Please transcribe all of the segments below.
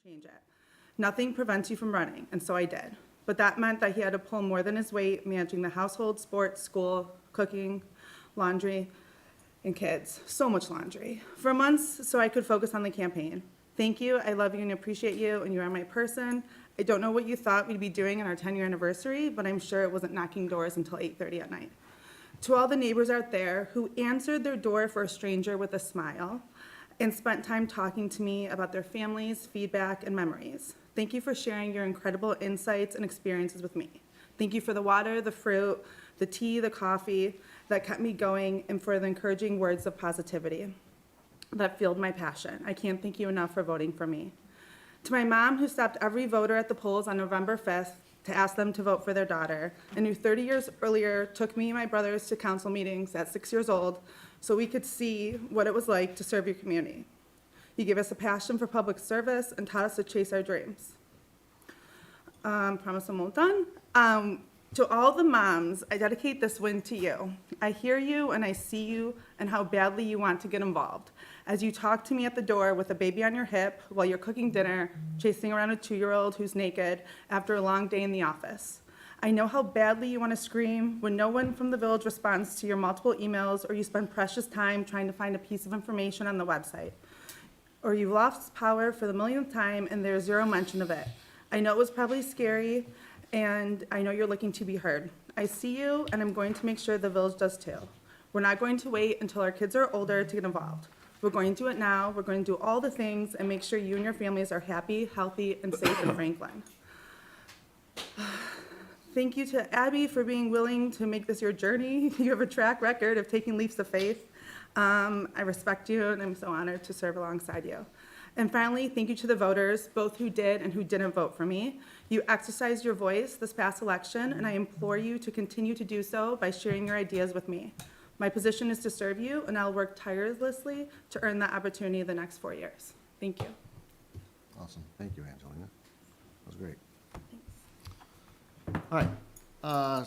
change it. Nothing prevents you from running, and so I did. But that meant that he had to pull more than his weight managing the household, sports, school, cooking, laundry, and kids. So much laundry. For months, so I could focus on the campaign. Thank you, I love you and appreciate you, and you are my person. I don't know what you thought we'd be doing on our 10-year anniversary, but I'm sure it wasn't knocking doors until 8:30 at night. To all the neighbors out there who answered their door for a stranger with a smile and spent time talking to me about their families, feedback, and memories. Thank you for sharing your incredible insights and experiences with me. Thank you for the water, the fruit, the tea, the coffee that kept me going, and for the encouraging words of positivity that fueled my passion. I can't thank you enough for voting for me. To my mom, who stopped every voter at the polls on November 5th to ask them to vote for their daughter, and who 30 years earlier took me and my brothers to council meetings at 6 years old so we could see what it was like to serve your community. You gave us a passion for public service and taught us to chase our dreams. Promise I'm all done. To all the moms, I dedicate this win to you. I hear you and I see you and how badly you want to get involved. As you talk to me at the door with a baby on your hip while you're cooking dinner, chasing around a 2-year-old who's naked after a long day in the office. I know how badly you want to scream when no one from the village responds to your multiple emails, or you spend precious time trying to find a piece of information on the website. Or you've lost power for the millionth time and there's zero mention of it. I know it was probably scary, and I know you're looking to be heard. I see you, and I'm going to make sure the village does too. We're not going to wait until our kids are older to get involved. We're going to do it now. We're going to do all the things and make sure you and your families are happy, healthy, and safe in Franklin. Thank you to Abby for being willing to make this your journey. You have a track record of taking leaps of faith. I respect you, and I'm so honored to serve alongside you. And finally, thank you to the voters, both who did and who didn't vote for me. You exercised your voice this past election, and I implore you to continue to do so by sharing your ideas with me. My position is to serve you, and I'll work tirelessly to earn that opportunity the next 4 years. Thank you. Awesome. Thank you, Angelina. That was great. All right.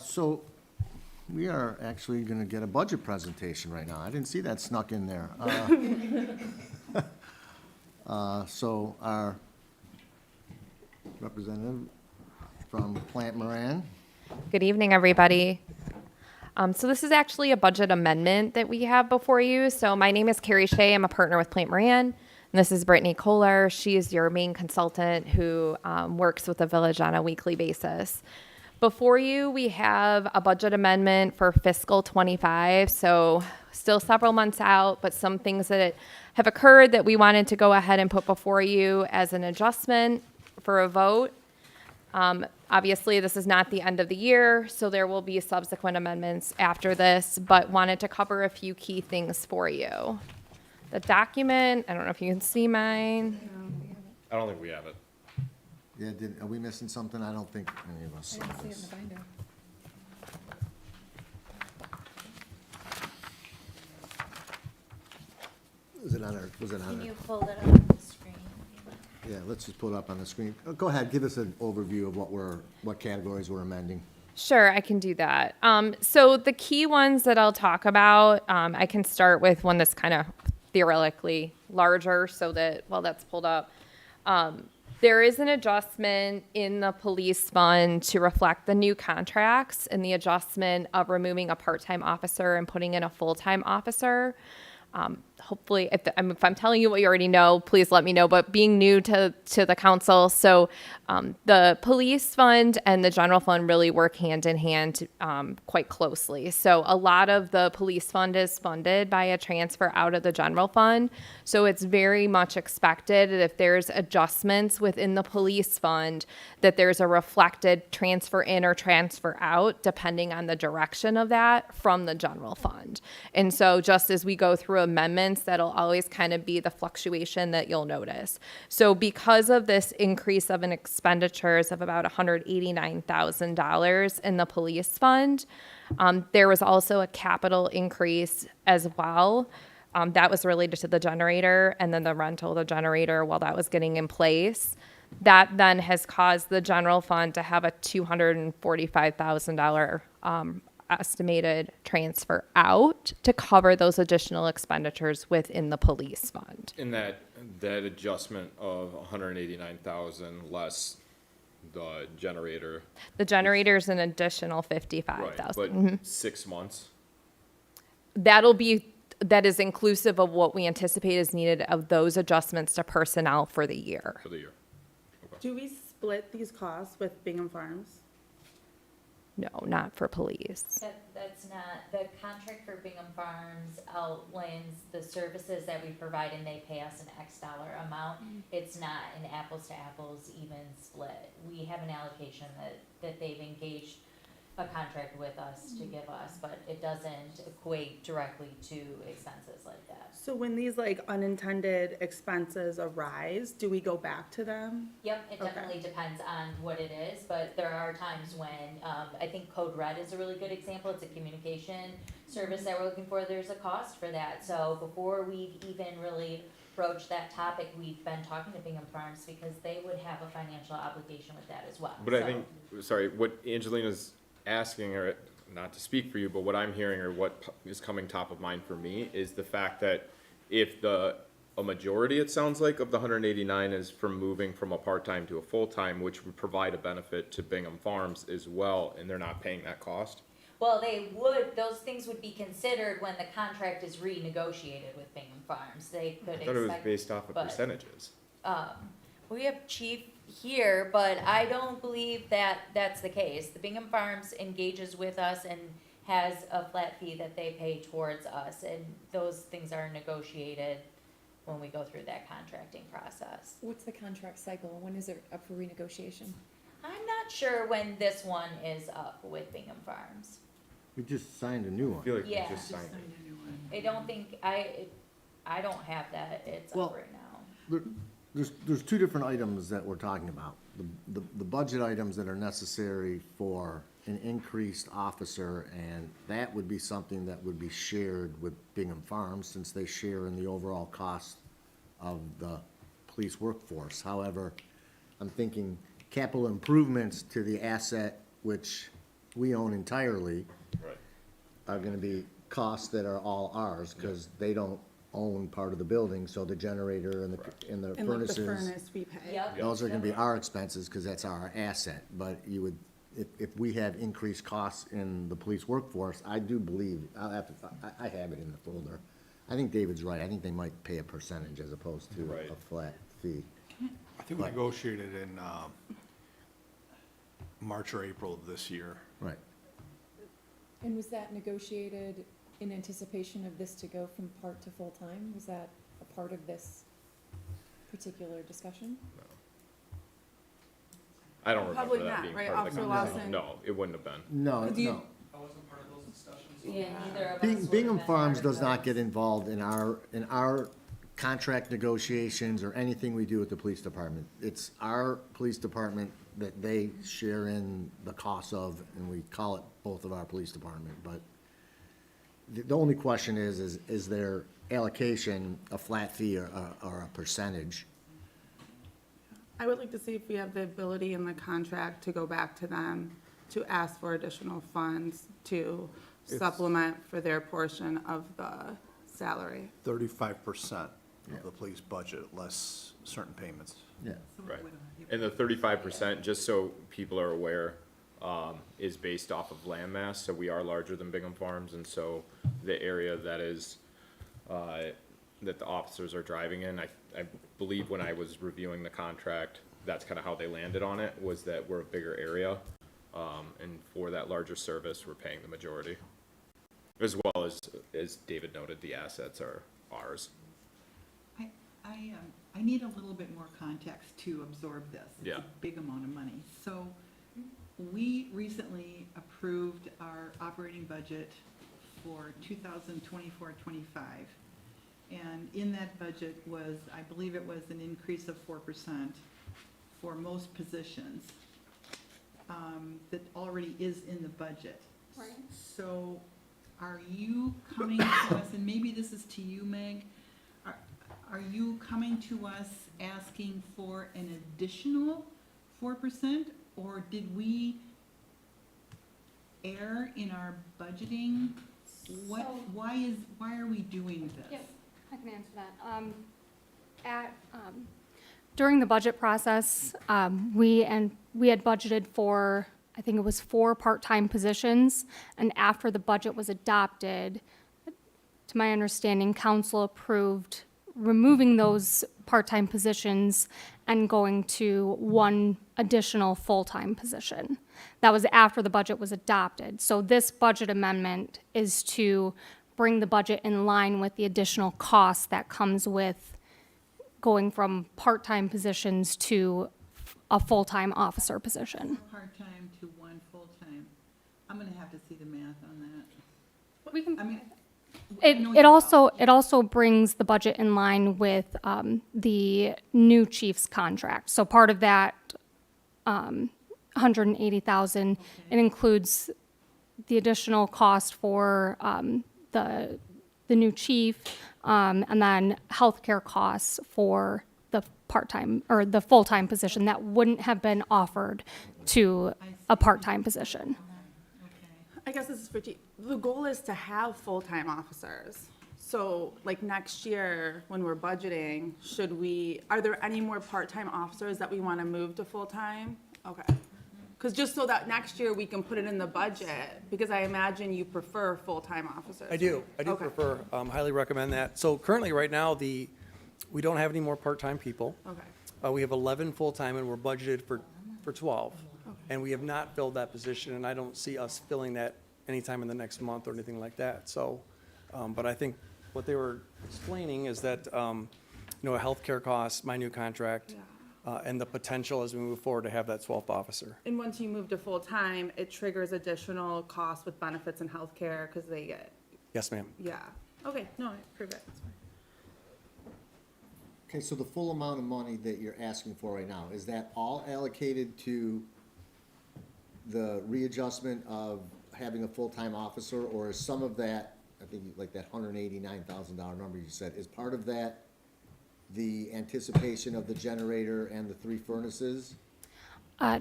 So we are actually going to get a budget presentation right now. I didn't see that snuck in there. So our representative from Plant Moran. Good evening, everybody. So this is actually a budget amendment that we have before you. So my name is Carrie Shea. I'm a partner with Plant Moran. And this is Brittany Kohler. She is your main consultant who works with the village on a weekly basis. Before you, we have a budget amendment for fiscal 25. So still several months out, but some things that have occurred that we wanted to go ahead and put before you as an adjustment for a vote. Obviously, this is not the end of the year, so there will be subsequent amendments after this, but wanted to cover a few key things for you. The document, I don't know if you can see mine. I don't think we have it. Yeah, are we missing something? I don't think any of us saw this. Was it on Can our, you pull it up on the screen? yeah, let's just pull it up on the screen. Go ahead, give us an overview of what categories we're amending. Sure, I can do that. So the key ones that I'll talk about, I can start with one that's kind of theoretically larger so that while that's pulled up. There is an adjustment in the police fund to reflect the new contracts and the adjustment of removing a part-time officer and putting in a full-time officer. Hopefully, if I'm telling you what you already know, please let me know. But being new to the council, so the police fund and the general fund really work hand in hand quite closely. So a lot of the police fund is funded by a transfer out of the general fund. So it's very much expected that if there's adjustments within the police fund, that there's a reflected transfer in or transfer out, depending on the direction of that from the general fund. And so just as we go through amendments, that'll always kind of be the fluctuation that you'll notice. So because of this increase of an expenditures of about $189,000 in the police fund, there was also a capital increase as well. That was related to the generator and then the rental of the generator while that was getting in place. That then has caused the general fund to have a $245,000 estimated transfer out to cover those additional expenditures within the police fund. And that That adjustment of 189,000 less the generator. The generator's an additional Right, 55,000. but 6 months. That is inclusive of what we anticipate is needed of those adjustments to personnel for the year. For the year. Okay. Do we split these costs with Bingham Farms? No, not for police. That's not, the contract for Bingham Farms outlines the services that we provide and they pay us an X dollar amount. It's not an apples to apples even split. We have an allocation that they've engaged a contract with us to give us, but it doesn't equate directly to expenses like that. So when these like unintended expenses arise, do we go back to them? Yep, it Okay. definitely depends on what it is, but there are times when, I think Code Red is a really good example, it's a communication service that we're looking for, there's a cost for that, so before we've even really broached that topic, we've been talking to Bingham Farms because they would have a financial obligation with that as well. But I So- think, sorry, what Angelina's asking, or not to speak for you, but what I'm hearing or what is coming top of mind for me is the fact that if a majority, it sounds like, of the 189 is from moving from a part-time to a full-time, which would provide a benefit to Bingham Farms as well, and they're not paying that cost. Well, those things would be considered when the contract is renegotiated with Bingham Farms, they could I expect. thought it was based off of but- percentages. We have chief here, but I don't believe that that's the case. The Bingham Farms engages with us and has a flat fee that they pay towards us, and those things are negotiated when we go through that contracting process. What's the contract cycle? When is it up for renegotiation? I'm not sure when this one is up with Bingham Farms. We just signed a new I one. feel like we Yeah. just signed it. I don't think, I don't have that, it's Well- up right now. There's two different items that we're talking about. The budget items that are necessary for an increased officer, and that would be something that would be shared with Bingham Farms, since they share in the overall cost of the police workforce. However, I'm thinking capital improvements to the asset which we own entirely Right. are gonna be costs that are all ours, because they don't own part of the building, so the generator and the And like the furnaces, furnace we pay? Yep. those are gonna be our expenses, because that's our asset. But you would, if we have increased costs in the police workforce, I do believe, I'll have to, I have it in the folder. I think David's right, I think they might pay a percentage as opposed to Right. a flat fee. I think we negotiated in March or April of this year. Right. And was that negotiated in anticipation of this to go from part to full-time? Was that a part of this particular discussion? I don't remember Probably that not, being right? part of the Officer conversation. Lawson? No, it wouldn't have been. No, Do you- no. Yeah, neither of us would have Bingham been Farms part of does not those. get involved in our contract negotiations or anything we do with the police department. It's our police department that they share in the costs of, and we call it both of our police department, but the only question is their allocation a flat fee or a percentage? I would like to see if we have the ability in the contract to go back to them to ask for additional funds to supplement for their portion of the salary. 35% of the police budget, less certain payments. Yeah. Right. And the 35%, just so people are aware, is based off of land mass, so we are larger than Bingham Farms, and so the area that is, that the officers are driving in, I believe when I was reviewing the contract, that's kind of how they landed on it, was that we're a bigger area, and for that larger service, we're paying the majority. As well as David noted, the assets are ours. I need a little bit more context to absorb this. Yeah. It's a big amount of money. So we recently approved our operating budget for 2024-25. And in that budget was, I believe it was an increase of 4% for most positions that already is in the budget. Right. So are you coming to us, and maybe this is to you, Meg, are you coming to us asking for an additional 4%? Or did we err in our budgeting? What, So- why are we doing this? Yep, I can answer that. During the budget process, we had budgeted for, I think it was 4 part-time positions, and after the budget was adopted, to my understanding, council approved removing those part-time positions and going to 1 additional full-time position. That was after the budget was adopted. So this budget amendment is to bring the budget in line with the additional cost that comes with going from part-time positions to a full-time officer position. Part-time to 1 full-time. I'm gonna have to see the math on that. We can. I mean, It also brings the budget in line with the new chief's contract. So part of that, 180,000, it includes the additional cost for the new chief, and then healthcare costs for the part-time or the full-time position that wouldn't have been offered to a part-time position. okay. I guess this is for Chief. The goal is to have full-time officers. So like next year, when we're budgeting, are there any more part-time officers that we want to move to full-time? Okay. Because just so that next year we can put it in the budget, because I imagine you prefer full-time officers. I do Okay. prefer, highly recommend that. So currently, right now, we don't have any more part-time people. Okay. We have 11 full-time and we're budgeted for 12. And we have not filled that position and I don't see us filling that anytime in the next month or anything like that. So, but I think what they were explaining is that, healthcare costs, my new contract, and the potential as we move forward to have that 12th officer. And once you move to full-time, it triggers additional costs with benefits and healthcare because they get, Yes, ma'am. yeah. Okay, no, I approve it. It's fine. Okay, so the full amount of money that you're asking for right now, is that all allocated to the readjustment of having a full-time officer, or is some of that, I think like that $189,000 number you said, is part of that the anticipation of the generator and the 3 furnaces?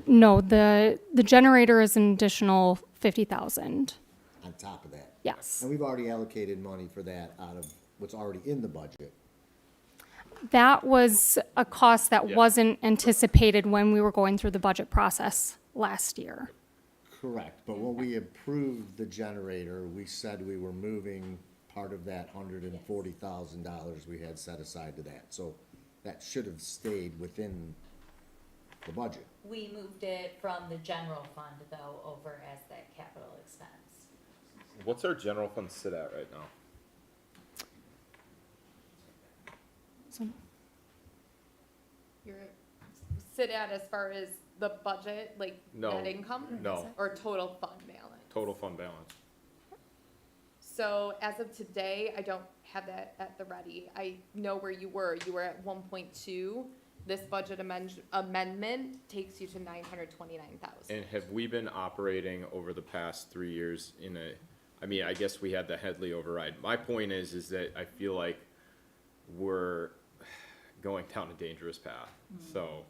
No, the generator is an additional 50,000. On top of that? Yes. And we've already allocated money for that out of what's already in the budget. That was a cost that Yeah. wasn't anticipated when we were going through the budget process last year. Correct, but when we approved the generator, we said we were moving part of that $140,000 we had set aside to that. So that should have stayed within the budget. We moved it from the general fund though over as that capital expense. What's our general fund sit at right now? So You're sit at as far as the budget, like No. net income? No. Or total fund balance? Total fund balance. So as of today, I don't have that at the ready. I know where you were. You were at 1.2. This budget amendment takes you to 929,000. And have we been operating over the past 3 years I guess we had the Headley override. My point is that I feel like we're going down a dangerous path, so.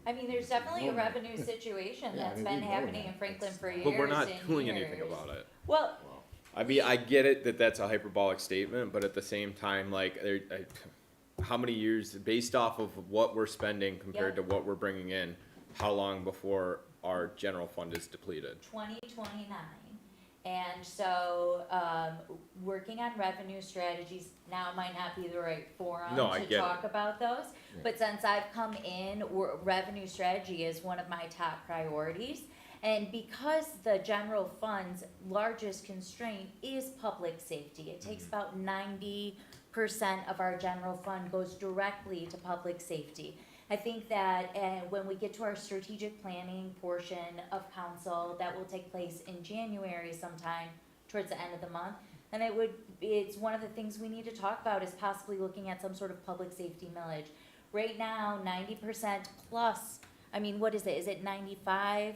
I mean, there's definitely a revenue situation Yeah, I that's mean, been we've known happening that. in Franklin for years But we're not and doing anything years. about it. Well, I mean, I get it that that's a hyperbolic statement, but at the same time, how many years, based off of what we're spending compared to what we're bringing in, how long before our general fund is depleted? 2029. And so, working on revenue strategies now might not be the right forum No, I to get it. talk about those. But since I've come in, revenue strategy is one of my top priorities. And because the general fund's largest constraint is public safety, it takes about 90% of our general fund goes directly to public safety. I think that when we get to our strategic planning portion of council, that will take place in January sometime towards the end of the month. And it's one of the things we need to talk about is possibly looking at some sort of public safety millage. Right now, 90% plus, I mean, what is it? Is it 95%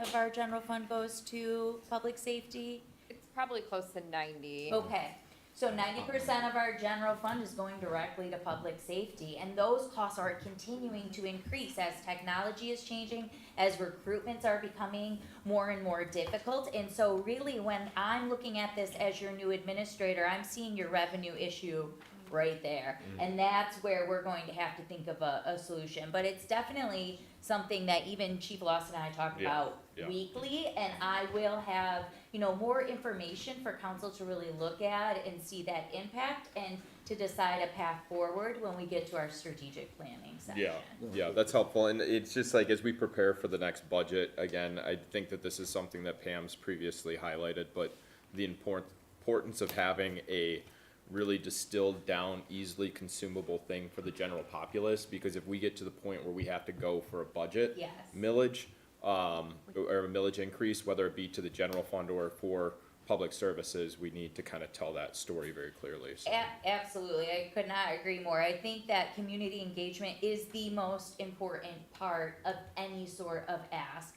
of our general fund goes to public safety? It's probably close to 90. Okay, so 90% of our general fund is going directly to public safety, and those costs are continuing to increase as technology is changing, as recruitments are becoming more and more difficult. And so really, when I'm looking at this as your new administrator, I'm seeing your revenue issue right there. And that's where we're going to have to think of a solution. But it's definitely something that even Chief Lawson and I talk Yeah, about yeah. weekly, and I will have, you know, more information for council to really look at and see that impact and to decide a path forward when we get to our strategic planning section. Yeah, that's helpful, and it's just like, as we prepare for the next budget, again, I think that this is something that Pam's previously highlighted, but the importance of having a really distilled down, easily consumable thing for the general populace, because if we get to the point where we have to go for a budget Yes. millage, or a millage increase, whether it be to the general fund or for public services, we need to kind of tell that story very clearly, so. Absolutely, I could not agree more. I think that community engagement is the most important part of any sort of ask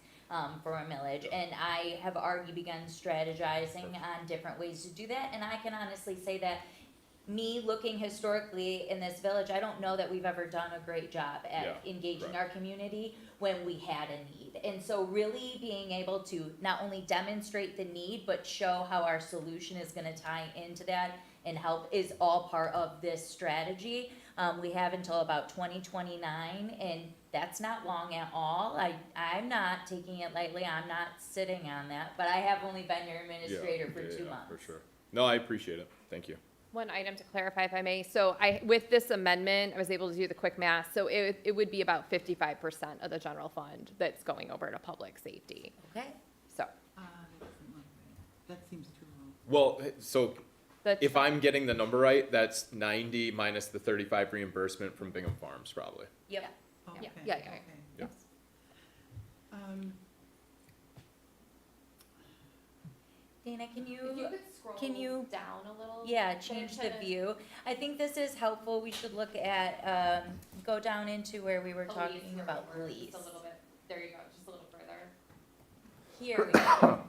for a millage. And I have already begun strategizing on different ways to do that. And I can honestly say that me looking historically in this village, I don't know that we've ever done a great job at Yeah, engaging right. our community when we had a need. And so really being able to not only demonstrate the need, but show how our solution is gonna tie into that and help is all part of this strategy. We have until about 2029, and that's not long at all. I'm not taking it lightly, I'm not sitting on that, but I have only been your administrator for 2 months. For sure. No, I appreciate it, thank you. One item to clarify, if I may. So with this amendment, I was able to do the quick math. So it would be about 55% of the general fund that's going over to public safety. Okay, So That doesn't look right. That seems too low. Well, so that's. if I'm getting the number right, that's 90 minus the 35 reimbursement from Bingham Farms, probably. yep. Okay, yeah, okay. Yep. Dana, can If you could can you- scroll down a little? Yeah, change the view. I think this is helpful. We should look at, go down into where we were talking about police. Just a little bit, there you go, just a little further. Here we go.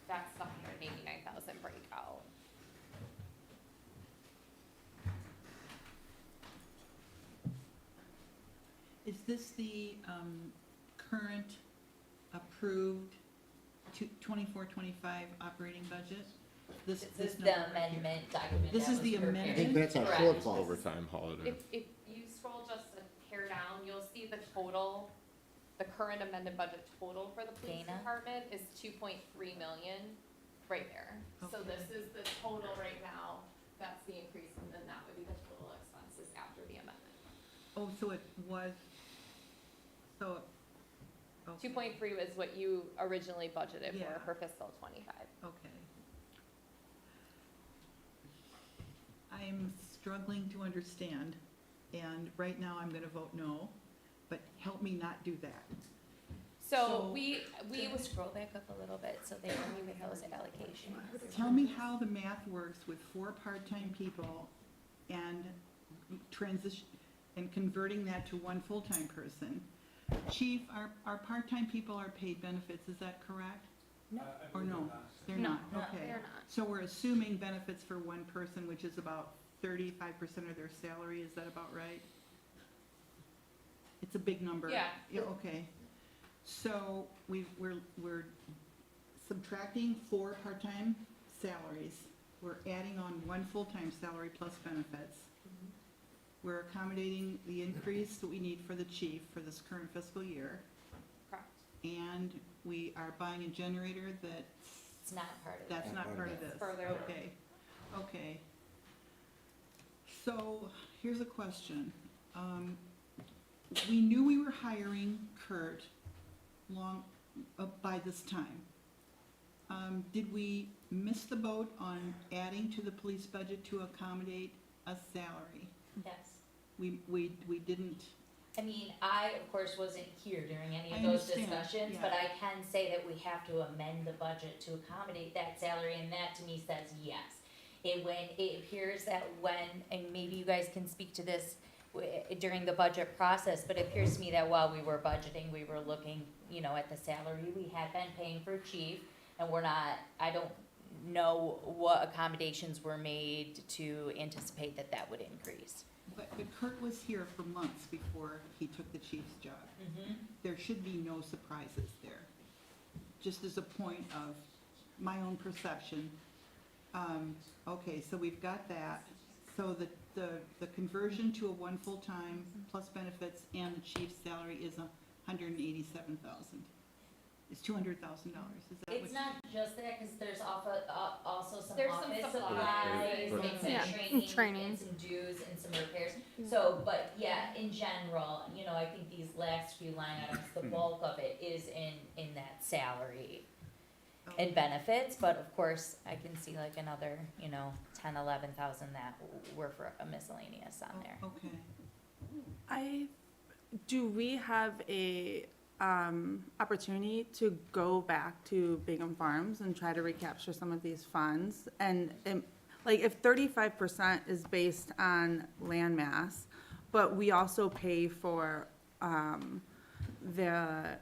That's the 189,000 breakout. Is this the current approved 24-25 operating budget? This is number the right here. amendment document. This that is was the prepared. I amendment? think that's our Correct. shortfall. Overtime holiday. If you scroll just a hair down, you'll see the total, the current amended budget total for the police Dana? department is 2.3 million, right there. So Okay. this is the total right now, that's the increase, and then that would be the total expenses after the amendment. Oh, so it was, so. okay, 2.3 was what you originally budgeted Yeah. for fiscal '25. Okay. I'm struggling to understand, and right now I'm gonna vote no, but help me not do that. So So- we Can you scroll back up a little bit so they can give those allocations? Tell me how the math works with 4 part-time people and transition, and converting that to 1 full-time person. Chief, our part-time people are paid benefits, is that correct? No. Or no? They're No, not, no, okay. they're not. So we're assuming benefits for 1 person, which is about 35% of their salary, is that about right? It's a big number. Yeah. Okay. So we're subtracting 4 part-time salaries. We're adding on 1 full-time salary plus benefits. We're accommodating the increase that we need for the chief for this current fiscal year. Correct. And we are buying a generator It's not part of it. that's not part of this. Further. Okay, okay. So, here's a question. We knew we were hiring Kurt by this time. Did we miss the boat on adding to the police budget to accommodate a salary? Yes. We didn't, I mean, I, of course, wasn't here during any I of those understand, discussions, yeah. but I can say that we have to amend the budget to accommodate that salary, and that to me says yes. It appears that and maybe you guys can speak to this during the budget process, but it appears to me that while we were budgeting, we were looking, at the salary we had been paying for chief, and I don't know what accommodations were made to anticipate that would increase. but Kurt was here for months before he took the chief's job. There should be no surprises there. Just as a point of my own perception. Okay, so we've got that. So the conversion to a one full-time plus benefits and the chief's salary is $187,000. It's $200,000, is that what? It's not just that, cause there's also some There's some office supplies. supplies, and some Yeah, training, and some dues, and some repairs. So, but yeah, in general, you know, I think these last few line items, the bulk of it is in that salary and benefits, but of course, I can see like another, you know, 10, 11,000 that were for a miscellaneous on there. Okay. Do we have a opportunity to go back to Bingham Farms and try to recapture some of these funds? And like, if 35% is based on land mass, but we also pay for the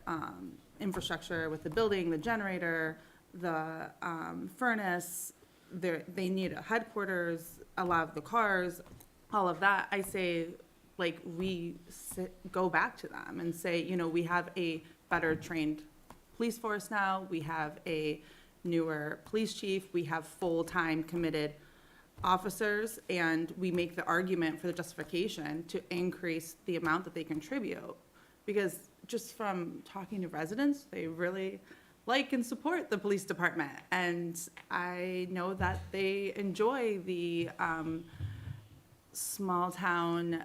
infrastructure with the building, the generator, the furnace, they need a headquarters, a lot of the cars, all of that, I say, like, go back to them and say, you know, we have a better trained police force now, we have a newer police chief, we have full-time committed officers, and we make the argument for the justification to increase the amount that they contribute. Because just from talking to residents, they really like and support the police department. And I know that they enjoy the small-town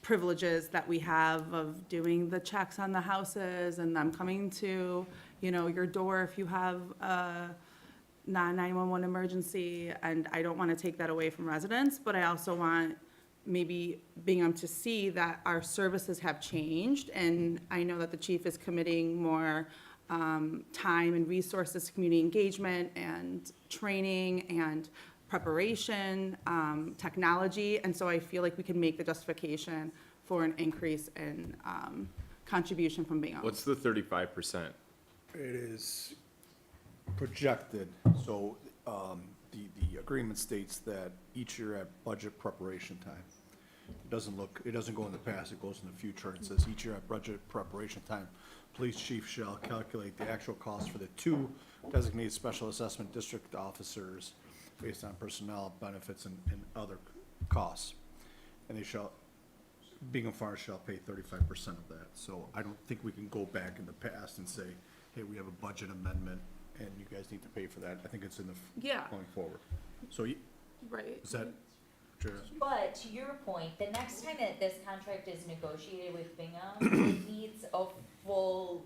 privileges that we have of doing the checks on the houses and them coming to, you know, your door if you have a 911 emergency. And I don't want to take that away from residents, but I also want maybe Bingham to see that our services have changed. And I know that the chief is committing more time and resources to community engagement and training and preparation, technology, and so I feel like we can make the justification for an increase in contribution from Bingham. What's the 35%? It is projected, so, the agreement states that each year at budget preparation time, it doesn't go in the past, it goes in the future. It says each year at budget preparation time, police chief shall calculate the actual cost for the 2 designated special assessment district officers based on personnel, benefits, and other costs. And Bingham Farms shall pay 35% of that. So I don't think we can go back in the past and say, hey, we have a budget amendment and you guys need to pay for that. I think it's in the, Yeah. going forward. So Right. is that, But to your point, the next time that this contract is negotiated with Bingham, it needs a full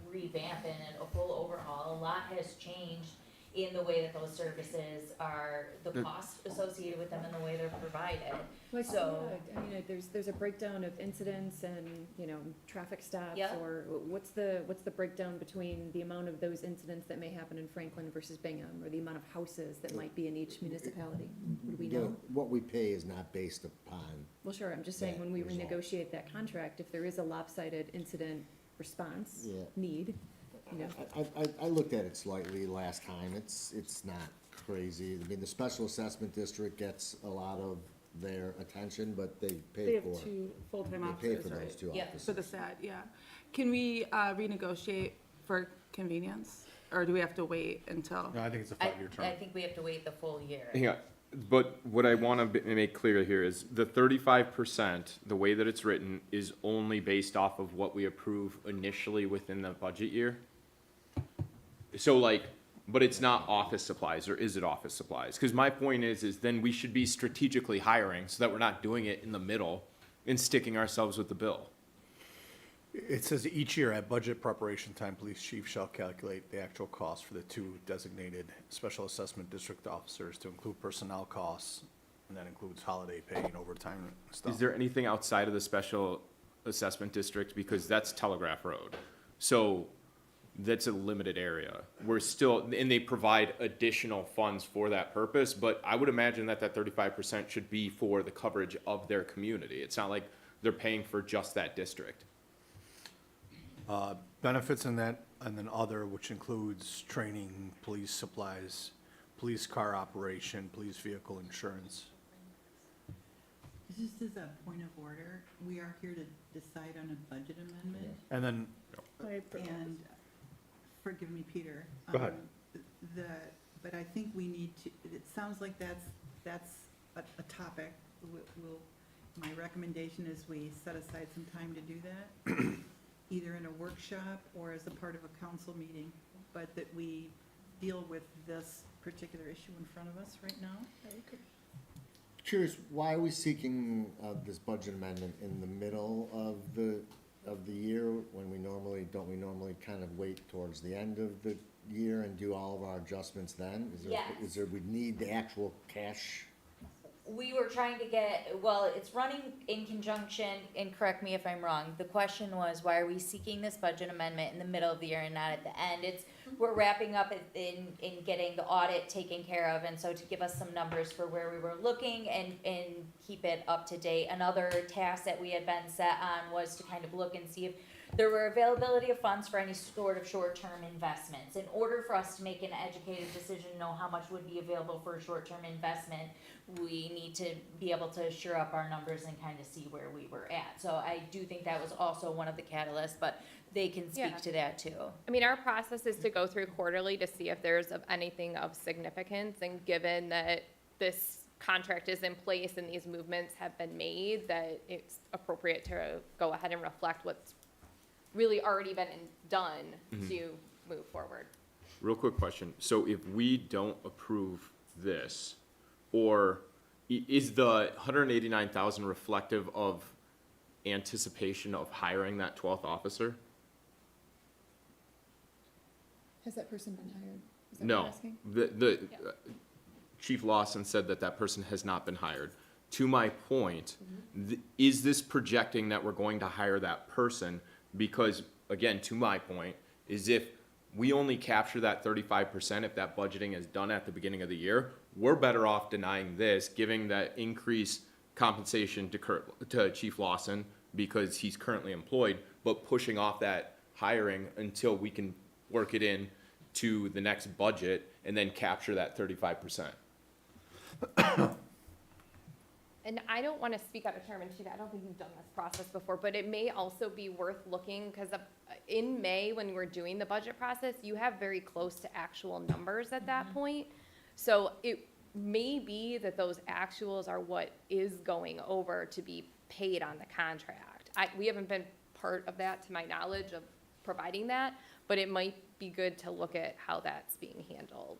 revamp and a full overhaul. A lot has changed in the way that those services are, the cost associated with them and the way they're provided. Like, So- yeah, I mean, there's a breakdown of incidents and, you know, traffic stops, Yep. or what's the breakdown between the amount of those incidents that may happen in Franklin versus Bingham, or the amount of houses that might be in each municipality? Would we know? What we pay is not based upon, Well, sure, I'm just saying, when we Yeah, result. renegotiate that contract, if there is a lopsided incident response Yeah. need, you know, I looked at it slightly last time, it's not crazy. I mean, the special assessment district gets a lot of their attention, but they They pay have for, 2 full-time they pay officers, for those right? 2 Yeah. officers. For the SAD, yeah. Can we renegotiate for convenience, or do we have to wait until? no, I think it's a I 5-year term. think we have to wait the full year. Yeah, but what I want to make clear here is the 35%, the way that it's written, is only based off of what we approve initially within the budget year. So like, but it's not office supplies, or is it office supplies? Because my point is then we should be strategically hiring so that we're not doing it in the middle and sticking ourselves with the bill. It says each year at budget preparation time, police chief shall calculate the actual cost for the 2 designated special assessment district officers to include personnel costs, and that includes holiday pay and overtime and stuff. Is there anything outside of the special assessment district? Because that's Telegraph Road. So that's a limited area. We're still, and they provide additional funds for that purpose, but I would imagine that 35% should be for the coverage of their community. It's not like they're paying for just that district. Benefits in that, and then other, which includes training, police supplies, police car operation, police vehicle insurance. Just as a point of order, we are here to decide on a budget amendment, And then, and, forgive me, Peter. Go ahead. But I think we need to, it sounds like that's a topic, my recommendation is we set aside some time to do that, either in a workshop or as a part of a council meeting, but that we deal with this particular issue in front of us right now. Curious, why are we seeking this budget amendment in the middle of the year when don't we normally kind of wait towards the end of the year and do all of our adjustments then? Yes. We need the actual cash? We were trying to get, well, it's running in conjunction, and correct me if I'm wrong, the question was, why are we seeking this budget amendment in the middle of the year and not at the end? We're wrapping up in getting the audit taken care of, and so to give us some numbers for where we were looking and keep it up to date. Another task that we had been set on was to kind of look and see if there were availability of funds for any sort of short-term investments. In order for us to make an educated decision, know how much would be available for a short-term investment, we need to be able to shore up our numbers and kind of see where we were at. So I do think that was also one of the catalysts, but they can Yeah. speak to that too. I mean, our process is to go through quarterly to see if there's of anything of significance, and given that this contract is in place and these movements have been made, that it's appropriate to go ahead and reflect what's really already been done to move forward. Real quick question. So if we don't approve this, or is the 189,000 reflective of anticipation of hiring that 12th officer? Has that person been hired? Is that what you're No. asking? Chief Lawson said that that person has not been hired. To my point, is this projecting that we're going to hire that person? Because, again, to my point, is if we only capture that 35%, if that budgeting is done at the beginning of the year, we're better off denying this, giving that increased compensation to Chief Lawson because he's currently employed, but pushing off that hiring until we can work it in to the next budget and then capture that 35%. And I don't want to speak out of turn, and Chief, I don't think you've done this process before, but it may also be worth looking, because in May, when we're doing the budget process, you have very close to actual numbers at that point. So it may be that those actuals are what is going over to be paid on the contract. We haven't been part of that, to my knowledge, of providing that, but it might be good to look at how that's being handled.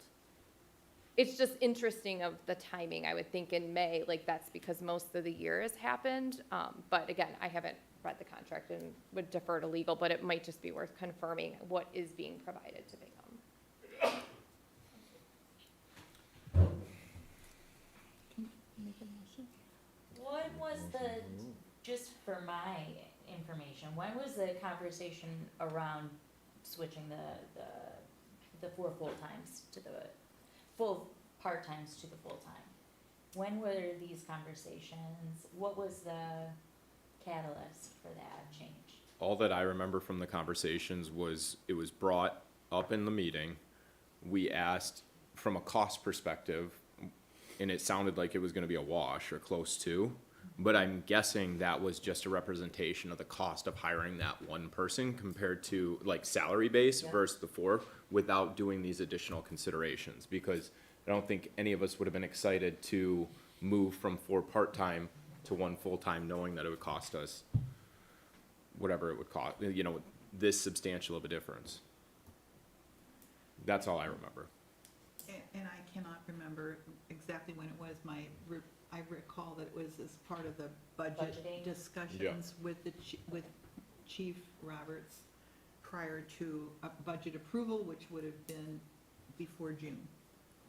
It's just interesting of the timing, I would think in May, like that's because most of the year has happened. But again, I haven't read the contract and would defer to legal, but it might just be worth confirming what is being provided to Bingham. When was just for my information, when was the conversation around switching the 4 full-times to the full part-times to the full-time? When were these conversations? What was the catalyst for that change? All that I remember from the conversations was it was brought up in the meeting. We asked from a cost perspective, and it sounded like it was gonna be a wash or close to, but I'm guessing that was just a representation of the cost of hiring that one person compared to like salary base Yep. versus the 4 without doing these additional considerations, because I don't think any of us would have been excited to move from 4 part-time to 1 full-time, knowing that it would cost us whatever it would cost, this substantial of a difference. That's all I remember. And I cannot remember exactly when it was. I recall that it was as part of the budget Budgeting. discussions with with Chief Roberts prior to a budget approval, which would have been before June.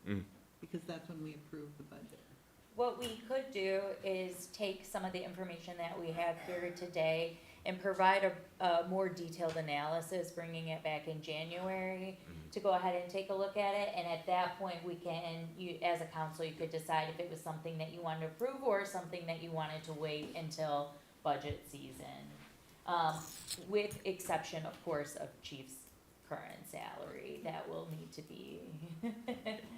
Mm. Because that's when we approved the budget. What we could do is take some of the information that we have here today and provide a more detailed analysis, bringing it back in January to go ahead and take a look at it. And at that point, you, as a council, you could decide if it was something that you wanted to approve or something that you wanted to wait until budget season. With exception, of course, of Chief's current salary, that will need to be.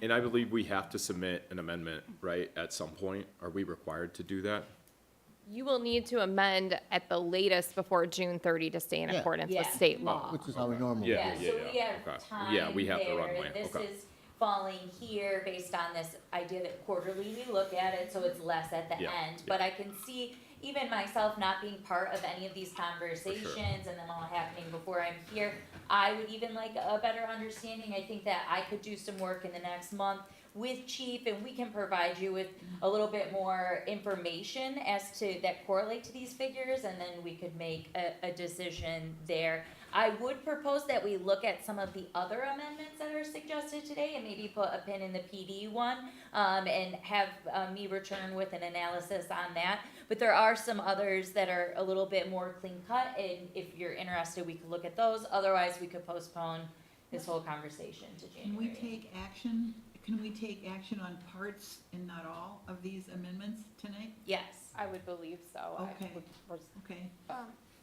And I believe we have to submit an amendment, right, at some point. Are we required to do that? You will need to amend at the latest before June 30 to stay in Yeah. accordance with Yeah. state law. Which is how we normally do. Yeah, So we have okay. time Yeah, we have the there. runway, This okay. is, falling here based on this idea that quarterly we look at it, so it's less at the Yeah, end. But I can see even myself not being part of any of these conversations and them all happening before I'm here, I would even like a better understanding. I think that I could do some work in the next month with Chief, and we can provide you with a little bit more information as to, that correlate to these figures, and then we could make a decision there. I would propose that we look at some of the other amendments that are suggested today and maybe put a pin in the PD one, and have me return with an analysis on that. But there are some others that are a little bit more clean cut, and if you're interested, we could look at those. Otherwise, we could postpone this whole conversation to Can we January. can we take action on parts and not all of these amendments tonight? Yes. I would believe so. I Okay. would- Okay.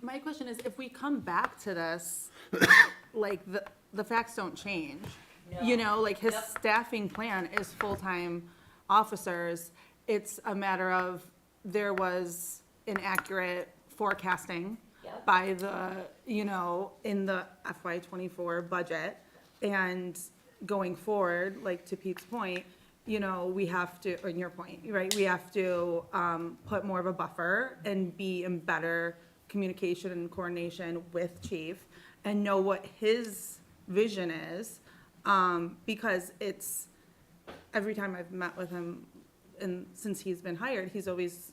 My question is, if we come back to this, like, the facts don't change. You know, like, his Yep. staffing plan is full-time officers. It's a matter of, there was inaccurate forecasting Yep. by the, you know, in the FY '24 budget. And going forward, like, to Pete's point, you know, we have to, or your point, right, we have to, put more of a buffer and be in better communication and coordination with Chief and know what his vision is, because it's, every time I've met with him and since he's been hired, he's always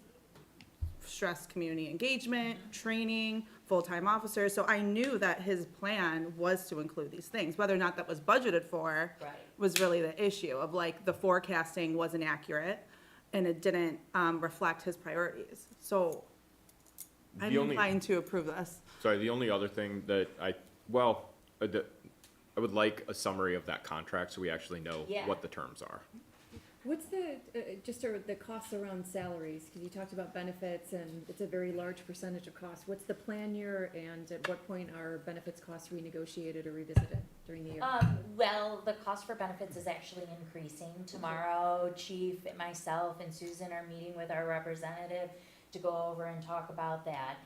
stressed community engagement, training, full-time officers. So I knew that his plan was to include these things. Whether or not that was budgeted for Right. was really the issue of, like, the forecasting wasn't accurate and it didn't reflect his priorities. So I'm The only- inclined to approve this. Sorry, the only other thing that I would like a summary of that contract so we actually know Yeah. what the terms are. What's the costs around salaries? Because you talked about benefits and it's a very large percentage of costs. What's the plan year and at what point are benefits costs renegotiated or revisited during the year? Well, the cost for benefits is actually increasing. Tomorrow, Chief, myself, and Susan are meeting with our representative to go over and talk about that.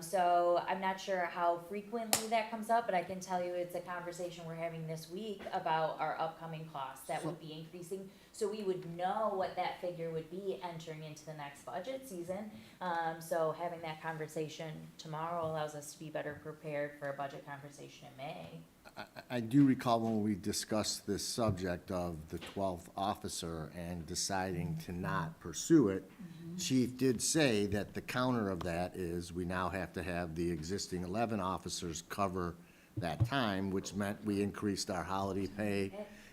So I'm not sure how frequently that comes up, but I can tell you it's a conversation we're having this week about our upcoming costs that would be increasing. So we would know what that figure would be entering into the next budget season. So having that conversation tomorrow allows us to be better prepared for a budget conversation in May. I do recall when we discussed this subject of the 12th officer and deciding to not pursue it, Chief did say that the counter of that is we now have to have the existing 11 officers cover that time, which meant we increased our holiday pay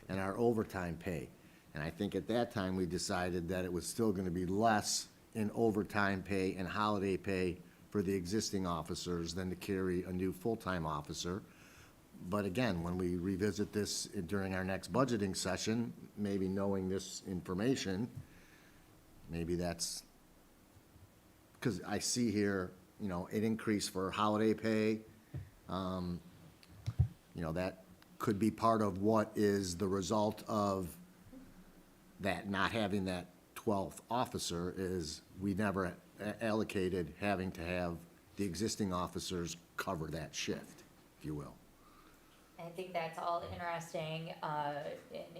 and our overtime pay. And I think at that time, we decided that it was still gonna be less in overtime pay and holiday pay for the existing officers than to carry a new full-time officer. But again, when we revisit this during our next budgeting session, maybe knowing this information, maybe that's, because I see here, you know, an increase for holiday pay. You know, that could be part of what is the result of that not having that 12th officer is we never allocated having to have the existing officers cover that shift, if you will. I think that's all interesting,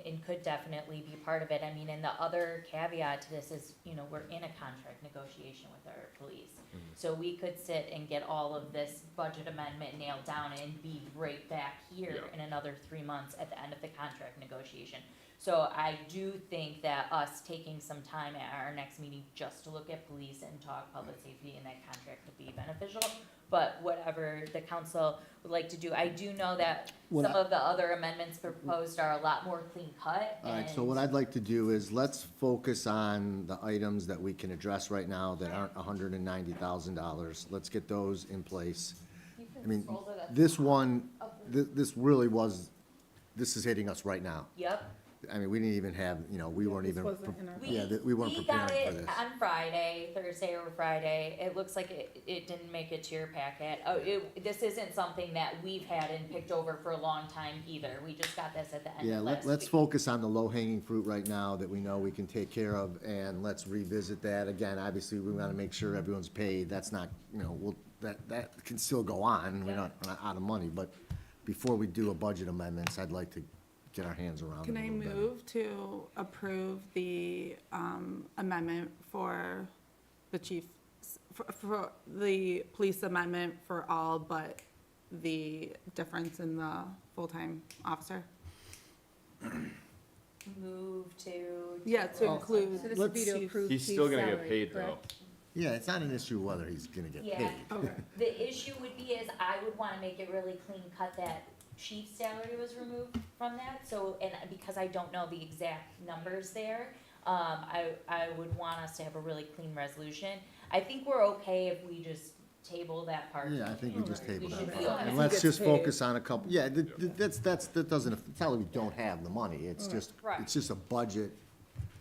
and could definitely be part of it. I mean, and the other caveat to this is, you know, we're in a contract negotiation with our police. So we could sit and get all of this budget amendment nailed down and be right back here Yeah. in another 3 months at the end of the contract negotiation. So I do think that us taking some time at our next meeting just to look at police and talk public safety in that contract could be beneficial. But whatever the council would like to do, I do know that What some I- of the other amendments proposed are a lot more clean cut. All right, so and- what I'd like to do is let's focus on the items that we can address right now that aren't $190,000. Let's get those in place. You can I mean, scroll to the this top one, of the- this really was, this is hitting us right now. Yep. I mean, we didn't even have, you know, we weren't This even, wasn't in our- yeah, we weren't got preparing for it this. on Friday, Thursday or Friday. It looks like it didn't make it to your packet. Oh, this isn't something that we've had and picked over for a long time either. We just got this at the end Yeah, of last let's week. focus on the low-hanging fruit right now that we know we can take care of, and let's revisit that. Again, obviously, we wanna make sure everyone's paid. That's not, you know, that can still go on. We're not out of money, but before we do a budget amendments, I'd like to get our hands around it a Can I little better. move to approve the amendment for the chief, for the police amendment for all but the difference in the full-time officer? Move to. Yeah, to include. So this would be to Let's- approve He's chief's still gonna get salary, paid though. correct? Yeah, it's not an issue whether he's gonna get Yeah. paid. Okay. The issue would be is I would wanna make it really clean cut that chief's salary was removed from that, so, and because I don't know the exact numbers there, I would want us to have a really clean resolution. I think we're okay if we just table that part. Yeah, I think we just table We that should part. be okay. And let's Gets just paid. focus on a couple, yeah, that doesn't, it's not that we don't have the money, it's just, Right. it's just a budget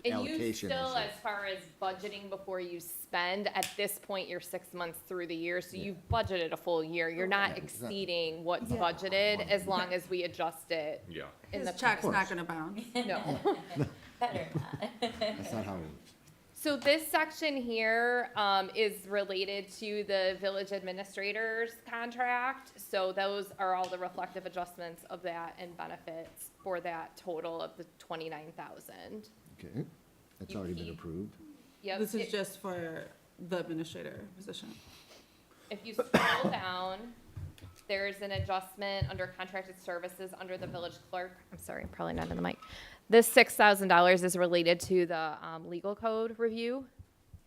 And you allocation still, issue. as far as budgeting before you spend, at this point, you're 6 months through the year, so you've budgeted a full year. You're not Yeah, exactly. exceeding what's budgeted as long as we adjust it Yeah. in the. His check's not course. gonna bounce. No. Better not. That's not how it works. So this section here is related to the village administrator's contract. So those are all the reflective adjustments of that and benefits for that total of the 29,000. Okay, that's You already been keep- approved. Yep. This is If- just for the administrator position. If you scroll down, there's an adjustment under contracted services under the village clerk. I'm sorry, I'm probably not in the mic. This $6,000 is related to the legal code review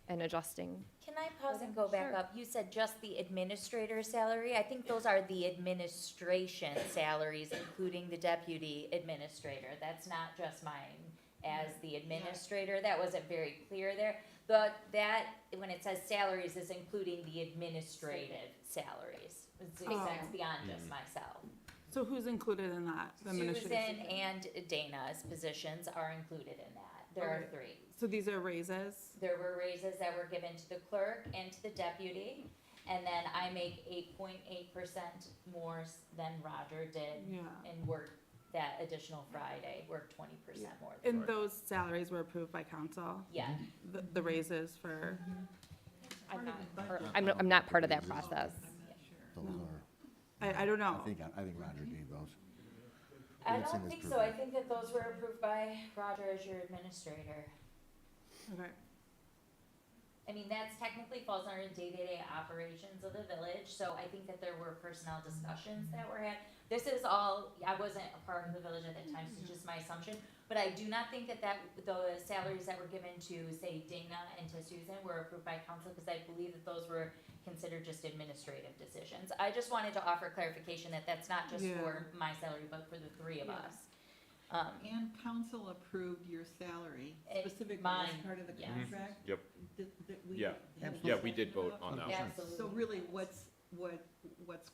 and adjusting. Can I pause and go back Sure. up? You said just the administrator salary? I think those are the administration salaries, including the deputy administrator. That's not just mine as the administrator. That wasn't very clear there. That, when it says salaries, is including the administrative salaries. It's Oh. beyond just myself. So who's included in that? The administrative Susan assistant? and Dana's positions are included in that. There are Okay. 3. So these are raises? There were raises that were given to the clerk and to the deputy, and then I make 8.8% more than Roger did. Yeah. And worked that additional Friday, worked 20% more. than And those salaries were approved by council? Yeah, The raises for, I'm not part of that process. Those are, I don't know. I think Roger gave those. I It's in don't his think so, I think that those were approved by Roger as your administrator. Okay. I mean, that's technically falls under day-to-day operations of the village, so I think that there were personnel discussions that were had. This is all, I wasn't a part of the village at that time, so it's just my assumption, but I do not think that the salaries that were given to, say, Dana and to Susan were approved by council, because I believe that those were considered just administrative decisions. I just wanted to offer clarification that that's not just Yeah. for my salary, but for the 3 of Yeah. us. And council approved your salary It- specifically as mine, part of the yes. contract? Yep. That we Yeah. had Yeah, we did discussion vote about? on that one. Absolutely. So really, what's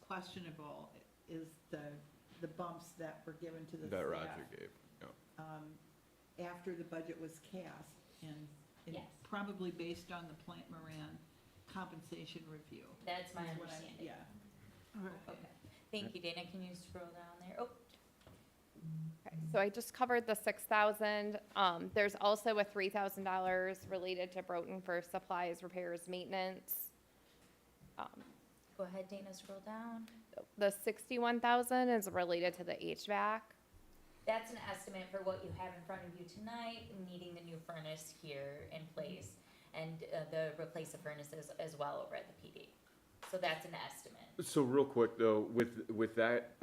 questionable is the bumps that were given to the That staff, Roger gave, yeah. after the budget was cast, and Yes. probably based on the Plant Moran compensation review. That's my is what I- understanding. Yeah. Okay, thank you, Dana, can you scroll down there? Oh, Okay, so I just covered the 6,000. There's also a $3,000 related to Broughton for supplies, repairs, maintenance. go ahead, Dana, scroll down. The 61,000 is related to the HVAC. That's an estimate for what you have in front of you tonight, needing the new furnace here in place, and the replace the furnaces as well over at the PD. So that's an estimate. So real quick though, with that,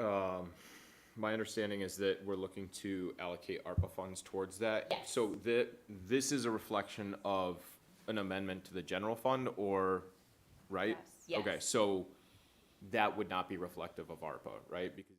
my understanding is that we're looking to allocate ARPA funds towards that. Yes. So this is a reflection of an amendment to the general fund or, right? Yes. Okay, so that would not be reflective of ARPA, right? Because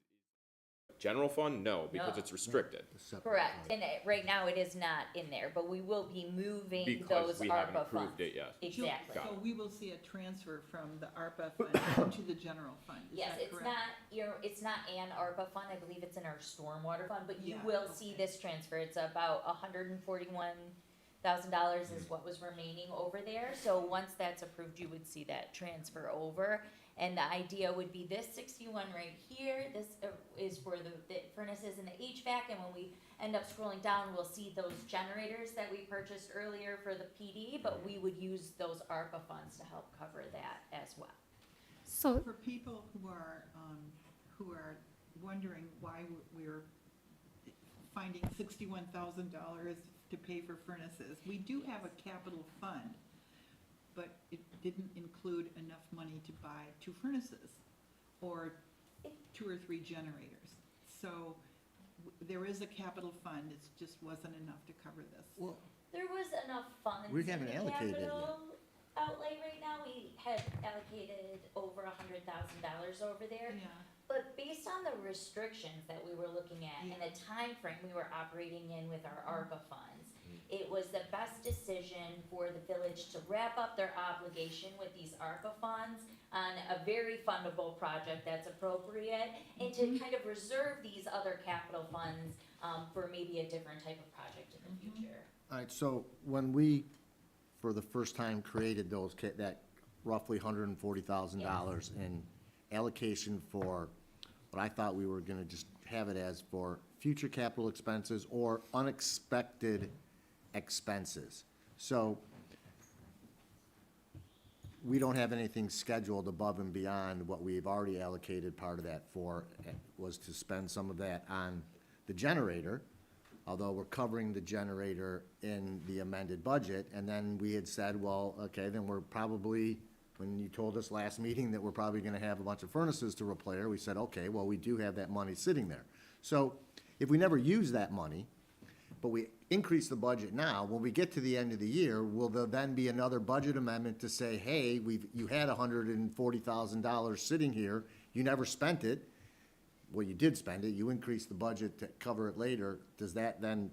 general fund, no, because No. it's restricted. The separate Correct, fund. and right now it is not in there, but we will be moving Because those we haven't ARPA approved funds. it yet. Exactly. Got So we will see a transfer from the ARPA fund to the general fund, is Yes, that it's correct? not, it's not an ARPA fund, I believe it's in our stormwater fund, but you Yeah, will see okay. this transfer, it's about $141,000 is what was remaining over there, so once that's approved, you would see that transfer over. And the idea would be this 61 right here, this is for the furnaces and the HVAC, and when we end up scrolling down, we'll see those generators that we purchased earlier for the PD, but we would use those ARPA funds to help cover that as well. So, For people who are wondering why we're finding $61,000 to pay for furnaces. We do have a capital fund, but it didn't include enough money to buy 2 furnaces or 2 or 3 generators. So there is a capital fund, it just wasn't enough to cover this. Well, There was enough funds We in haven't the allocated yet. capital outlay right now. We had allocated over $100,000 over there. Yeah. But based on the restrictions that we were looking at and Yeah. the time frame we were operating in with our ARPA funds, it was the best decision for the village to wrap up their obligation with these ARPA funds on a very fundable project that's appropriate, and to kind of reserve these other capital funds for maybe a different type of project in the future. all right, so when we, for the first time, created those, that roughly $140,000 in allocation for what I thought we were gonna just have it as for future capital expenses or unexpected expenses. So we don't have anything scheduled above and beyond what we've already allocated part of that for, was to spend some of that on the generator, although we're covering the generator in the amended budget. And then we had said, well, okay, then we're probably, when you told us last meeting that we're probably gonna have a bunch of furnaces to repair, we said, okay, well, we do have that money sitting there. So if we never use that money, but we increase the budget now, when we get to the end of the year, will there then be another budget amendment to say, hey, you had $140,000 sitting here, you never spent it, well, you did spend it, you increased the budget to cover it later, does that then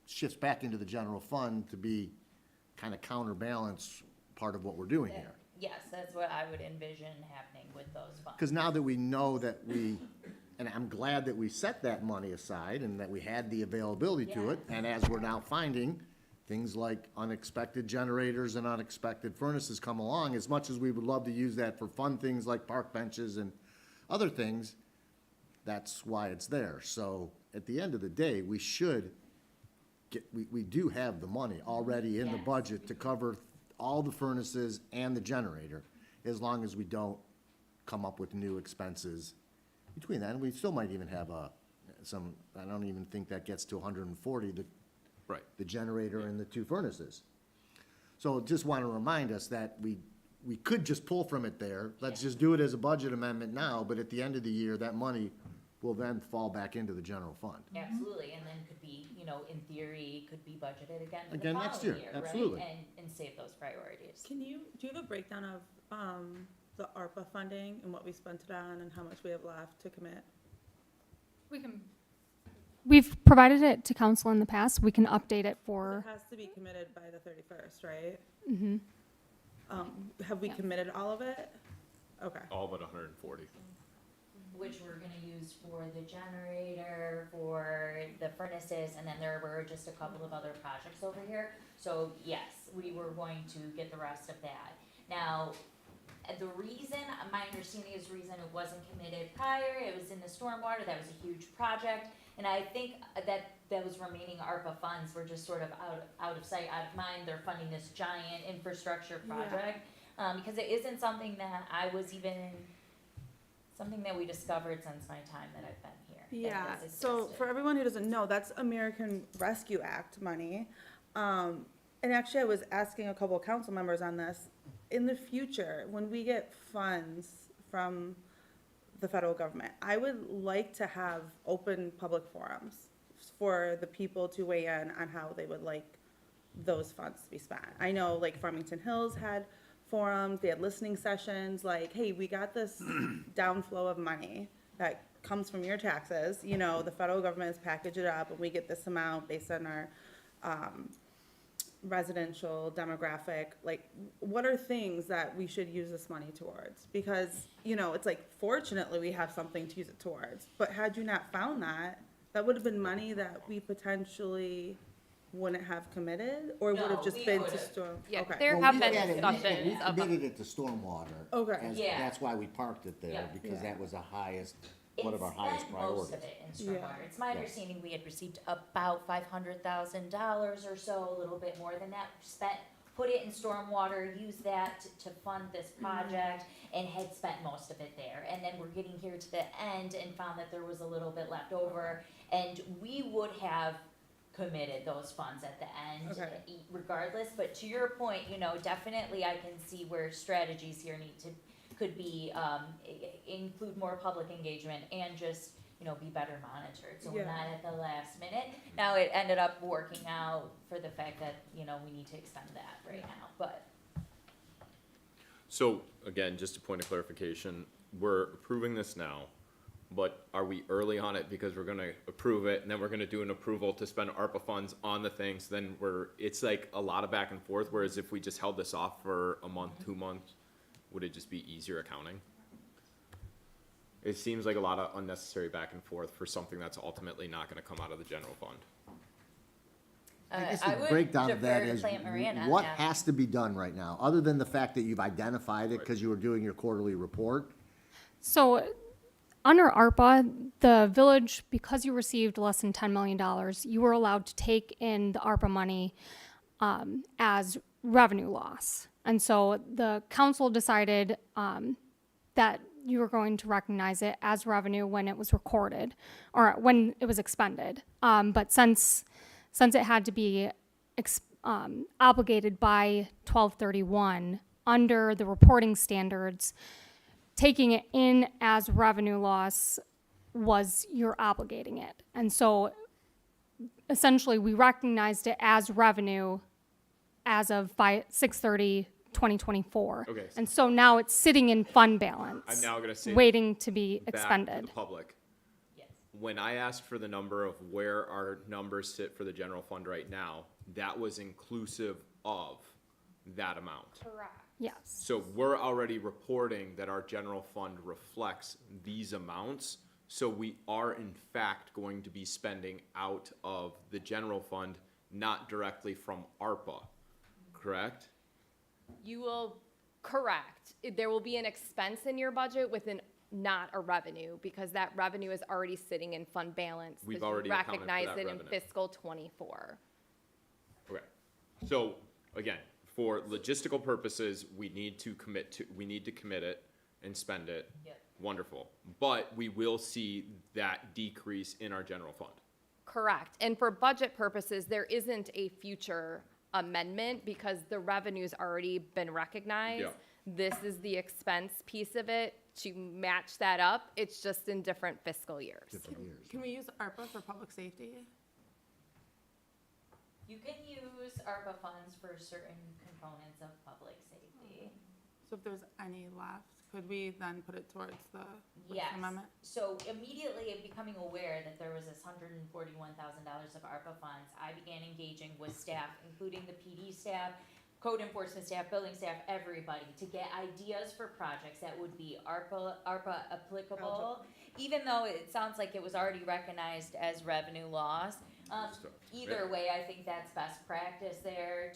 shifts back into the general fund to be kind of counterbalance part of what we're doing here? Yes, that's what I would envision happening with those funds. Because now that we know that and I'm glad that we set that money aside and that we had the availability to it, and as we're now finding, things like unexpected generators and unexpected furnaces come along, as much as we would love to use that for fun things like park benches and other things, that's why it's there. So at the end of the day, we should we do have the money already in the Yes. budget to cover all the furnaces and the generator, as long as we don't come up with new expenses between that. And we still might even have I don't even think that gets to 140, Right. the generator and the 2 furnaces. So just want to remind us that we could just pull from it there. Let's just do it as a budget amendment now, but at the end of the year, that money will then fall back into the general fund. Absolutely, and then could be, in theory, could be budgeted again for the Again next following year, year, right? absolutely. And save those priorities. Do you have a breakdown of the ARPA funding and what we spent it on and how much we have left to commit? We've provided it to council in the past. We can update it for, It has to be committed by the 31st, right? Mm-hmm. Have we Yeah. committed all of it? Okay. All but 140. Which we're gonna use for the generator, for the furnaces, and then there were just a couple of other projects over here. So yes, we were going to get the rest of that. Now, the reason, my understanding is the reason it wasn't committed prior, it was in the stormwater, that was a huge project. And I think that those remaining ARPA funds were just sort of out of sight, out of mind. They're funding this giant infrastructure project. Because it isn't something that something that we discovered since my time that I've been here. that Yeah, this so existed. for everyone who doesn't know, that's American Rescue Act money. And actually, I was asking a couple of council members on this. In the future, when we get funds from the federal government, I would like to have open public forums for the people to weigh in on how they would like those funds to be spent. I know like Farmington Hills had forums, they had listening sessions, like, hey, we got this downflow of money that comes from your taxes, the federal government has packaged it up and we get this amount based on our, residential demographic, like, what are things that we should use this money towards? Because, it's like, fortunately, we have something to use it towards, but had you not found that, that would have been money that we potentially wouldn't have committed, or would No, have just we been to would've. storm? Yeah, Okay. there Well, have we been added- discussions We about. committed it to stormwater. Okay. as- Yeah. That's why we parked it there, Yeah. because Yeah. that was the highest, one of our highest It spent most priorities. of it in stormwater. Yeah. It's my Yeah. understanding we had received about $500,000 or so, a little bit more than that, spent put it in stormwater, use that to fund this project, and had spent most of it there. And then we're getting here to the end and found that there was a little bit left over, and we would have committed those funds at the end Okay. regardless. But to your point, you know, definitely I can see where strategies here could be, include more public engagement and just, you know, be better monitored. So we're Yeah. not at the last minute. Now, it ended up working out for the fact that, you know, we need to extend that right now, but. So, again, just a point of clarification, we're approving this now, but are we early on it because we're gonna approve it, and then we're gonna do an approval to spend ARPA funds on the things, then it's like a lot of back and forth, whereas if we just held this off for a month, 2 months, would it just be easier accounting? It seems like a lot of unnecessary back and forth for something that's ultimately not gonna come out of the general fund. I guess I the would breakdown of that defer to is, Plant Moran on what that. has to be done right now, other than the fact that you've identified it because you were doing your quarterly report? So under ARPA, the village, because you received less than $10 million, you were allowed to take in the ARPA money as revenue loss. And so the council decided that you were going to recognize it as revenue when it was recorded or when it was expended. But since it had to be obligated by 12/31 under the reporting standards, taking it in as revenue loss was you're obligating it. And so essentially we recognized it as revenue as of 6/30/2024. Okay. And so now it's sitting in fund balance. I'm now gonna say waiting to be Back to expended. the public. Yes. When I asked for the number of where our numbers sit for the general fund right now, that was inclusive of that amount. Correct. Yes. So we're already reporting that our general fund reflects these amounts. So we are in fact going to be spending out of the general fund, not directly from ARPA, correct? You will, correct. There will be an expense in your budget not a revenue, because that revenue is already sitting in fund balance. We've because you already accounted for recognize that it in revenue. fiscal '24. Okay. So again, for logistical purposes, we need to commit it and spend it. Yep. Wonderful. But we will see that decrease in our general fund. Correct. And for budget purposes, there isn't a future amendment because the revenue's already been recognized. Yeah. This is the expense piece of it to match that up. It's just in different fiscal years. Can we use ARPA for public safety? You can use ARPA funds for certain components of public safety. So if there's any left, could we then put it towards the Yes. amendment? So immediately becoming aware that there was this $141,000 of ARPA funds, I began engaging with staff, including the PD staff, code enforcement staff, building staff, everybody, to get ideas for projects that would be ARPA applicable, even though it sounds like it was already recognized as revenue loss. Either way, I think that's best practice there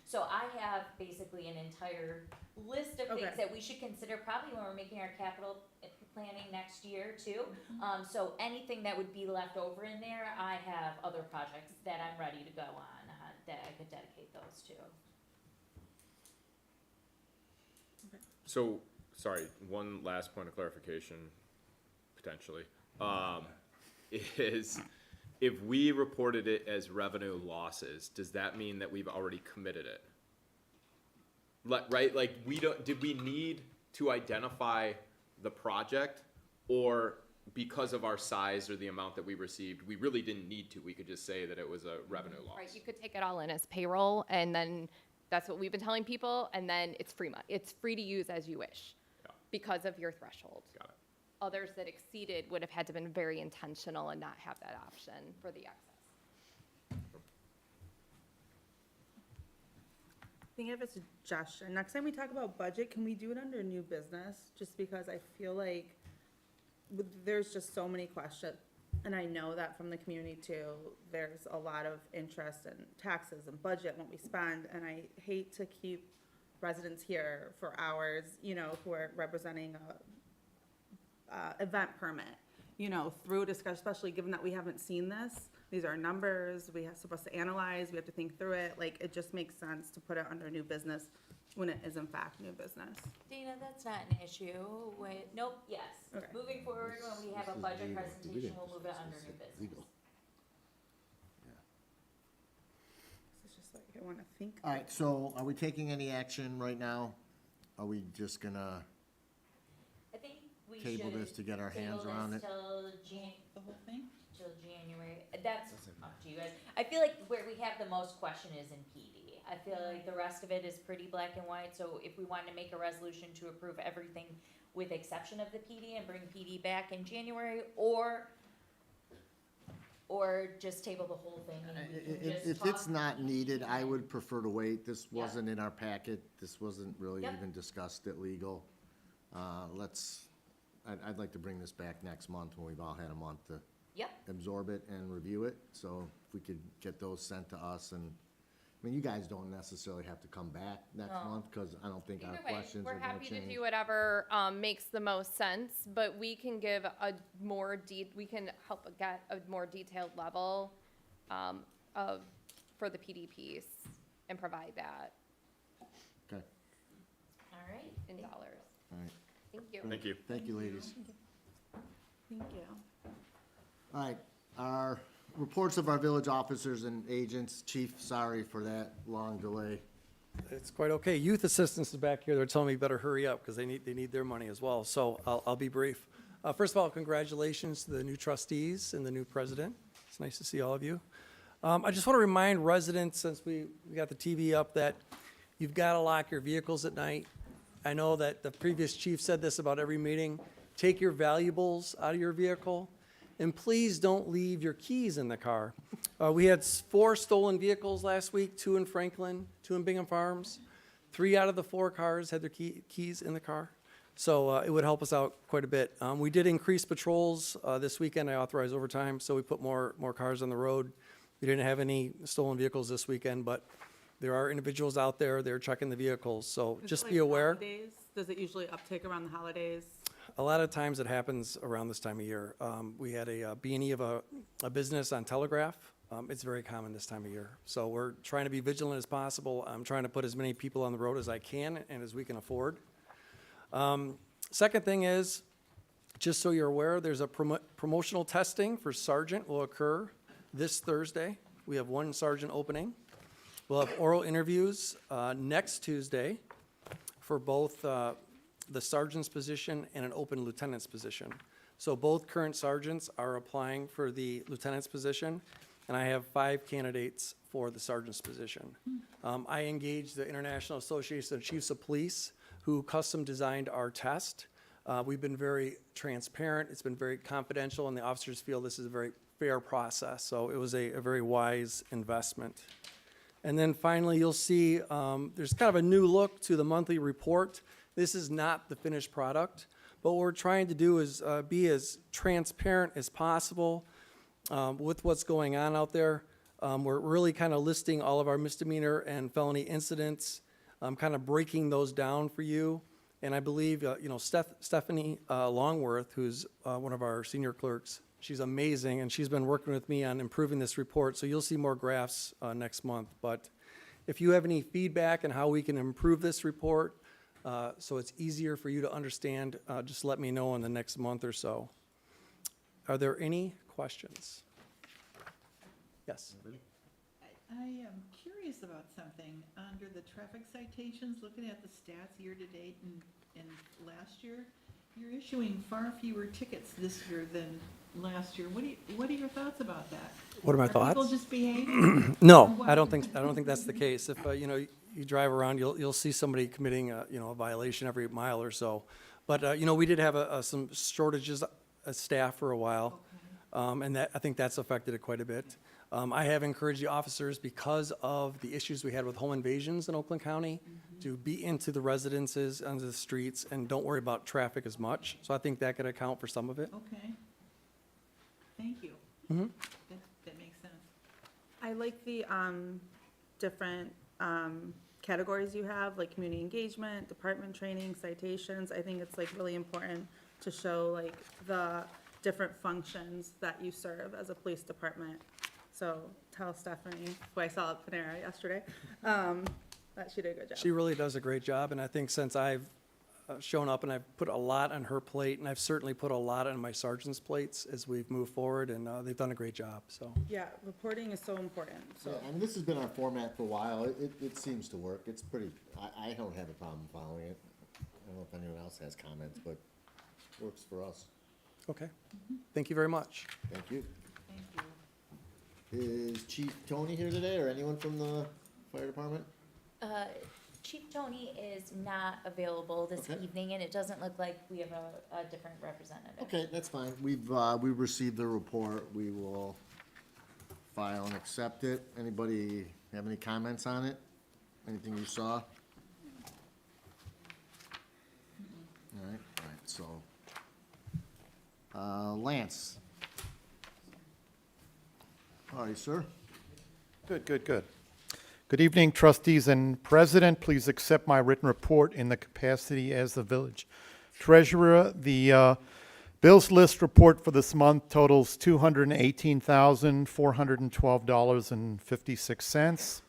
so I have basically an entire list of things Okay. that we should consider probably when we're making our capital planning next year too. So anything that would be left over in there, I have other projects that I'm ready to go on, that I could dedicate those to. So, sorry, one last point of clarification, potentially, is if we reported it as revenue losses, does that mean that we've already committed it? Right, like, did we need to identify the project, or because of our size or the amount that we received, we really didn't need to, we could just say that it was a revenue loss? Right, you could take it all in as payroll, and then that's what we've been telling people, and then it's free money. It's free to use as you wish Yeah. because of your threshold. Got it. Others that exceeded would have had to been very intentional and not have that option for the excess. I think I have a suggestion. Next time we talk about budget, can we do it under new business? Just because I feel like there's just so many questions. And I know that from the community too, there's a lot of interest in taxes and budget, what we spend. And I hate to keep residents here for hours, who are representing a event permit. through discussion, especially given that we haven't seen this. These are numbers, we are supposed to analyze, we have to think through it, like, it just makes sense to put it under new business when it is in fact new business. Dana, that's not an issue with, nope, yes. Okay. Moving forward, when we have a This is budget legal. presentation, we'll move it under new business. Legal. It's just like, I wanna think. All right, so are we taking any action right now? Are we just gonna I think we should. table this to get our hands around it? Table this till The whole thing? till January. That's up to you guys. I feel like where we have the most question is in PD. I feel like the rest of it is pretty black and white, so if we wanted to make a resolution to approve everything with exception of the PD and bring PD back in January, or just table the whole thing and we can just If talk. it's not needed, I would prefer to wait. This Yeah. wasn't in our packet. This wasn't really Yep. even discussed at legal. I'd like to bring this back next month when we've all had a month to Yep, absorb it and review it. So if we could get those sent to us and, I mean, you guys don't necessarily have to come back next No. month because I don't think our Either way, questions we're are gonna happy to change. do whatever makes the most sense, but we can give we can help get a more detailed level for the PD piece and provide that Okay, all right. in dollars. all right. Thank you. Thank you. Thank you, ladies. Thank you. All right, our reports of our village officers and agents. Chief, sorry for that long delay. It's quite okay. Youth Assistance is back here. They're telling me better hurry up because they need their money as well. So I'll be brief. First of all, congratulations to the new trustees and the new president. It's nice to see all of you. I just want to remind residents, since we got the TV up, that you've got to lock your vehicles at night. I know that the previous chief said this about every meeting. Take your valuables out of your vehicle, and please don't leave your keys in the car. We had 4 stolen vehicles last week, 2 in Franklin, 2 in Bingham Farms. 3 out of the 4 cars had their keys in the car. So it would help us out quite a bit. We did increase patrols this weekend. I authorized overtime, so we put more cars on the road. We didn't have any stolen vehicles this weekend, but there are individuals out there, they're checking the vehicles, so Is it just like be aware. holidays? Does it usually uptake around the holidays? A lot of times it happens around this time of year. We had a B&E of a business on Telegraph. It's very common this time of year. So we're trying to be vigilant as possible. I'm trying to put as many people on the road as I can and as we can afford. Second thing is, just so you're aware, there's a promotional testing for sergeant will occur this Thursday. We have 1 sergeant opening. We'll have oral interviews next Tuesday for both the sergeant's position and an open lieutenant's position. So both current sergeants are applying for the lieutenant's position, and I have 5 candidates for the sergeant's position. I engaged the International Association of Chiefs of Police, who custom designed our test. We've been very transparent, it's been very confidential, and the officers feel this is a very fair process. So it was a very wise investment. And then finally, you'll see there's kind of a new look to the monthly report. This is not the finished product, but what we're trying to do is be as transparent as possible with what's going on out there. We're really kind of listing all of our misdemeanor and felony incidents, kind of breaking those down for you. And I believe, Stephanie Longworth, who's one of our senior clerks, she's amazing, and she's been working with me on improving this report, so you'll see more graphs next month. But if you have any feedback on how we can improve this report, so it's easier for you to understand, just let me know in the next month or so. Are there any questions? Yes? I am curious about something. Under the traffic citations, looking at the stats year-to-date and last year, you're issuing far fewer tickets this year than last year. What are your thoughts about that? What are my Are people thoughts? just behaving? No, I don't think that's the case. If, you drive around, you'll see somebody committing, a violation every mile or so. But, we did have some shortages of staff for a while. And I think that's affected it quite a bit. I have encouraged the officers, because of the issues we had with home invasions in Oakland County, to be into the residences, onto the streets, and don't worry about traffic as much. So I think that could account for some of it. Okay. Thank you. Mhm. That makes sense. I like the different categories you have, like community engagement, department training, citations. I think it's like really important to show like the different functions that you serve as a police department. So tell Stephanie, who I saw at Panera yesterday, that she did a good job. She really does a great job, and I think since I've shown up and I've put a lot on her plate, and I've certainly put a lot on my sergeant's plates as we've moved forward, and they've done a great job, so. Yeah, reporting is so important, so. Yeah, I mean, this has been our format for a while. It seems to work. It's pretty, I don't have a problem following it. I don't know if anyone else has comments, but it works for us. Okay, thank you very much. Thank you. Thank you. Is Chief Tony here today, or anyone from the fire department? Chief Tony is not available this Okay. evening, and it doesn't look like we have a different representative. Okay, that's fine. We've received the report. We will file and accept it. Anybody have any comments on it? Anything you saw? All right, so, Lance. All right, sir. Good. Good evening, trustees and president. Please accept my written report in the capacity as the village treasurer. The bills list report for this month totals $218,412.56.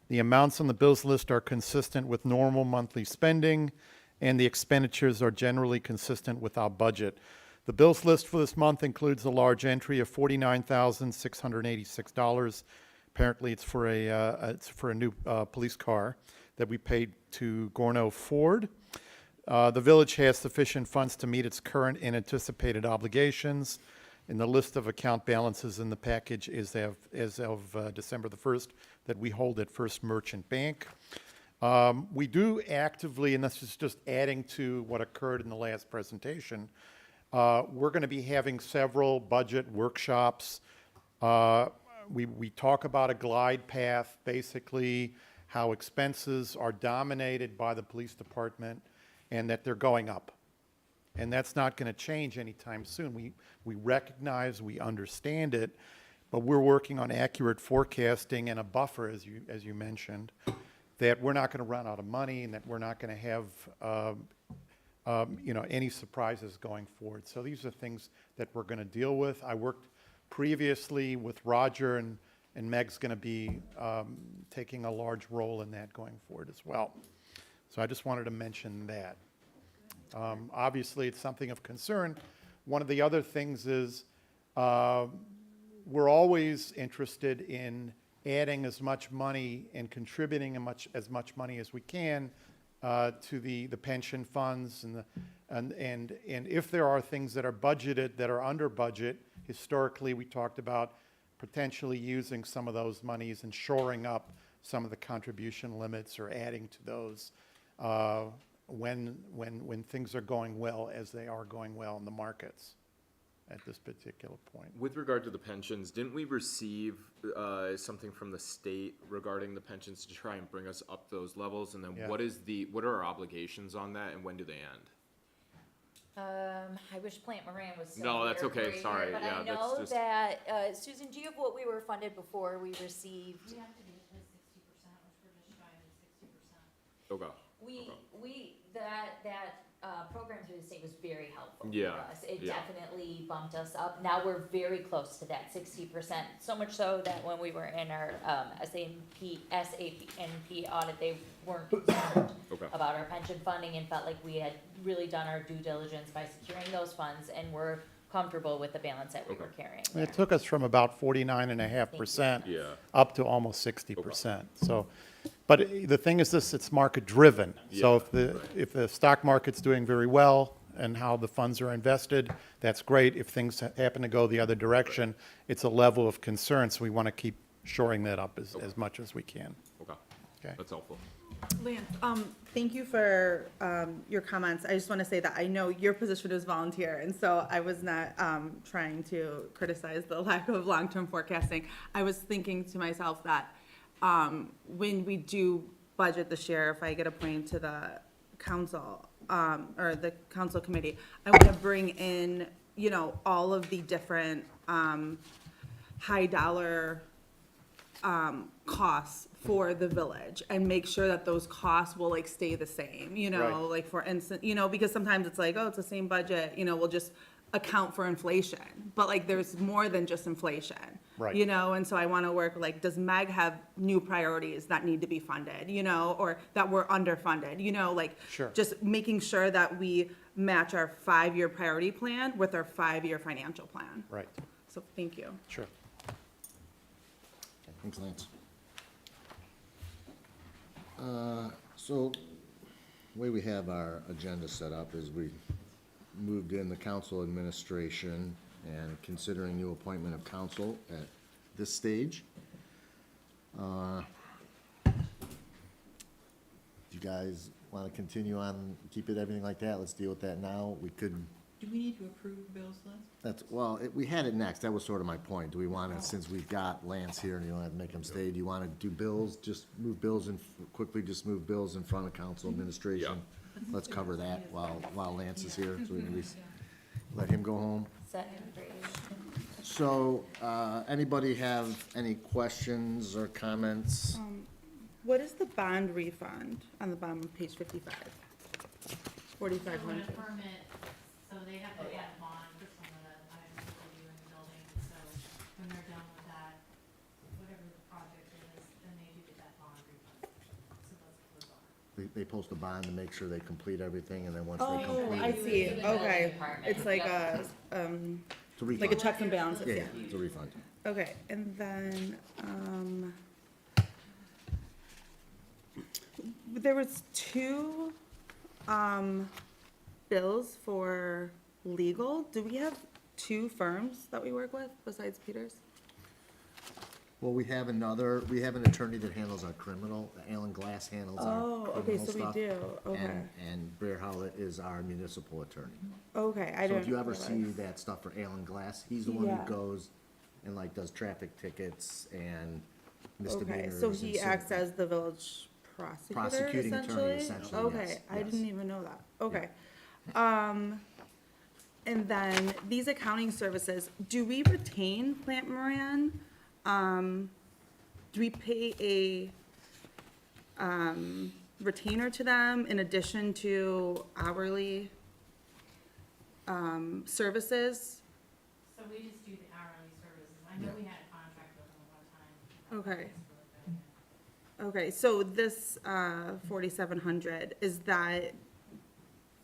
The amounts on the bills list are consistent with normal monthly spending, and the expenditures are generally consistent with our budget. The bills list for this month includes a large entry of $49,686. Apparently, it's for a new police car that we paid to Gorno Ford. The village has sufficient funds to meet its current and anticipated obligations. And the list of account balances in the package is as of December the 1st that we hold at First Merchant Bank. We do actively, and this is just adding to what occurred in the last presentation, we're going to be having several budget workshops. We talk about a glide path, basically how expenses are dominated by the police department and that they're going up. And that's not going to change anytime soon. We recognize, we understand it, but we're working on accurate forecasting and a buffer, as you mentioned, that we're not going to run out of money and that we're not going to have any surprises going forward. So these are things that we're going to deal with. I worked previously with Roger, and Meg's going to be taking a large role in that going forward as well. So I just wanted to mention that. Obviously, it's something of concern. One of the other things is we're always interested in adding as much money and contributing as much money as we can to the pension funds and if there are things that are budgeted that are under budget. Historically, we talked about potentially using some of those monies and shoring up some of the contribution limits or adding to those when things are going well, as they are going well in the markets at this particular point. With regard to the pensions, didn't we receive something from the state regarding the pensions to try and bring us up those levels? And then Yeah. what are our obligations on that, and when do they end? I wish Plant Moran was still No, that's here okay, for you, sorry, but yeah, I that's know just- that, Susan, do you have what we were funded before we received? We have to be at 60%, which we're just shy of 60%. Okay. That program through the state was very helpful for Yeah, us. It yeah. definitely bumped us up. Now we're very close to that 60%, so much so that when we were in our SANP audit, they weren't concerned Okay. about our pension funding and felt like we had really done our due diligence by securing those funds and were comfortable with the balance that we were carrying there. It took us from about 49.5% Yeah. up to almost 60%. So, but the thing is this, it's market-driven. So Yeah, if the stock market's doing very well and how the funds are invested, that's great. If things happen to go the other direction, it's a level of concern, so we want to keep shoring that up as much as we can. Okay. Okay. That's helpful. Lance, thank you for your comments. I just want to say that I know your position is volunteer, and so I was not trying to criticize the lack of long-term forecasting. I was thinking to myself that when we do budget this year, if I get appointed to the council or the council committee, I want to bring in, all of the different high-dollar costs for the village and make sure that those costs will stay the same, Right. like for instance, because sometimes it's like, oh, it's the same budget, we'll just account for inflation, but like there's more than just inflation. Right. You know, and so I want to work, like, does Meg have new priorities that need to be funded, you know, or that we're underfunded, you know, like. Sure. Just making sure that we match our 5-year priority plan with our 5-year financial plan. Right, So, thank you. sure. Thanks, Lance. So, the way we have our agenda set up is we moved in the council administration and considering new appointment of council at this stage. You guys want to continue on, keep it, everything like that? Let's deal with that now. We could, Do we need to approve Bill's list? that's, well, we had it next. That was sort of my point. Do we want to, since we've got Lance here and you don't have to make him stay, do you want to do bills, just move bills and quickly just move bills in front of council administration? Let's cover that while Lance is here, so we can at least let him go home. Second grade. So, anybody have any questions or comments? What is the bond refund on the bottom of page 55? So when 4,500. a permit, so they have to add bond for some of the items that they do in the building, so when they're done with that, whatever the project is, then they do get that bond refund. So that's for the bond. They post a bond to make sure they complete everything, and then once they Oh, complete I it, see, The building okay. department, It's like yep. it's a like a refund. checks and balances, Yeah, yeah. yeah, it's a refund. Okay, and then, there was 2, bills for legal. Do we have 2 firms that we work with besides Peters? Well, we have an attorney that handles our criminal, Alan Glass handles our Oh, okay, criminal so we stuff. do, okay. And Brer Howlett is our municipal attorney. Okay, I So don't. if you ever see realize. that stuff for Alan Glass, he's the one Yeah. who goes and like does traffic tickets and Okay, misdemeanors. so and he acts as the village prosecutor, Prosecuting attorney, essentially? essentially, Okay, yes, I yes. didn't even know that, okay. And then these accounting services, do we retain Plant Moran? Do we pay a, retainer to them in addition to hourly, services? So we just do the hourly services. I know we had a contract with them one time. Okay. Okay, so this, 4,700, is that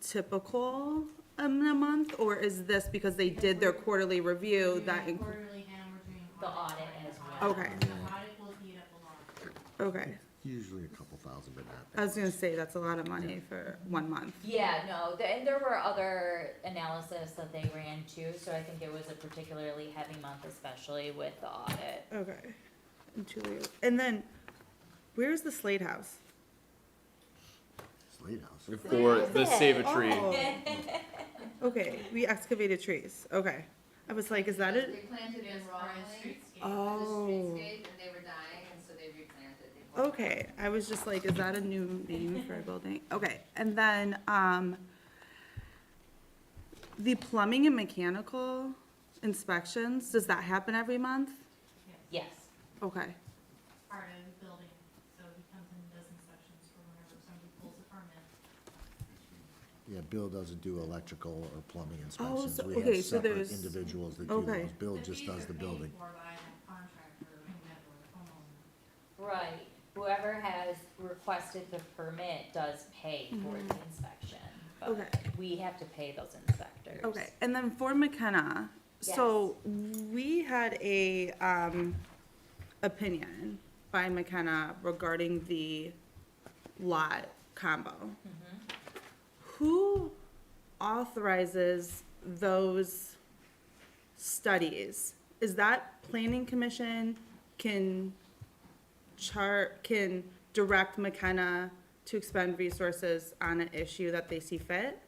typical in a month? Or is this because they did their quarterly review We're that, doing quarterly and we're doing. The audit as well. Okay. The audit will eat up a lot. okay. Usually a couple thousand, but not I that. was gonna say, that's a lot of money for 1 month. Yeah, no, and there were other analysis that they ran too, so I think it was a particularly heavy month, especially with the audit. Okay. And then, where's the Slade House? Slade House. For the Save a Tree. Oh. Okay, we excavated trees, okay. I was like, is that They it? planted in Raleigh. Oh. and they were dying, and so they replanted. Okay, I was just like, is that a new name for a building? Okay, and then, the plumbing and mechanical inspections, does that happen every month? Yes, Okay, Part of the building, so he comes in and does inspections for whenever somebody pulls a permit. Yeah, Bill doesn't do electrical or plumbing inspections. so- We okay, have so separate there's- individuals that do okay. those. Bill The just fees does are the paid building. for by that contractor, whomever, the homeowner. right. Whoever has requested the permit does pay for the inspection, but Okay. we have to pay those inspectors. okay, and then for McKenna, so we had a, opinion by McKenna regarding the lot combo. Who authorizes those studies? Is that planning commission can direct McKenna to expend resources on an issue that they see fit?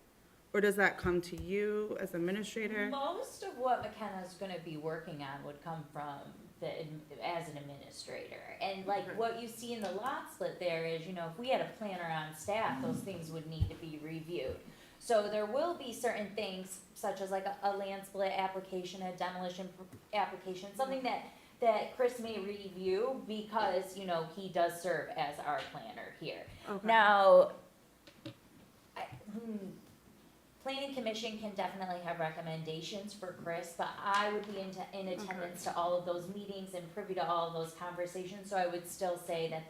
Or does that come to you as administrator? Most of what McKenna's gonna be working on would come from as an administrator. And like what you see in the lot split there is, you know, if we had a planner on staff, those things would need to be reviewed. So there will be certain things such as like a land split application, a demolition application, something that Chris may review because, you know, he does serve as our planner here. Okay. Now, Planning Commission can definitely have recommendations for Chris, but I would be in attendance to all of those meetings and privy to all of those conversations, so I would still say that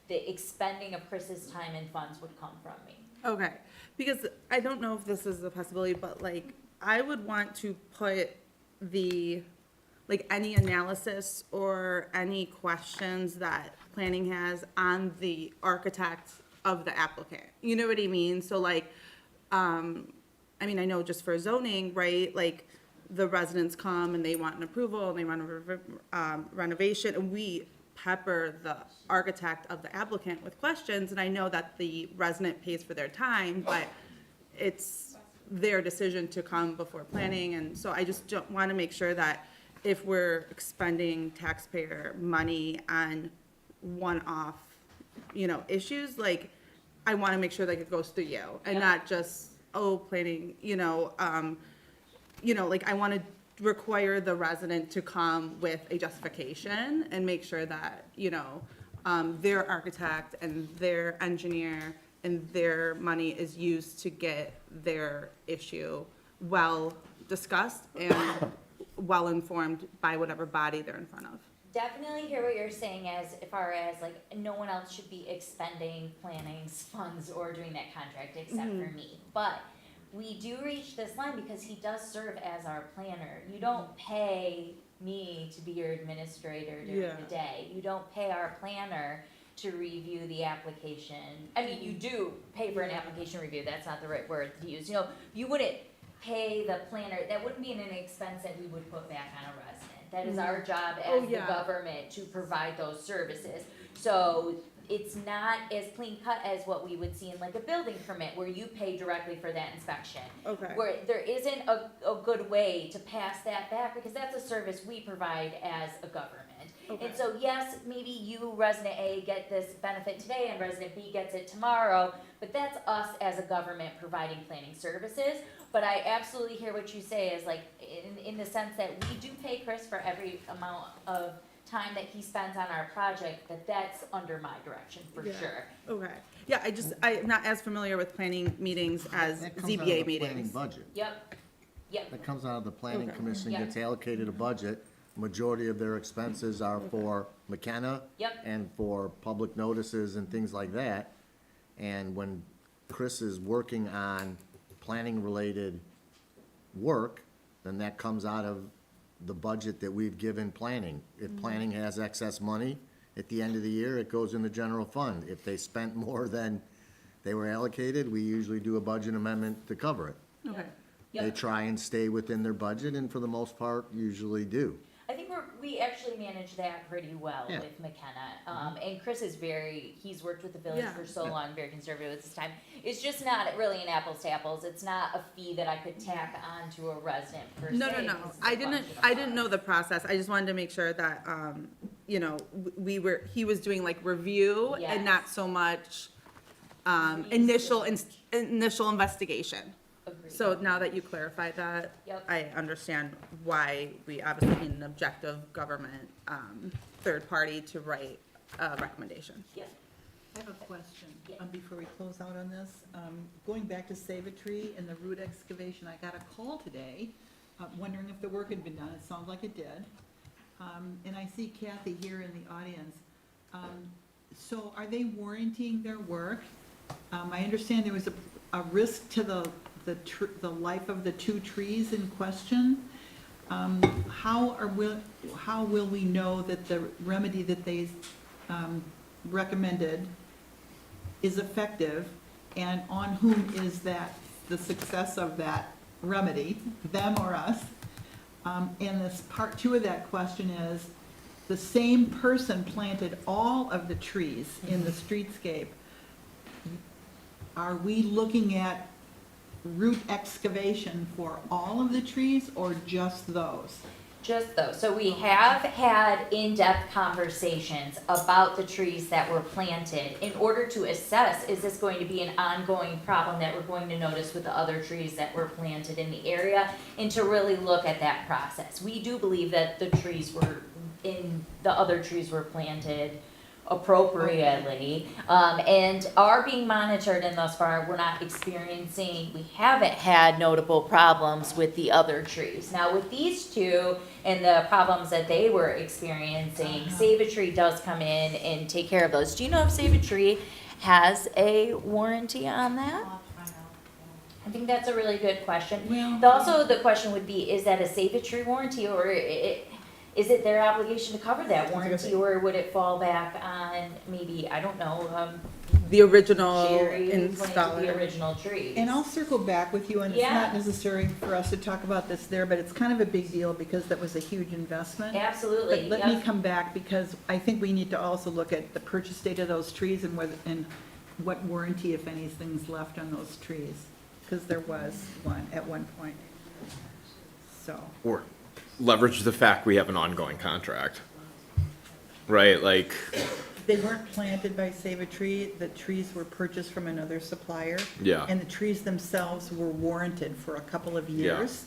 the expending of Chris's time and funds would come from me. Okay, because I don't know if this is a possibility, but like, I would want to put like, any analysis or any questions that planning has on the architect of the applicant. You know what I mean? So like, I mean, I know just for zoning, right, like, the residents come and they want an approval, and they want a renovation, and we pepper the architect of the applicant with questions, and I know that the resident pays for their time, but it's their decision to come before planning, and so I just don't want to make sure that if we're expending taxpayer money on one-off, you know, issues, like, I want to make sure that it goes through you, and not just, oh, planning, like, I want to require the resident to come with a justification and make sure that, their architect and their engineer and their money is used to get their issue well discussed and well informed by whatever body they're in front of. Definitely hear what you're saying as far as like, no one else should be expending planning's funds or doing that contract except for me. But we do reach this line because he does serve as our planner. You don't pay me to be your administrator during the day. You don't pay our planner to review the application. I mean, you do pay for an application review, that's not the right word to use. You wouldn't pay the planner, that wouldn't be an expense that we would put back on a resident. That is our job as the government to provide those services. So it's not as clean cut as what we would see in like a building permit where you pay directly for that inspection. Okay. Where there isn't a good way to pass that back because that's a service we provide as a government. Okay. And so yes, maybe you, resident A, get this benefit today and resident B gets it tomorrow, but that's us as a government providing planning services. But I absolutely hear what you say is like, in the sense that we do pay Chris for every amount of time that he spends on our project, that's under my direction for sure. Okay. Yeah, I'm not as familiar with planning meetings as That comes out of ZBA the planning meetings. budget. Yep. That comes out of the planning Okay. commission, Yeah. gets allocated a budget. Majority of their expenses are for McKenna. Yep. And for public notices and things like that. And when Chris is working on planning-related work, then that comes out of the budget that we've given planning. If planning has excess money, at the end of the year, it goes in the general fund. If they spent more than they were allocated, we usually do a budget amendment to cover it. Okay. They try and stay within their budget, and for the most part, usually do. I think we actually manage that pretty well Yeah. with McKenna. And Chris is he's worked with the village Yeah. for so long, very conservative with his time. It's just not really an apples to apples. It's not a fee that I could tack on to a resident per se. No. 'cause it's a I didn't function of funds. know the process. I just wanted to make sure that, he was doing like review Yes. and not so much, He's- initial investigation. Agreed. So now that you clarified that, Yep. I understand why we obviously need an objective government, third party to write a recommendation. Yeah. I have a question, Yeah. before we close out on this. Going back to Save a Tree and the root excavation, I got a call today, wondering if the work had been done. It sounds like it did. And I see Kathy here in the audience. So are they warranting their work? I understand there was a risk to the life of the two trees in question. How will we know that the remedy that they recommended is effective, and on whom is that, the success of that remedy, them or us? And this part two of that question is, the same person planted all of the trees in the streetscape. Are we looking at root excavation for all of the trees or just those? Just those. So we have had in-depth conversations about the trees that were planted in order to assess, is this going to be an ongoing problem that we're going to notice with the other trees that were planted in the area, and to really look at that process. We do believe that the other trees were planted appropriately, and are being monitored, and thus far, we're not experiencing, we haven't had notable problems with the other trees. Now, with these two and the problems that they were experiencing, Save a Tree does come in and take care of those. Do you know if Save a Tree has a warranty on that? I'll have to find out. I think that's a really good question. Well- Also, the question would be, is that a Save a Tree warranty, or is it their obligation to cover that warranty, or would it fall back on maybe, I don't know, The original Jerry who planted the installer. original trees? And I'll circle back with you, and it's Yeah. not necessary for us to talk about this there, but it's kind of a big deal because that was a huge investment. Absolutely, But let me yep. come back, because I think we need to also look at the purchase date of those trees and whether, and what warranty, if anything's left on those trees. Because there was one at one point. So, Or leverage the fact we have an ongoing contract, right? Like, they weren't planted by Save a Tree, the trees were purchased from another supplier. Yeah. And the trees themselves were warranted for a couple of Yeah. years.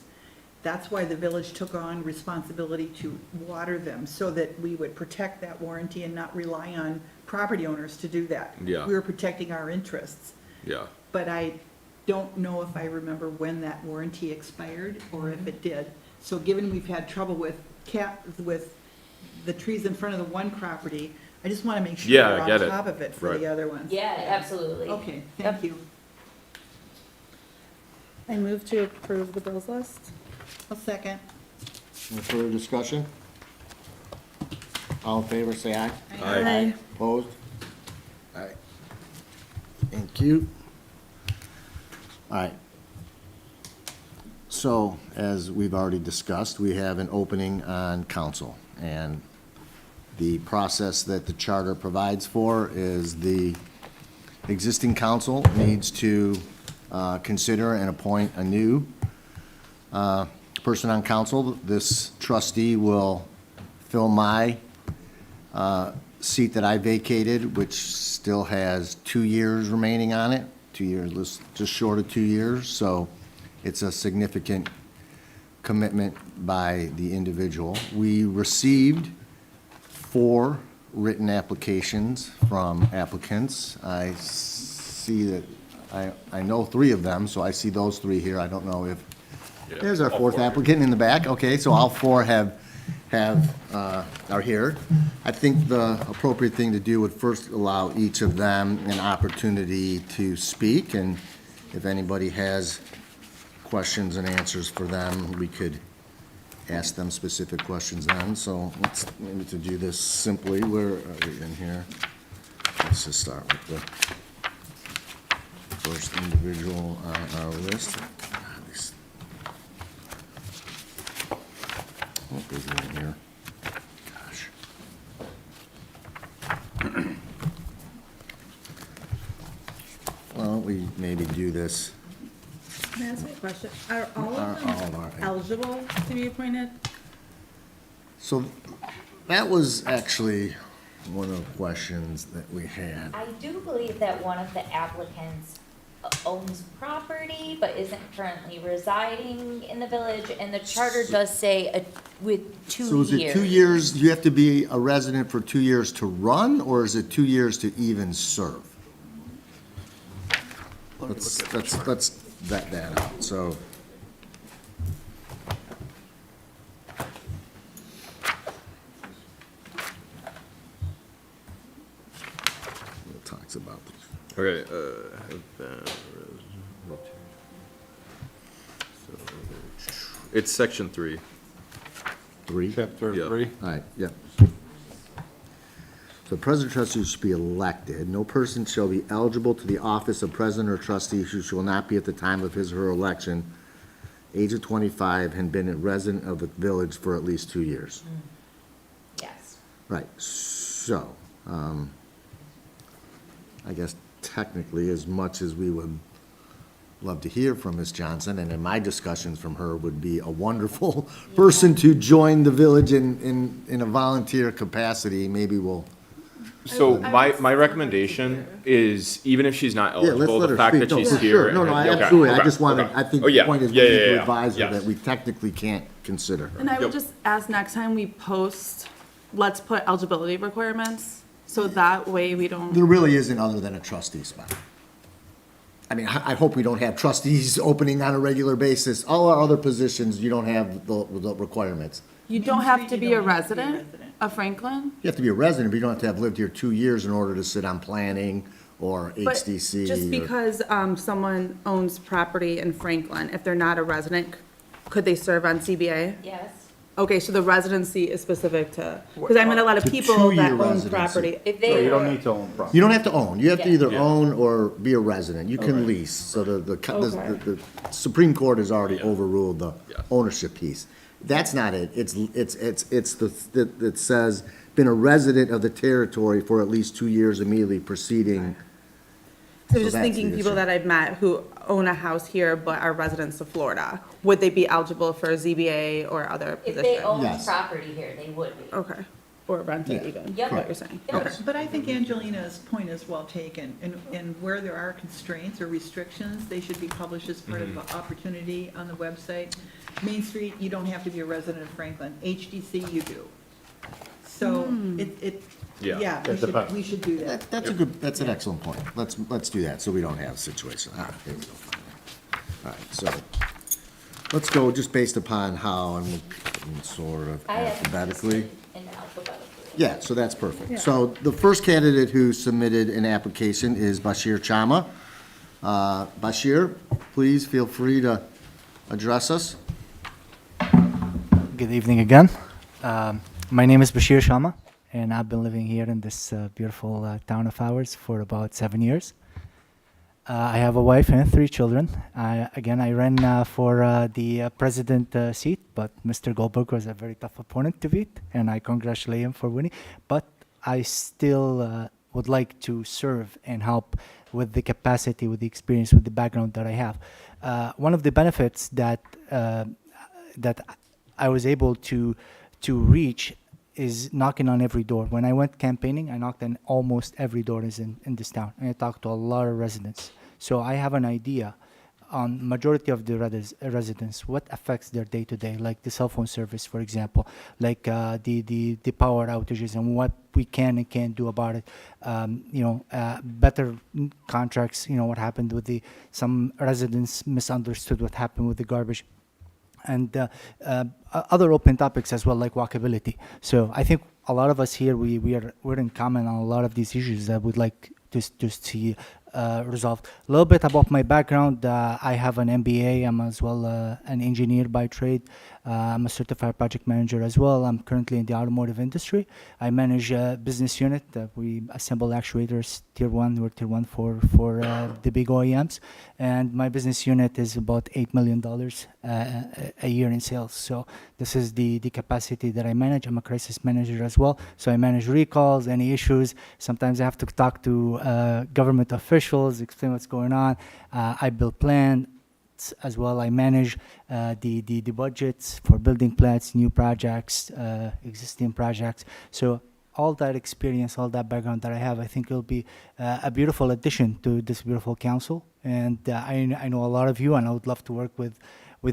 That's why the village took on responsibility to water them, so that we would protect that warranty and not rely on property owners to do that. Yeah. We were protecting our interests. yeah, But I don't know if I remember when that warranty expired, or if it did. So given we've had trouble with with the trees in front of the one property, I just wanna make sure Yeah, I we're get on it. top of it for Right. the other ones. Yeah, absolutely. Okay, Yep. thank you. I move to approve the bills list. A second. Any further discussion? All in favor, say aye. Aye. Opposed? Aye. Thank you. All right. So, as we've already discussed, we have an opening on council. And the process that the charter provides for is the existing council needs to consider and appoint a new person on council. This trustee will fill my seat that I vacated, which still has 2 years remaining on it, 2 years, just short of 2 years. So it's a significant commitment by the individual. We received 4 written applications from applicants. I see that, I know 3 of them, so I see those 3 here. I don't know if, there's our all 4th 4 here. applicant in the back. Okay, so all 4 are here. I think the appropriate thing to do would first allow each of them an opportunity to speak, and if anybody has questions and answers for them, we could ask them specific questions then. So let's, maybe to do this simply, where are we in here? Let's just start with the first individual on our list. What is in here? Gosh. Why don't we maybe do this? Can I ask you a question? Are all Are of them all of our- eligible to be appointed? So that was actually one of the questions that we had. I do believe that one of the applicants owns property, but isn't currently residing in the village, and the charter does say with 2 years. So is it 2 years, you have to be a resident for 2 years to run, or is it 2 years to even serve? Let's vet that out, so. It talks about, okay, it's section 3. 3? Chapter Yeah. 3. All right, yeah. So president trustee should be elected. No person shall be eligible to the office of president or trustee who shall not be at the time of his or her election, age of 25, and been a resident of the village for at least 2 years. Yes. Right, so, I guess technically, as much as we would love to hear from Ms. Johnson, and in my discussions from her would be a wonderful person to join the village in a volunteer capacity, maybe we'll. So I my, would my still recommendation consider. is, even if she's not Yeah, let's eligible, let the her fact speak. that No, she's for here. sure. No, and- no, okay, absolutely. I okay, just wanted, okay. I think Oh, the yeah, point is we yeah, need yeah, to yeah, advise her yes. that we technically can't consider her. And I would Yep. just ask next time we post, let's put eligibility requirements So that way we don't, There really isn't other than a trustee spot. I mean, I hope we don't have trustees opening on a regular basis. All our other positions, you don't have the requirements. you Main don't have Street, to you be a don't have to be a resident resident. of Franklin? You have to be a resident, but you don't have to have lived here 2 years in order to sit on planning or But HDC. just or- because, someone owns property in Franklin, if they're not a resident, could they serve on CBA? Yes, Okay, so the residency is specific to, because I met a lot of To people that two-year own residency. property. if they You don't were, need to own property. You don't have to own. You have to Yeah. either Yeah. own or be a resident. You can lease. So the Supreme Court has already overruled the Yeah. ownership piece. That's not it. It says, been a resident of the territory for at least 2 years immediately preceding. I was So just that's thinking the people issue. that I've met who own a house here but are residents of Florida, would they be eligible for a ZBA or other if position? they own Yes. property here, they would be. Okay, or rent it Yeah. even, Yep. what you're saying, Yep. okay. But I think Angelina's point is well taken, and where there are constraints or restrictions, they should be published as part of the opportunity on the website. Main Street, you don't have to be a resident of Franklin, HDC you do. So Yeah. yeah, we should do that. That's an excellent point. Let's do that so we don't have a situation. Here we go. All right, so let's go just based upon how and sort of I have alphabetically. in alphabetical. Yeah, so that's perfect. So the first candidate who submitted an application is Bashir Chama. Bashir, please feel free to address us. Good evening again. My name is Bashir Shama, and I've been living here in this beautiful town of ours for about 7 years. I have a wife and 3 children. I ran for the president seat, but Mr. Goldberg was a very tough opponent to beat, and I congratulate him for winning. But I still would like to serve and help with the capacity, with the experience, with the background that I have. One of the benefits that I was able to reach is knocking on every door. When I went campaigning, I knocked on almost every door in this town, and I talked to a lot of residents. So I have an idea on majority of the residents, what affects their day-to-day, like the cell phone service, for example, like the power outages and what we can and can't do about it. Better contracts, what happened with some residents misunderstood what happened with the garbage. And other open topics as well, like walkability. So I think a lot of us here, we're in common on a lot of these issues that we'd like to see resolved. A little bit about my background. I have an MBA. I'm as well an engineer by trade. I'm a certified project manager as well. I'm currently in the automotive industry. I manage a business unit. We assemble actuators, tier 1. We're tier 1 for the big OEMs. And my business unit is about $8 million a year in sales. So this is the capacity that I manage. I'm a crisis manager as well. So I manage recalls, any issues. Sometimes I have to talk to government officials, explain what's going on. I build plans as well. I manage the budgets for building plants, new projects, existing projects. So all that experience, all that background that I have, I think it'll be a beautiful addition to this beautiful council. And I know a lot of you, and I would love to work with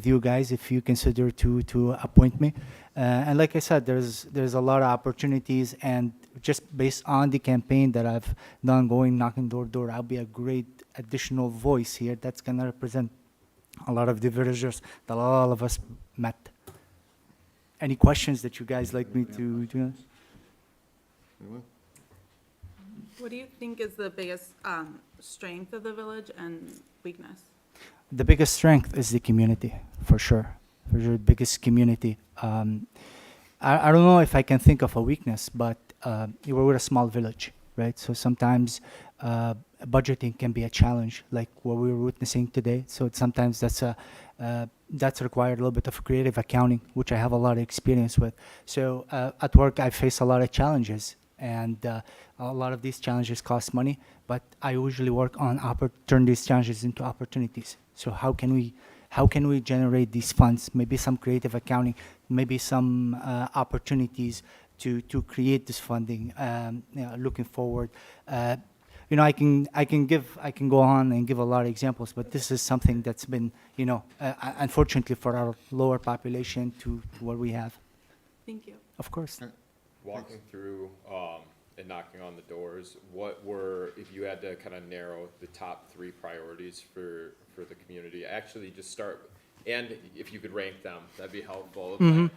you guys if you consider to appoint me. And like I said, there's a lot of opportunities, and just based on the campaign that I've done, going knocking door to door, I'll be a great additional voice here that's gonna represent a lot of the villagers that all of us met. Any questions that you guys like me to do? What do you think is the biggest strength of the village and weakness? The biggest strength is the community, for sure. For sure, biggest community. I don't know if I can think of a weakness, but we're a small village, right? So sometimes budgeting can be a challenge, like what we were witnessing today. So sometimes that's required a little bit of creative accounting, which I have a lot of experience with. So at work, I face a lot of challenges, and a lot of these challenges cost money, but I usually work on turn these challenges into opportunities. So how can we generate these funds? Maybe some creative accounting, maybe some opportunities to create this funding. Looking forward, I can go on and give a lot of examples, but this is something that's been, unfortunately for our lower population to what we have. Thank you. Of course. Walking through and knocking on the doors, what were, if you had to kind of narrow the top 3 priorities for the community? Actually, just start, and if you could rank them, that'd be helpful. But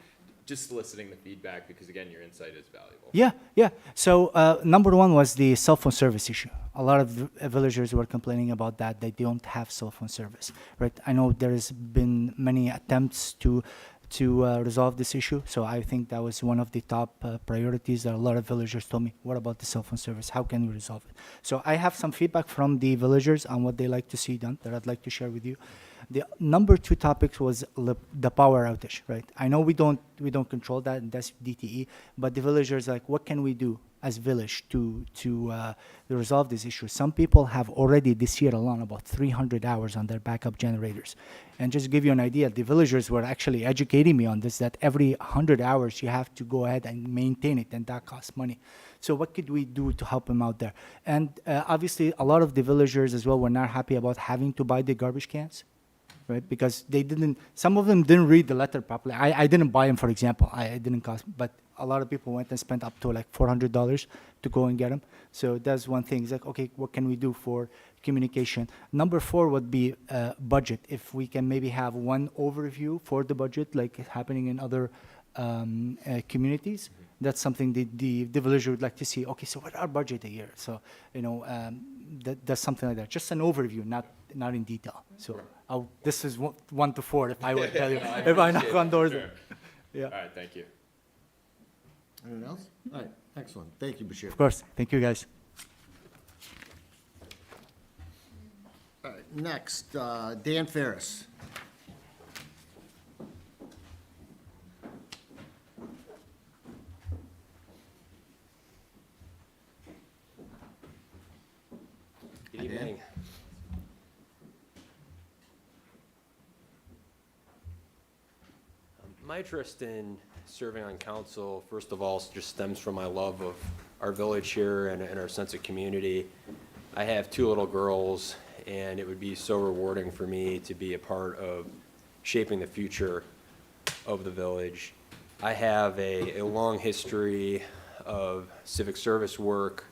just soliciting the feedback, because again, your insight is valuable. Yeah. So number one was the cell phone service issue. A lot of villagers were complaining about that. They don't have cell phone service, right? I know there's been many attempts to resolve this issue. So I think that was one of the top priorities that a lot of villagers told me, what about the cell phone service? How can we resolve it? So I have some feedback from the villagers on what they like to see done that I'd like to share with you. The number 2 topic was the power outage, right? I know we don't control that, and that's DTE, but the villagers like, what can we do as village to resolve this issue? Some people have already this year alone about 300 hours on their backup generators. And just to give you an idea, the villagers were actually educating me on this, that every 100 hours you have to go ahead and maintain it, and that costs money. So what could we do to help them out there? And obviously, a lot of the villagers as well were not happy about having to buy the garbage cans, right? Because some of them didn't read the letter properly. I didn't buy them, for example. I didn't cost, but a lot of people went and spent up to like $400 to go and get them. So that's one thing. It's like, okay, what can we do for communication? Number 4 would be budget. If we can maybe have one overview for the budget, like it's happening in other communities, that's something the villager would like to see. Okay, so what's our budget a year? So, that's something like that. Just an overview, not in detail. So this is 1 to 4 if I would tell you, if I knock on doors. Sure. Yeah. All right, thank you. Anyone else? All right, excellent. Thank you, Bashir. Of course. Thank you, guys. All right, next, Dan Ferris. Good evening. My interest in serving on council, first of all, just stems from my love of our village here and our sense of community. I have 2 little girls, and it would be so rewarding for me to be a part of shaping the future of the village. I have a long history of civic service work,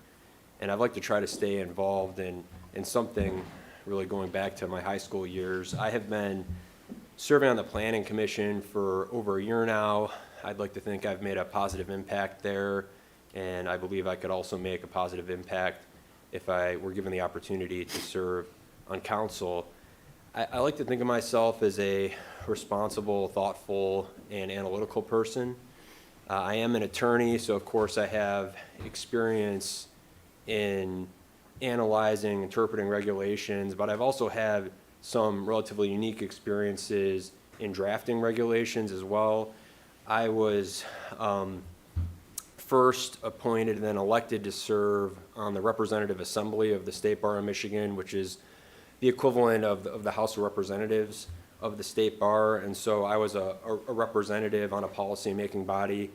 and I'd like to try to stay involved in something really going back to my high school years. I have been serving on the planning commission for over a year now. I'd like to think I've made a positive impact there, and I believe I could also make a positive impact if I were given the opportunity to serve on council. I like to think of myself as a responsible, thoughtful, and analytical person. I am an attorney, so of course I have experience in analyzing, interpreting regulations, but I've also had some relatively unique experiences in drafting regulations as well. I was first appointed and then elected to serve on the Representative Assembly of the State Bar of Michigan, which is the equivalent of the House of Representatives of the State Bar. And so I was a representative on a policy-making body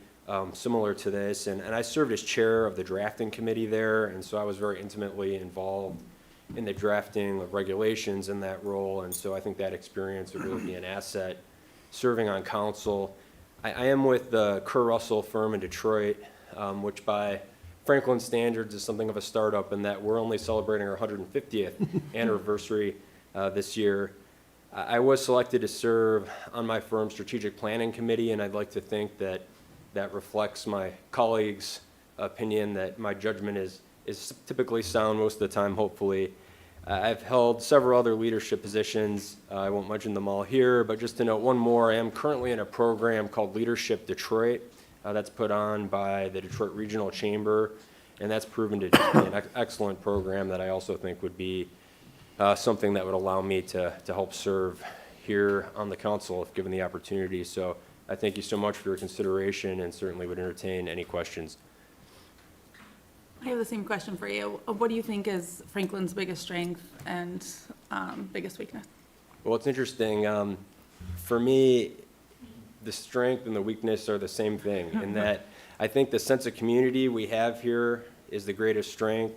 similar to this. And I served as chair of the drafting committee there, and so I was very intimately involved in the drafting of regulations in that role. And so I think that experience would really be an asset serving on council. I am with the Kerr Russell firm in Detroit, which by Franklin standards is something of a startup in that we're only celebrating our 150th anniversary this year. I was selected to serve on my firm's strategic planning committee, and I'd like to think that that reflects my colleagues' opinion that my judgment is typically sound most of the time, hopefully. I've held several other leadership positions. I won't mention them all here, but just to note one more, I am currently in a program called Leadership Detroit. That's put on by the Detroit Regional Chamber, and that's proven to be an excellent program that I also think would be something that would allow me to help serve here on the council if given the opportunity. So I thank you so much for your consideration and certainly would entertain any questions. I have the same question for you. What do you think is Franklin's biggest strength and biggest weakness? Well, it's interesting. For me, the strength and the weakness are the same thing in that I think the sense of community we have here is the greatest strength.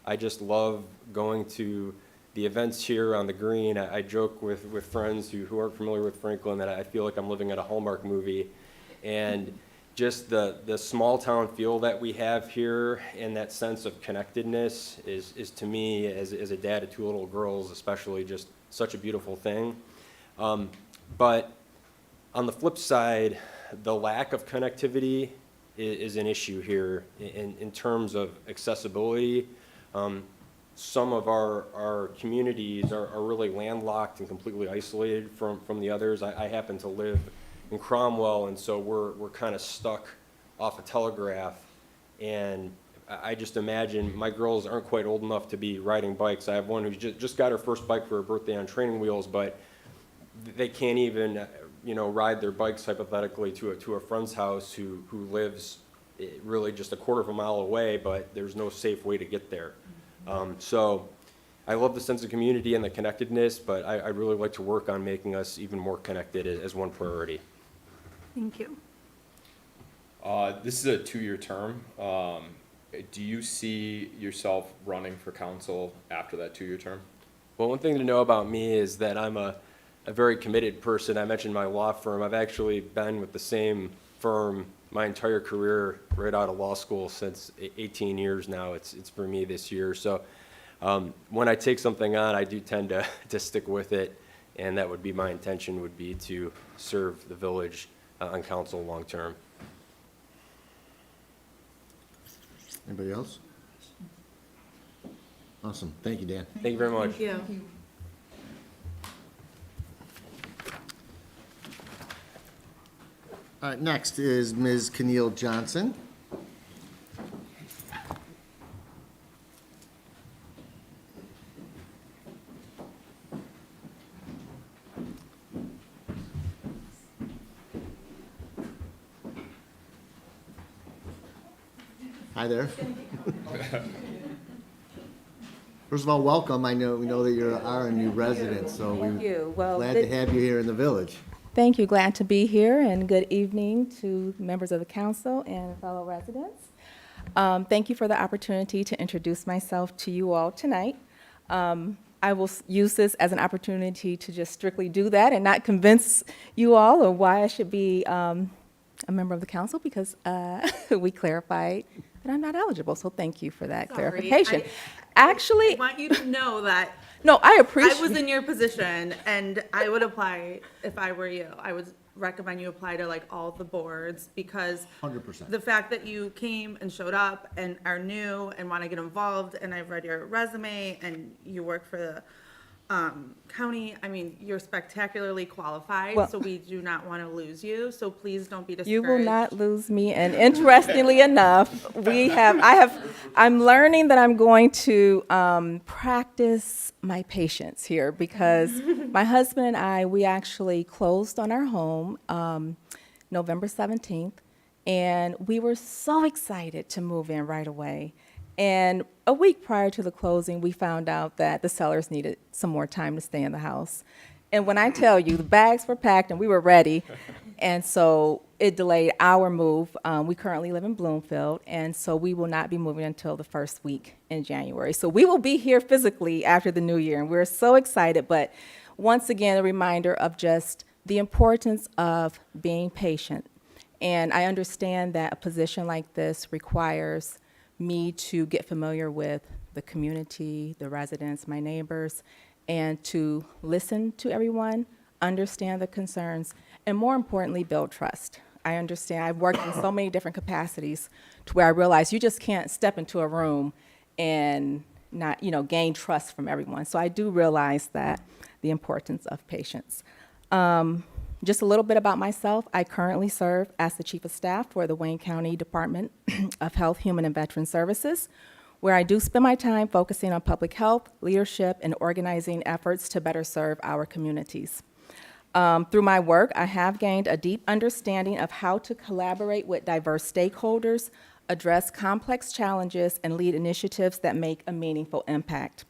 I just love going to the events here on the green. I joke with friends who aren't familiar with Franklin that I feel like I'm living at a Hallmark movie. And just the small town feel that we have here and that sense of connectedness is to me, as a dad of two little girls especially, just such a beautiful thing. But on the flip side, the lack of connectivity is an issue here in terms of accessibility. Some of our communities are really landlocked and completely isolated from the others. I happen to live in Cromwell, and so we're kind of stuck off a Telegraph. And I just imagine my girls aren't quite old enough to be riding bikes. I have one who's just got her first bike for her birthday on training wheels, but they can't even, ride their bikes hypothetically to a friend's house who lives really just a quarter of a mile away, but there's no safe way to get there. So I love the sense of community and the connectedness, but I really like to work on making us even more connected as one priority. Thank you. This is a 2-year term. Do you see yourself running for council after that 2-year term? Well, one thing to know about me is that I'm a very committed person. I mentioned my law firm. I've actually been with the same firm my entire career, right out of law school, since 18 years now. It's for me this year. So when I take something on, I do tend to stick with it, and that would be my intention, would be to serve the village on council long term. Anybody else? Awesome. Thank you, Dan. Thank you very much. Thank you. Next is Ms. Keneal Johnson. Hi there. First of all, welcome. We know that you are a new resident, so Thank you. Well, glad to have you here in the village. Thank you. Glad to be here, and good evening to members of the council and fellow residents. Thank you for the opportunity to introduce myself to you all tonight. I will use this as an opportunity to just strictly do that and not convince you all of why I should be a member of the council, because we clarified that I'm not eligible. So thank you for that clarification. Actually, I want you to know that no, I appreciate. I was in your position, and I would apply if I were you. I would recommend you apply to like all the boards, because 100%. the fact that you came and showed up and are new and want to get involved, and I've read your resume and you work for the county. I mean, you're spectacularly qualified, Well- so we do not want to lose you. So please don't be discouraged. You will not lose me. And interestingly enough, I'm learning that I'm going to practice my patience here, because my husband and I, we actually closed on our home November 17th, and we were so excited to move in right away. And a week prior to the closing, we found out that the sellers needed some more time to stay in the house. And when I tell you, the bags were packed and we were ready, and so it delayed our move. We currently live in Bloomfield, and so we will not be moving until the first week in January. So we will be here physically after the new year, and we're so excited. But once again, a reminder of just the importance of being patient. And I understand that a position like this requires me to get familiar with the community, the residents, my neighbors, and to listen to everyone, understand the concerns, and more importantly, build trust. I understand, I've worked in so many different capacities to where I realize you just can't step into a room and not, gain trust from everyone. So I do realize that, the importance of patience. Just a little bit about myself. I currently serve as the Chief of Staff for the Wayne County Department of Health, Human and Veteran Services, where I do spend my time focusing on public health, leadership, and organizing efforts to better serve our communities. Through my work, I have gained a deep understanding of how to collaborate with diverse stakeholders, address complex challenges, and lead initiatives that make a meaningful impact.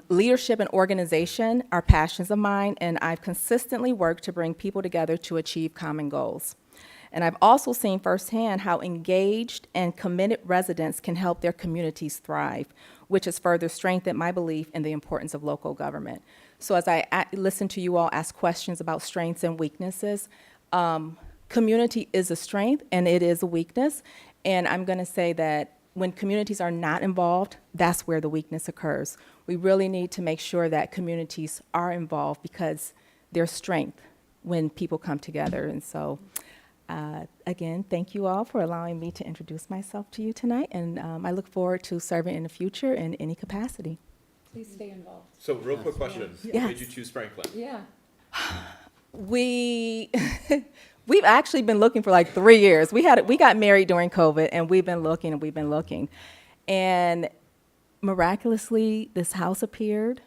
Leadership and organization are passions of mine, and I've consistently worked to bring people together to achieve common goals. And I've also seen firsthand how engaged and committed residents can help their communities thrive, which has further strengthened my belief in the importance of local government. So as I listen to you all ask questions about strengths and weaknesses, community is a strength and it is a weakness. And I'm going to say that when communities are not involved, that's where the weakness occurs. We really need to make sure that communities are involved because there's strength when people come together. And so, again, thank you all for allowing me to introduce myself to you tonight. And I look forward to serving in the future in any capacity. Please stay involved. So real quick question, Yes. why did you choose Franklin? Yeah. We've actually been looking for like 3 years. We got married during COVID, and we've been looking. And miraculously, this house appeared,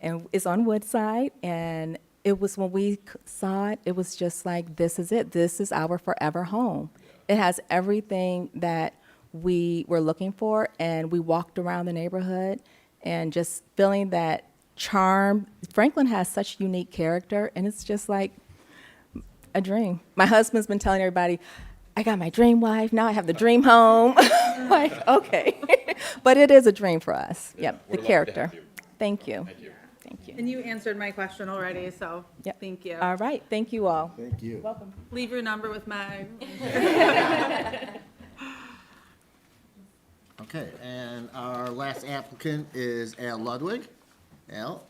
and it's on Woodside, and it was when we saw it, it was just like, this is it. This is our forever home. It has everything that we were looking for, and we walked around the neighborhood and just feeling that charm. Franklin has such unique character, and it's just like a dream. My husband's been telling everybody, I got my dream wife, now I have the dream home. Like, okay. But it is a dream for us. Yep, We're the lucky to character. have you. Thank you. Thank you. Thank you. And you answered my question already, so Yep. thank you. All right, thank you all. Thank you. Welcome. Leave your number with Meg. Okay, and our last applicant is Al Ludwig. Al?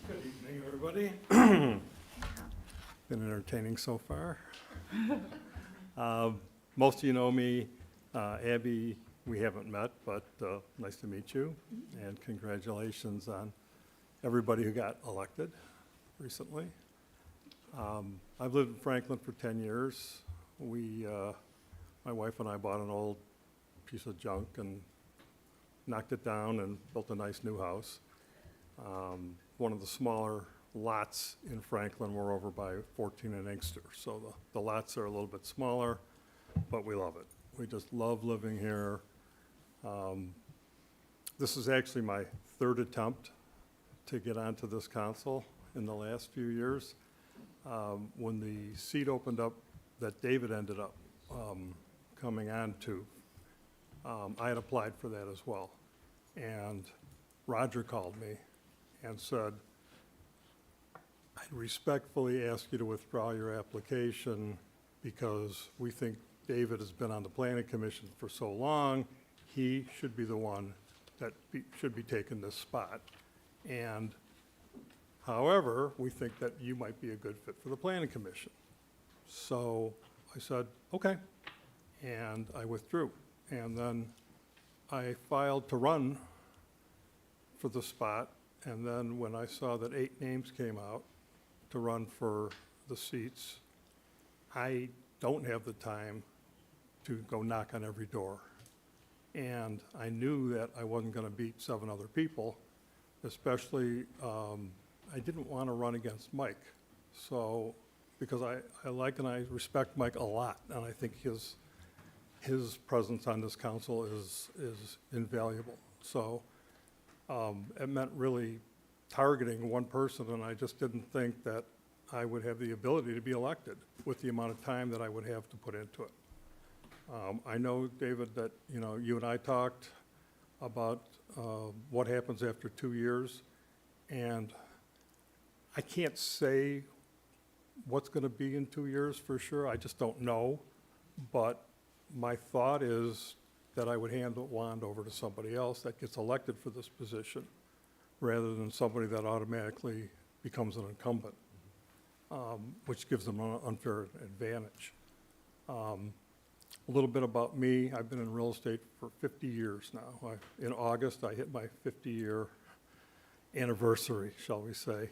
Good evening, everybody. Been entertaining so far. Most of you know me. Abby, we haven't met, but nice to meet you. And congratulations on everybody who got elected recently. I've lived in Franklin for 10 years. My wife and I bought an old piece of junk and knocked it down and built a nice new house. One of the smaller lots in Franklin, we're over by 14 and Inkster. So the lots are a little bit smaller, but we love it. We just love living here. This is actually my third attempt to get onto this council in the last few years. When the seat opened up that David ended up coming on to, I had applied for that as well. And Roger called me and said, I respectfully ask you to withdraw your application because we think David has been on the planning commission for so long, he should be the one that should be taking this spot. And however, we think that you might be a good fit for the planning commission. So I said, okay, and I withdrew. And then I filed to run for the spot, and then when I saw that 8 names came out to run for the seats, I don't have the time to go knock on every door. And I knew that I wasn't going to beat 7 other people, especially I didn't want to run against Mike. So, because I like and I respect Mike a lot, and I think his presence on this council is invaluable. So it meant really targeting one person, and I just didn't think that I would have the ability to be elected with the amount of time that I would have to put into it. I know, David, that you and I talked about what happens after 2 years, and I can't say what's going to be in 2 years for sure. I just don't know. But my thought is that I would hand the wand over to somebody else that gets elected for this position rather than somebody that automatically becomes an incumbent, which gives them an unfair advantage. A little bit about me. I've been in real estate for 50 years now. In August, I hit my 50-year anniversary, shall we say.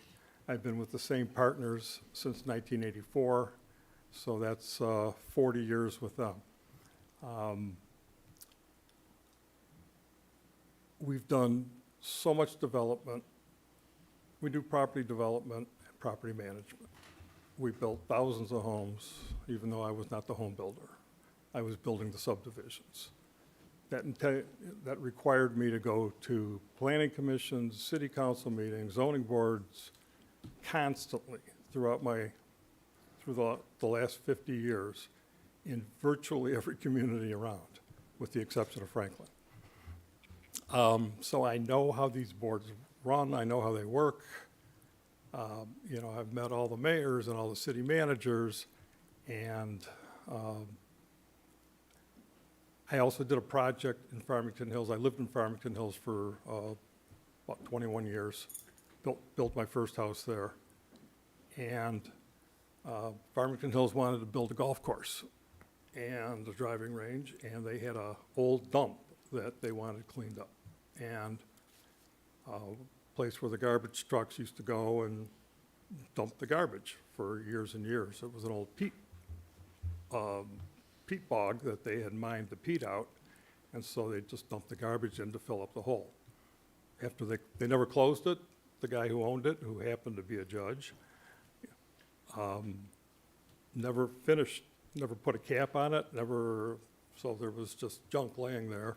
I've been with the same partners since 1984, so that's 40 years with them. We've done so much development. We do property development and property management. We built thousands of homes, even though I was not the home builder. I was building the subdivisions. That required me to go to planning commissions, city council meetings, zoning boards, constantly throughout the last 50 years in virtually every community around, with the exception of Franklin. So I know how these boards run, I know how they work. You know, I've met all the mayors and all the city managers, and I also did a project in Farmington Hills. I lived in Farmington Hills for about 21 years, built my first house there. And Farmington Hills wanted to build a golf course and a driving range, and they had a old dump that they wanted cleaned up. And a place where the garbage trucks used to go and dump the garbage for years and years. It was an old peat bog that they had mined the peat out, and so they just dumped the garbage in to fill up the hole. After they never closed it, the guy who owned it, who happened to be a judge, never finished, never put a cap on it, so there was just junk laying there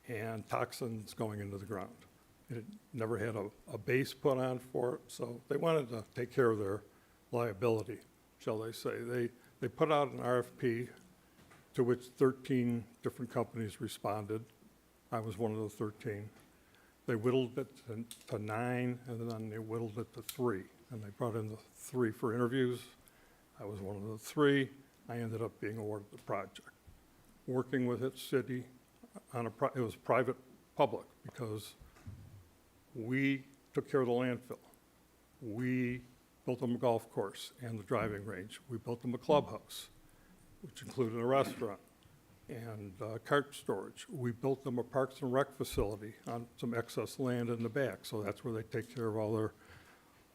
and toxins going into the ground. It never had a base put on for it, so they wanted to take care of their liability, shall they say. They put out an RFP to which 13 different companies responded. I was one of the 13. They whittled it to 9, and then they whittled it to 3. And they brought in the 3 for interviews. I was one of the 3. I ended up being awarded the project. Working with its city it was private-public, because we took care of the landfill. We built them a golf course and the driving range. We built them a clubhouse, which included a restaurant and cart storage. We built them a Parks and Rec facility on some excess land in the back, so that's where they take care of all their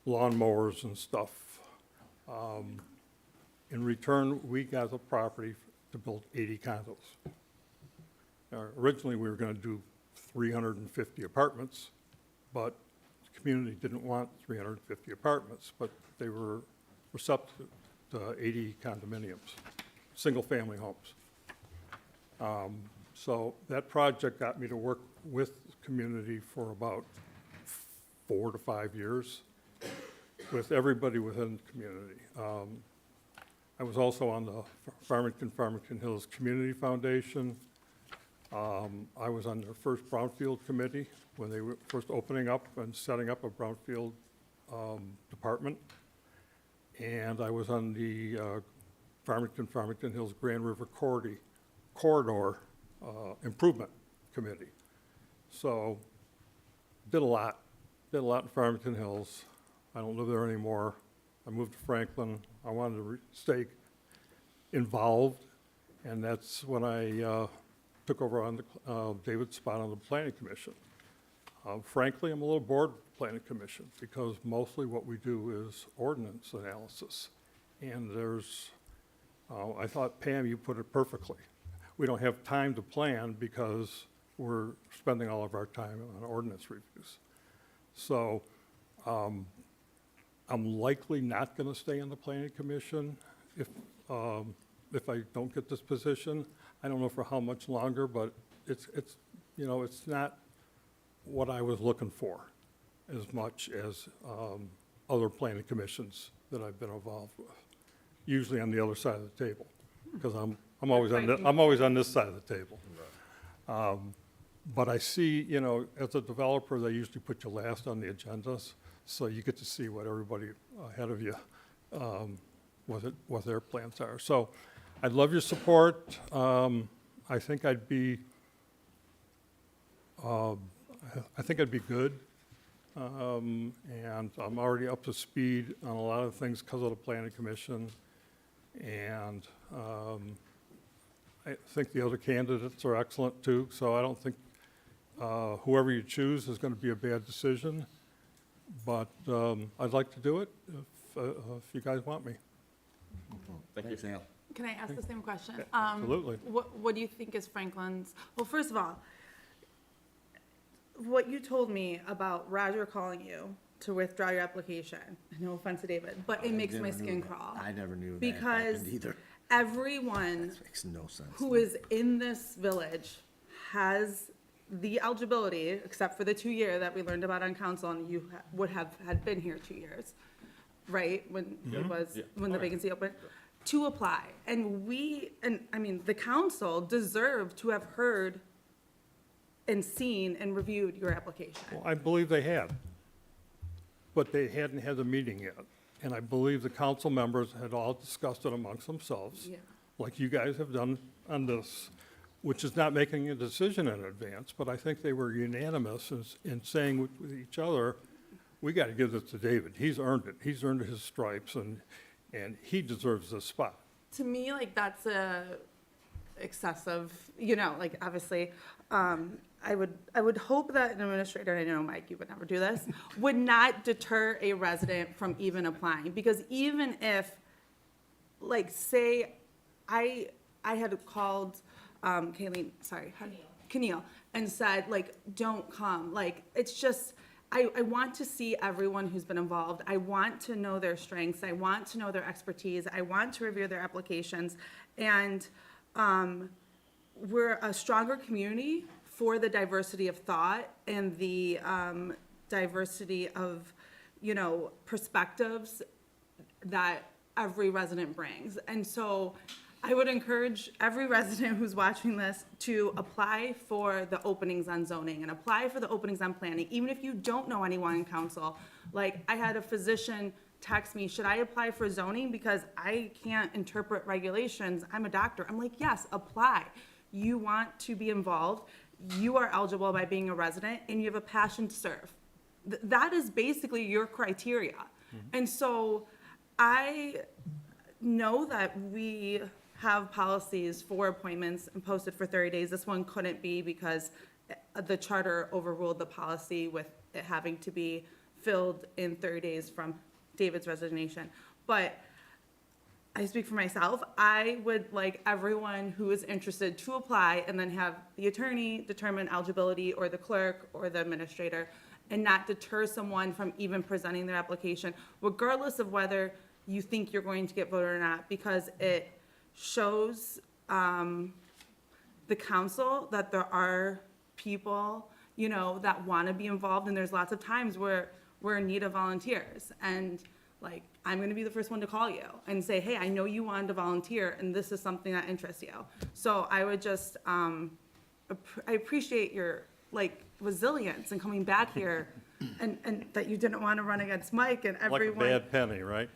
lawnmowers and stuff. In return, we got the property to build 80 condos. Originally, we were going to do 350 apartments, but the community didn't want 350 apartments, but they were receptive to 80 condominiums, single-family homes. So that project got me to work with the community for about 4 to 5 years with everybody within the community. I was also on the Farmington Hills Community Foundation. I was on their first Brownfield committee when they were first opening up and setting up a Brownfield department. And I was on the Farmington Hills Grand River Corridor Improvement Committee. So did a lot in Farmington Hills. I don't live there anymore. I moved to Franklin. I wanted to stay involved, and that's when I took over on David's spot on the Planning Commission. Frankly, I'm a little bored with the Planning Commission, because mostly what we do is ordinance analysis. And I thought, Pam, you put it perfectly. We don't have time to plan because we're spending all of our time on ordinance reviews. So I'm likely not going to stay on the Planning Commission if I don't get this position. I don't know for how much longer, but it's not what I was looking for as much as other planning commissions that I've been involved with. Usually on the other side of the table, because I'm always on this side of the table. But I see, as a developer, they usually put you last on the agendas, so you get to see what everybody ahead of you, what their plans are. So I'd love your support. I think I'd be good. And I'm already up to speed on a lot of things because of the Planning Commission. And I think the other candidates are excellent too, so I don't think whoever you choose is going to be a bad decision. But I'd like to do it if you guys want me. Thank you. Thanks, Al. Can I ask the same question? Absolutely. What do you think is Franklin's, well, first of all, what you told me about Roger calling you to withdraw your application, no offense to David, but it makes my never knew skin that. crawl. I never knew that Because happened either. everyone That makes no sense. who is in this village has the eligibility, except for the 2 year that we learned about on council, and you would have had been here 2 years, right? When it was, Yeah. when the vacancy opened, to apply. And the council deserved to have heard and seen and reviewed your application. Well, I believe they had, but they hadn't had a meeting yet. And I believe the council members had all discussed it amongst themselves, Yeah. like you guys have done on this, which is not making a decision in advance, but I think they were unanimous in saying with each other, we got to give this to David. He's earned it. He's earned his stripes, and he deserves this spot. To me, like, that's excessive, like, obviously, I would hope that an administrator, I know, Mike, you would never do this, would not deter a resident from even applying, because even if, like, say, I had called, Keneal, and said, like, don't come, like, it's just, I want to see everyone who's been involved. I want to know their strengths. I want to know their expertise. I want to review their applications. And we're a stronger community for the diversity of thought and the diversity of, perspectives that every resident brings. And so I would encourage every resident who's watching this to apply for the openings on zoning and apply for the openings on planning, even if you don't know anyone in council. Like, I had a physician text me, should I apply for zoning because I can't interpret regulations? I'm a doctor. I'm like, yes, apply. You want to be involved. You are eligible by being a resident and you have a passion to serve. That is basically your criteria. And so I know that we have policies for appointments and posted for 30 days. This one couldn't be because the charter overruled the policy with it having to be filled in 30 days from David's resignation. But I speak for myself. I would like everyone who is interested to apply and then have the attorney determine eligibility, or the clerk or the administrator, and not deter someone from even presenting their application, regardless of whether you think you're going to get voted or not, because it shows the council that there are people, that want to be involved, and there's lots of times where we're in need of volunteers. And like, I'm going to be the first one to call you and say, hey, I know you wanted to volunteer, and this is something that interests you. So I would just, I appreciate your like resilience and coming back here, and that you didn't want to run against Mike and everyone. Like a bad penny, right?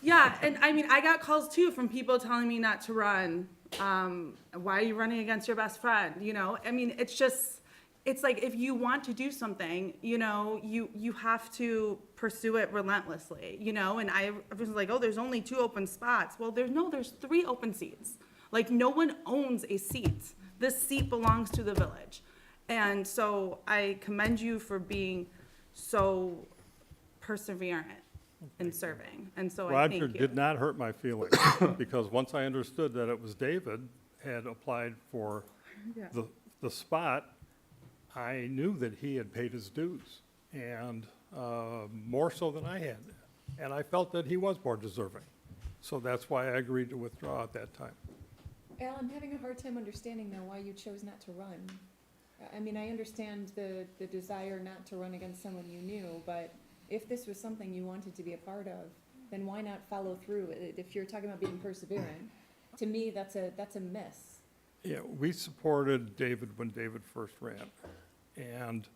Yeah, and I mean, I got calls too from people telling me not to run. Why are you running against your best friend? I mean, it's just, it's like, if you want to do something, you have to pursue it relentlessly, and I was like, oh, there's only 2 open spots. Well, there's 3 open seats. Like, no one owns a seat. This seat belongs to the village. And so I commend you for being so perseverant in serving. And so I thank you. Roger did not hurt my feelings, because once I understood that it was David had applied for Yeah. the spot, I knew that he had paid his dues, and more so than I had. And I felt that he was more deserving. So that's why I agreed to withdraw at that time. Al, I'm having a hard time understanding though why you chose not to run. I mean, I understand the desire not to run against someone you knew, but if this was something you wanted to be a part of, then why not follow through? If you're talking about being perseverant, to me, that's a miss. Yeah, we supported David when David first ran. And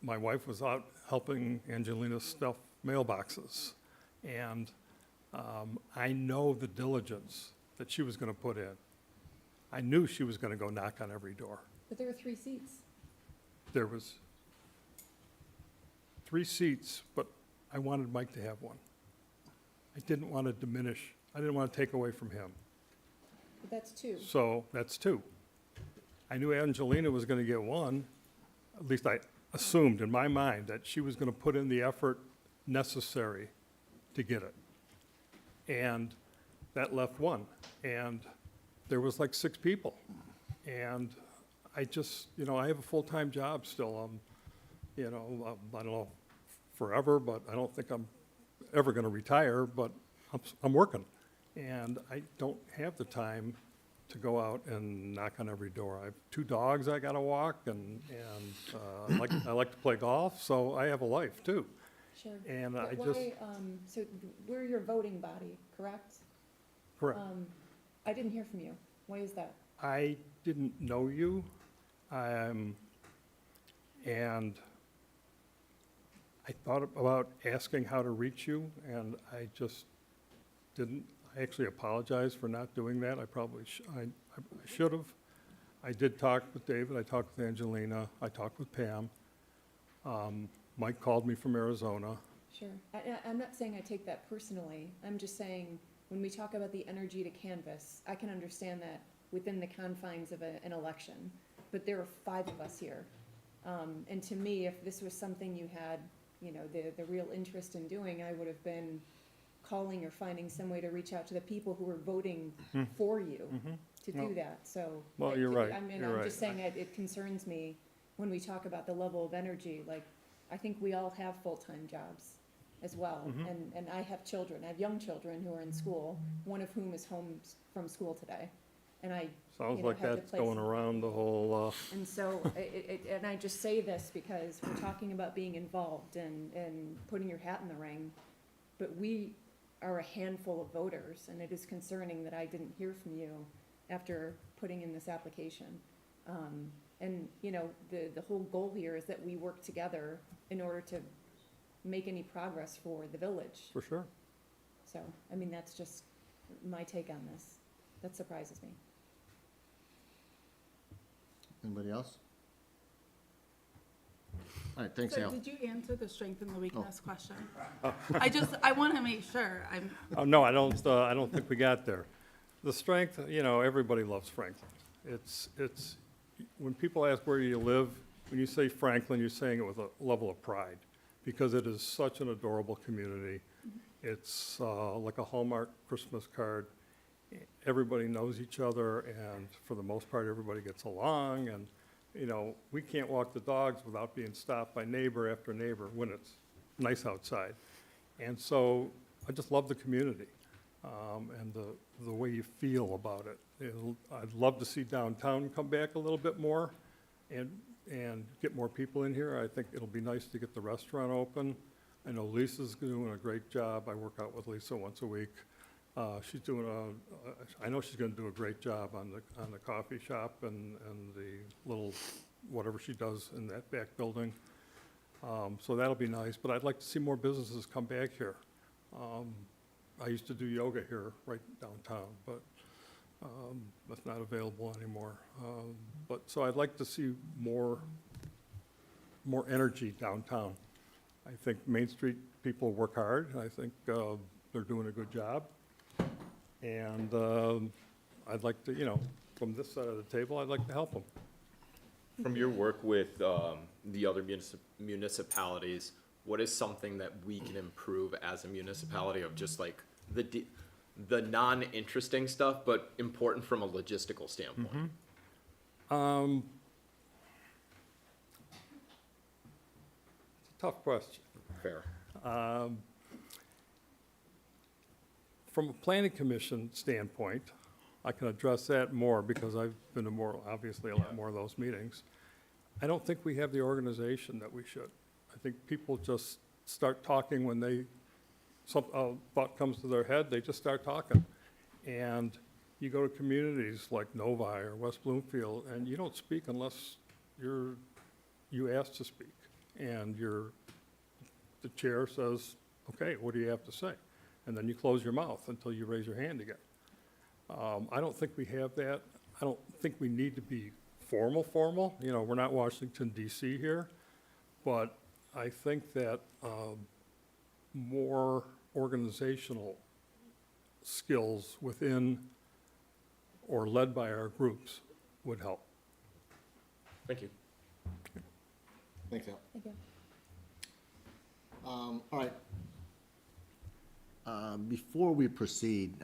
my wife was out helping Angelina stuff mailboxes. And I know the diligence that she was going to put in. I knew she was going to go knock on every door. But there were 3 seats. There was 3 seats, but I wanted Mike to have one. I didn't want to diminish, I didn't want to take away from him. But that's 2. So that's 2. I knew Angelina was going to get 1. At least I assumed in my mind that she was going to put in the effort necessary to get it. And that left 1. And there was like 6 people. And I just, I have a full-time job still. I don't know forever, but I don't think I'm ever going to retire, but I'm working. And I don't have the time to go out and knock on every door. I have 2 dogs I got to walk, and I like to play golf, so I have a life too. Sure. And But I why, just, so we're your voting body, correct? correct. I didn't hear from you. Why is that? I didn't know you. And I thought about asking how to reach you, and I just didn't. I actually apologize for not doing that. I probably I should have. I did talk with David, I talked with Angelina, I talked with Pam. Mike called me from Arizona. Sure. I'm not saying I take that personally. I'm just saying, when we talk about the energy to canvas, I can understand that within the confines of an election. But there are 5 of us here. And to me, if this was something you had, you know, the real interest in doing, I would have been calling or finding some way to reach out to the people who were voting for you to do that. So. Well, you're right. I mean, You're I'm right. just saying that it concerns me when we talk about the level of energy. Like, I think we all have full-time jobs as well. And I have children. I have young children who are in school, one of whom is home from school today. And I, Sounds you know, like have to that's place- going around the whole, And so, and I just say this because we're talking about being involved and putting your hat in the ring, but we are a handful of voters, and it is concerning that I didn't hear from you after putting in this application. And, you know, the whole goal here is that we work together in order to make any progress for the village. for sure. So, I mean, that's just my take on this. That surprises me. Anybody else? All right, thanks, So Al. did you answer the strength and the weakness question? I want to make sure I'm, Oh, no, I don't think we got there. The strength, you know, everybody loves Franklin. It's, when people ask where you live, when you say Franklin, you're saying it with a level of pride, because it is such an adorable community. It's like a Hallmark Christmas card. Everybody knows each other, and for the most part, everybody gets along, and, you know, we can't walk the dogs without being stopped by neighbor after neighbor when it's nice outside. And so I just love the community, and the way you feel about it. I'd love to see downtown come back a little bit more and get more people in here. I think it'll be nice to get the restaurant open. I know Lisa's doing a great job. I work out with Lisa once a week. She's doing I know she's gonna do a great job on the coffee shop and the little, whatever she does in that back building. So that'll be nice, but I'd like to see more businesses come back here. I used to do yoga here right downtown, but that's not available anymore. So I'd like to see more energy downtown. I think Main Street people work hard. I think they're doing a good job. And I'd like to, you know, from this side of the table, I'd like to help them. From your work with the other municipalities, what is something that we can improve as a municipality of just like the non-interesting stuff, but important from a logistical standpoint? It's a tough question. Fair. From a planning commission standpoint, I can address that more because I've been to obviously a lot more of those meetings. I don't think we have the organization that we should. I think people just start talking when some thought comes to their head, they just start talking. And you go to communities like Novi or West Bloomfield, and you don't speak unless you ask to speak. And the chair says, okay, what do you have to say? And then you close your mouth until you raise your hand again. I don't think we have that. I don't think we need to be formal. You know, we're not Washington DC here, but I think that more organizational skills within or led by our groups would help. Thank you. Thanks, Al. Thank you. All right. Before we proceed,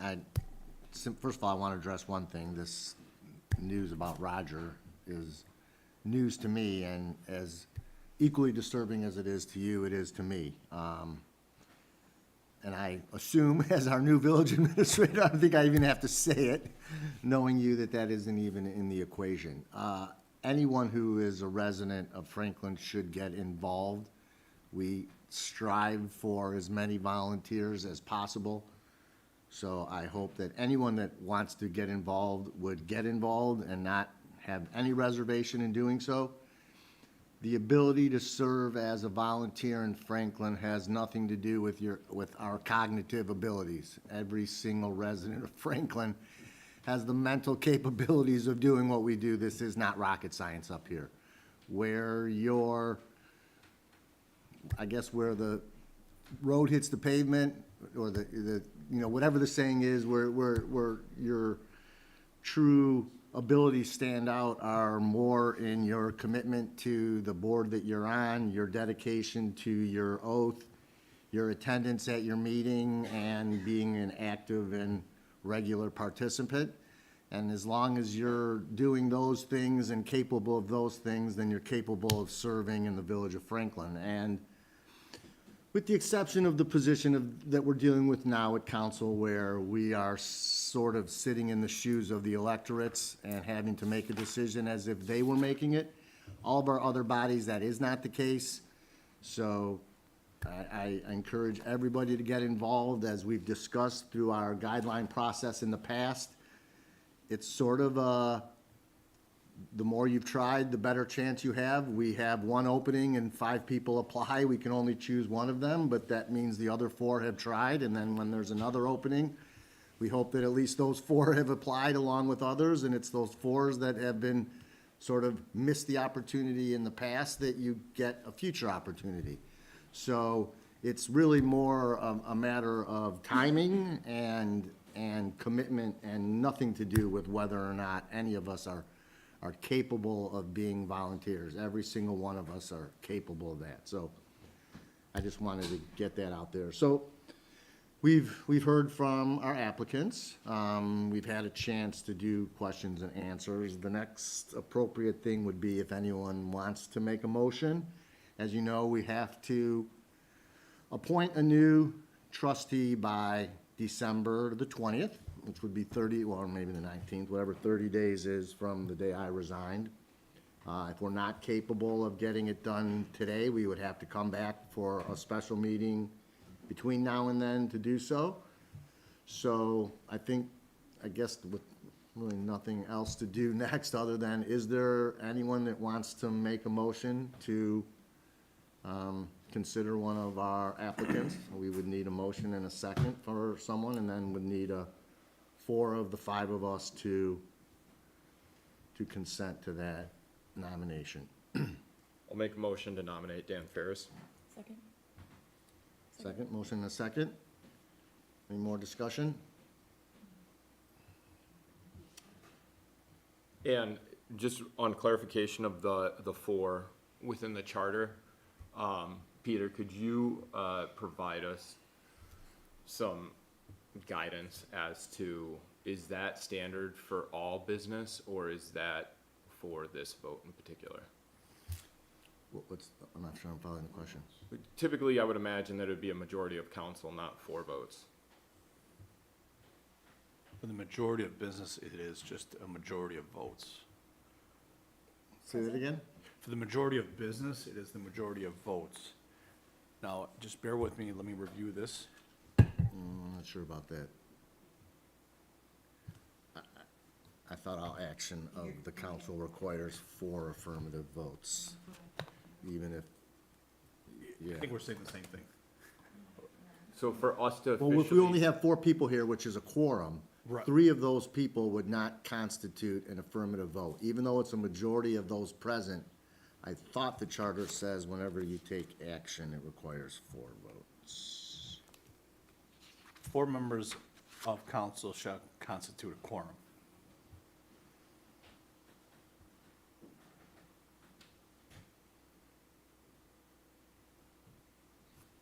first of all, I want to address one thing. This news about Roger is news to me, and as equally disturbing as it is to you, it is to me. And I assume, as our new village administrator, I don't think I even have to say it, knowing you that isn't even in the equation. Anyone who is a resident of Franklin should get involved. We strive for as many volunteers as possible. So I hope that anyone that wants to get involved would get involved and not have any reservation in doing so. The ability to serve as a volunteer in Franklin has nothing to do with our cognitive abilities. Every single resident of Franklin has the mental capabilities of doing what we do. This is not rocket science up here. Where where the road hits the pavement, or the whatever the saying is, where your true abilities stand out are more in your commitment to the board that you're on, your dedication to your oath, your attendance at your meeting, and being an active and regular participant. And as long as you're doing those things and capable of those things, then you're capable of serving in the village of Franklin. And with the exception of the position that we're dealing with now at council, where we are sort of sitting in the shoes of the electorates and having to make a decision as if they were making it, all of our other bodies, that is not the case. So I encourage everybody to get involved, as we've discussed through our guideline process in the past. It's sort of the more you've tried, the better chance you have. We have one opening and 5 people apply. We can only choose one of them, but that means the other 4 have tried. And then when there's another opening, we hope that at least those 4 have applied along with others, and it's those 4s that have been sort of missed the opportunity in the past that you get a future opportunity. So it's really more a matter of timing and commitment, and nothing to do with whether or not any of us are capable of being volunteers. Every single one of us are capable of that. So I just wanted to get that out there. So we've heard from our applicants. We've had a chance to do questions and answers. The next appropriate thing would be if anyone wants to make a motion. As you know, we have to appoint a new trustee by December the 20th, which would be 30, well, maybe the 19th, whatever 30 days is from the day I resigned. If we're not capable of getting it done today, we would have to come back for a special meeting between now and then to do so. So I guess with really nothing else to do next, other than, is there anyone that wants to make a motion to consider one of our applicants? We would need a motion and a second for someone, and then would need 4 of the 5 of us to consent to that nomination. I'll make a motion to nominate Dan Ferris. Second, motion and a second. Any more discussion? And just on clarification of the 4 within the charter, Peter, could you provide us some guidance as to, is that standard for all business, or is that for this vote in particular? I'm not sure I'm following the question. Typically, I would imagine that it would be a majority of council, not 4 votes. For the majority of business, it is just a majority of votes. Say that again? For the majority of business, it is the majority of votes. Now, just bear with me, let me review this. I'm not sure about that. I thought all action of the council requires 4 affirmative votes, even if, yeah. I think we're saying the same thing. So for us to Well, if we only have 4 people here, which is a quorum, Right. 3 of those people would not constitute an affirmative vote. Even though it's a majority of those present, I thought the charter says whenever you take action, it requires 4 votes. 4 members of council shall constitute a quorum.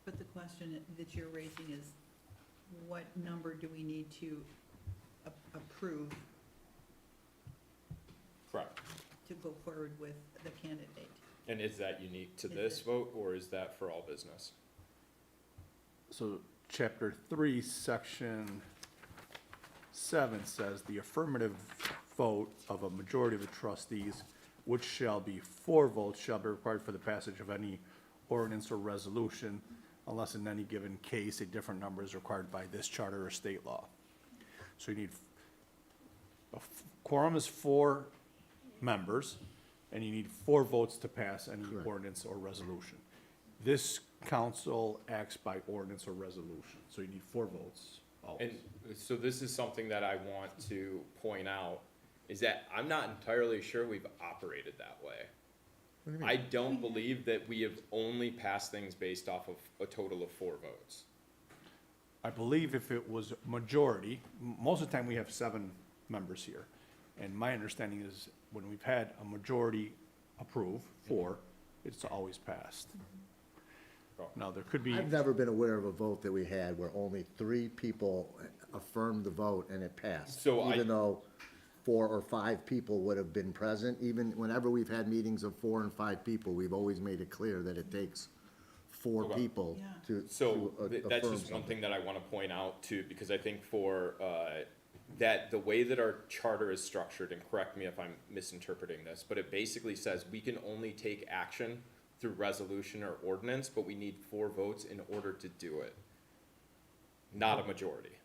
But the question that you're raising is, what number do we need to approve Correct. to go forward with the candidate? And is that unique to Is this it- vote, or is that for all business? So chapter 3, section 7 says the affirmative vote of a majority of the trustees, which shall be 4 votes, shall be required for the passage of any ordinance or resolution, unless in any given case a different number is required by this charter or state law. So you need, quorum is 4 members, and you need 4 votes to pass any ordinance or resolution. This council acts by ordinance or resolution, so you need 4 votes always. And so this is something that I want to point out, is that I'm not entirely sure we've operated that way. I don't believe that we have only passed things based off of a total of 4 votes. I believe if it was majority, most of the time we have 7 members here. And my understanding is when we've had a majority approve 4, it's always passed. Now, there could be, I've never been aware of a vote that we had where only 3 people affirmed the vote and it passed. So Even though 4 or 5 people would have been present, even whenever we've had meetings of 4 and 5 people, we've always made it clear that it takes 4 Okay. people to So that's affirm just one something. thing that I want to point out too, because I think for, that the way that our charter is structured, and correct me if I'm misinterpreting this, but it basically says we can only take action through resolution or ordinance, but we need 4 votes in order to do it. Not a majority.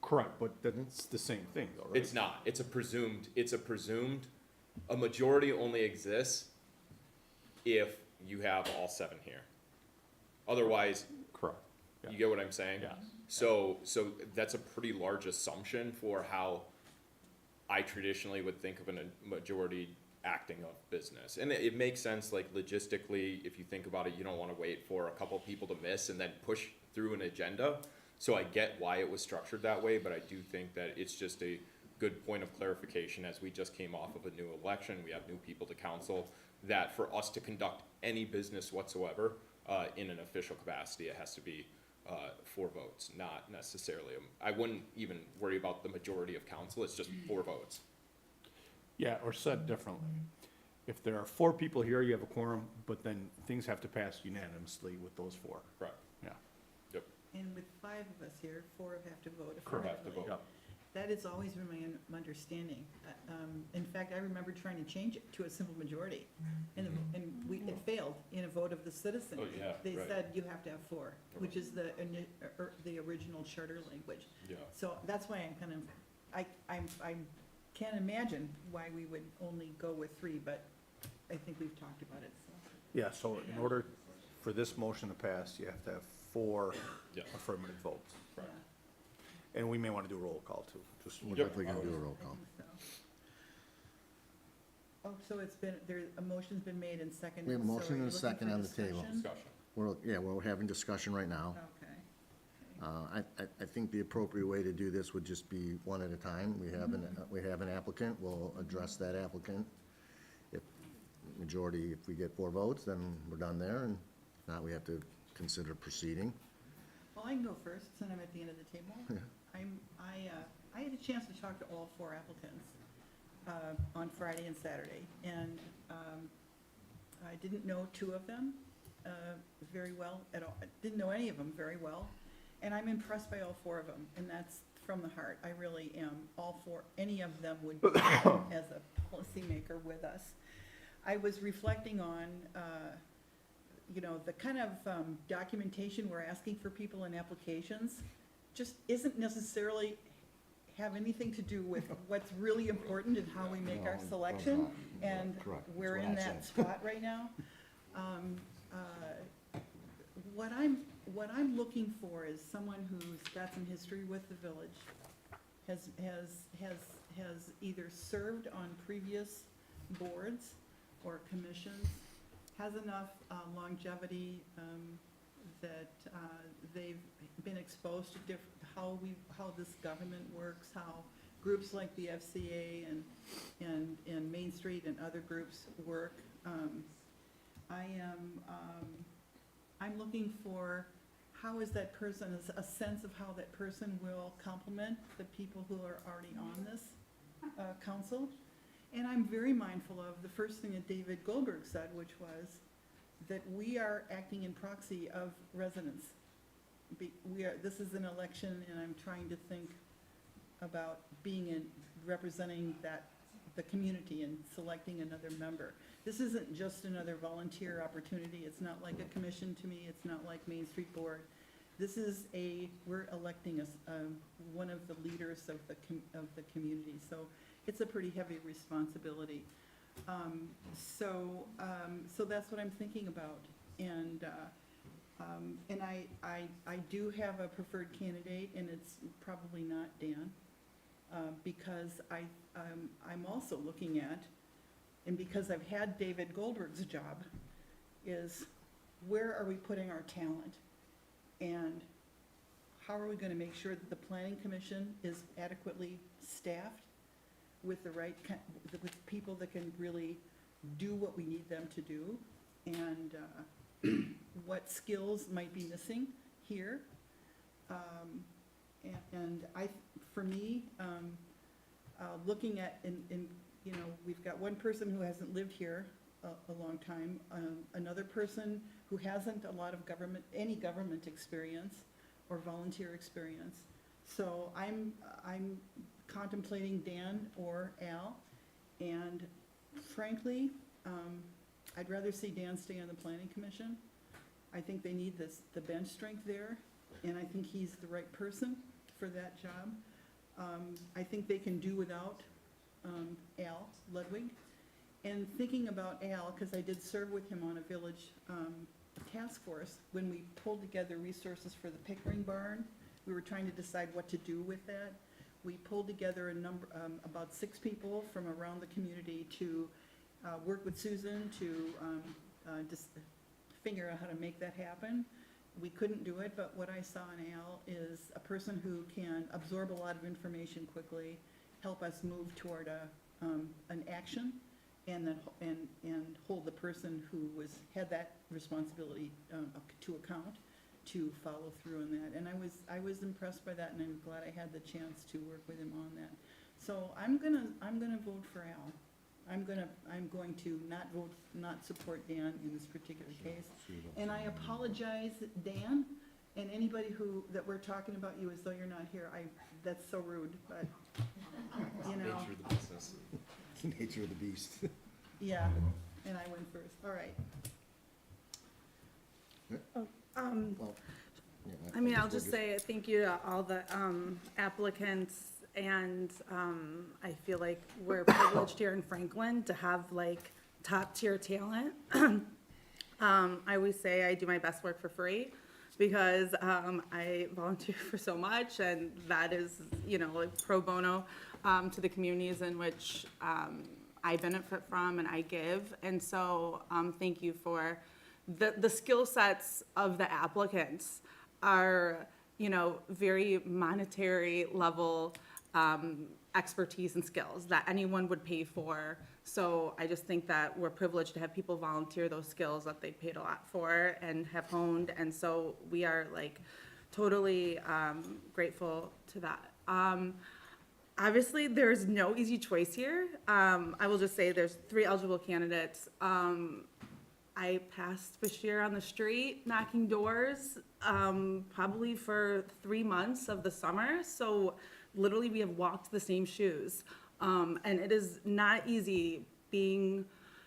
correct, but that's the same thing though, right? It's not. It's a presumed, a majority only exists if you have all 7 here. Otherwise, Correct. Yeah. you get what I'm saying? Yes. So that's a pretty large assumption for how I traditionally would think of a majority acting of business. And it makes sense, like logistically, if you think about it, you don't wanna wait for a couple people to miss and then push through an agenda. So I get why it was structured that way, but I do think that it's just a good point of clarification as we just came off of a new election, we have new people to council, that for us to conduct any business whatsoever, in an official capacity, it has to be, 4 votes, not necessarily, I wouldn't even worry about the majority of council, it's just 4 votes. Yeah, or said differently. If there are 4 people here, you have a quorum, but then things have to pass unanimously with those 4. Correct. Yeah. Yep. And with 5 of us here, 4 have to vote Correct. Have to affirmatively. vote. That has always been my understanding. In fact, I remember trying to change it to a simple majority, and it failed in a vote of the citizens. Oh, yeah, They right. said you have to have 4, which is the original charter language. Yeah. So that's why I'm kind of, I can't imagine why we would only go with 3, but I think we've talked about it, so. Yeah, so in order for this motion to pass, you have to have 4 Yeah. affirmative votes. Yeah. And we may want to do a roll call too, just. We're definitely gonna do a roll call. So. Oh, so it's been, a motion's been made and seconded. We have a so motion are and you a looking second for on the table. discussion? We're having discussion right now. Okay. I think the appropriate way to do this would just be one at a time. We have an applicant, we'll address that applicant. If majority, if we get 4 votes, then we're done there, and if not, we have to consider proceeding. Well, I can go first, since I'm at the end of the table. Yeah. I had a chance to talk to all 4 applicants on Friday and Saturday, and I didn't know 2 of them very well at all. I didn't know any of them very well, and I'm impressed by all 4 of them, and that's from the heart. I really am. All 4, any of them would be as a policymaker with us. I was reflecting on the kind of documentation we're asking for people in applications just isn't necessarily have anything to do with what's really important and how we make our selection, and Correct. we're That's in what I that said. spot right now. What I'm looking for is someone who's got some history with the village, has either served on previous boards or commissions, has enough longevity that they've been exposed to how this government works, how groups like the FCA and Main Street and other groups work. I'm looking for how is that person, a sense of how that person will complement the people who are already on this council. And I'm very mindful of the first thing that David Goldberg said, which was that we are acting in proxy of residents. This is an election, and I'm trying to think about representing the community and selecting another member. This isn't just another volunteer opportunity. It's not like a commission to me. It's not like Main Street Board. This is we're electing one of the leaders of the community. So it's a pretty heavy responsibility. So that's what I'm thinking about. And I do have a preferred candidate, and it's probably not Dan, because I'm also looking at, and because I've had David Goldberg's job, is where are we putting our talent? And how are we gonna make sure that the planning commission is adequately staffed with the right, with people that can really do what we need them to do? And what skills might be missing here? And for me, looking at, you know, we've got one person who hasn't lived here a long time, another person who hasn't a lot of any government experience or volunteer experience. So I'm contemplating Dan or Al, and frankly, I'd rather see Dan stay on the planning commission. I think they need the bench strength there, and I think he's the right person for that job. I think they can do without Al Ludwig. And thinking about Al, because I did serve with him on a village task force, when we pulled together resources for the Pickering Barn, we were trying to decide what to do with that. We pulled together about 6 people from around the community to work with Susan to just figure out how to make that happen. We couldn't do it, but what I saw in Al is a person who can absorb a lot of information quickly, help us move toward an action, and hold the person who had that responsibility to account, to follow through on that. And I was impressed by that, and I'm glad I had the chance to work with him on that. So I'm gonna vote for Al. I'm going to not support Dan in this particular case. And I apologize, Dan, and anybody that we're talking about you as though you're not here. That's so rude, but, you know. Nature of the business. Nature of the beast. Yeah, and I went first. All right. Well, yeah, I mean, guess I'll we'll just say thank you to all the applicants, and I feel like we're privileged here in Franklin to have like top-tier talent. I always say I do my best work for free because I volunteer for so much, and that is, you know, like pro bono to the communities in which I benefit from and I give. And so thank you for the skill sets of the applicants are, you know, very monetary level expertise and skills that anyone would pay for. So I just think that we're privileged to have people volunteer those skills that they paid a lot for and have honed. And so we are like totally grateful to that. Obviously, there's no easy choice here. I will just say there's 3 eligible candidates. I passed Bashir on the street, knocking doors, probably for 3 months of the summer. So literally we have walked the same shoes. And it is not easy being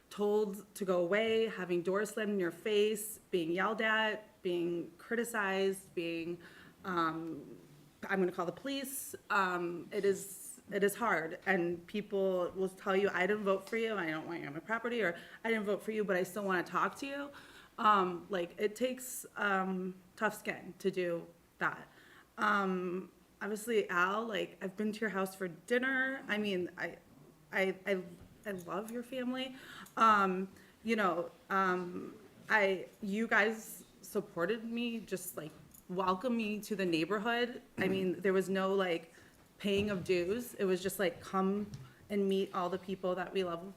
told to go away, having doors slammed in your face, being yelled at, being criticized, being, I'm gonna call the police. It is hard, and people will tell you, I didn't vote for you, I don't want you on my property, or I didn't vote for you, but I still wanna talk to you. Like, it takes tough skin to do that. Obviously, Al, like, I've been to your house for dinner. I mean, I love your family. You know, you guys supported me, just like welcomed me to the neighborhood. I mean, there was no like paying of dues. It was just like, come and meet all the people that we love.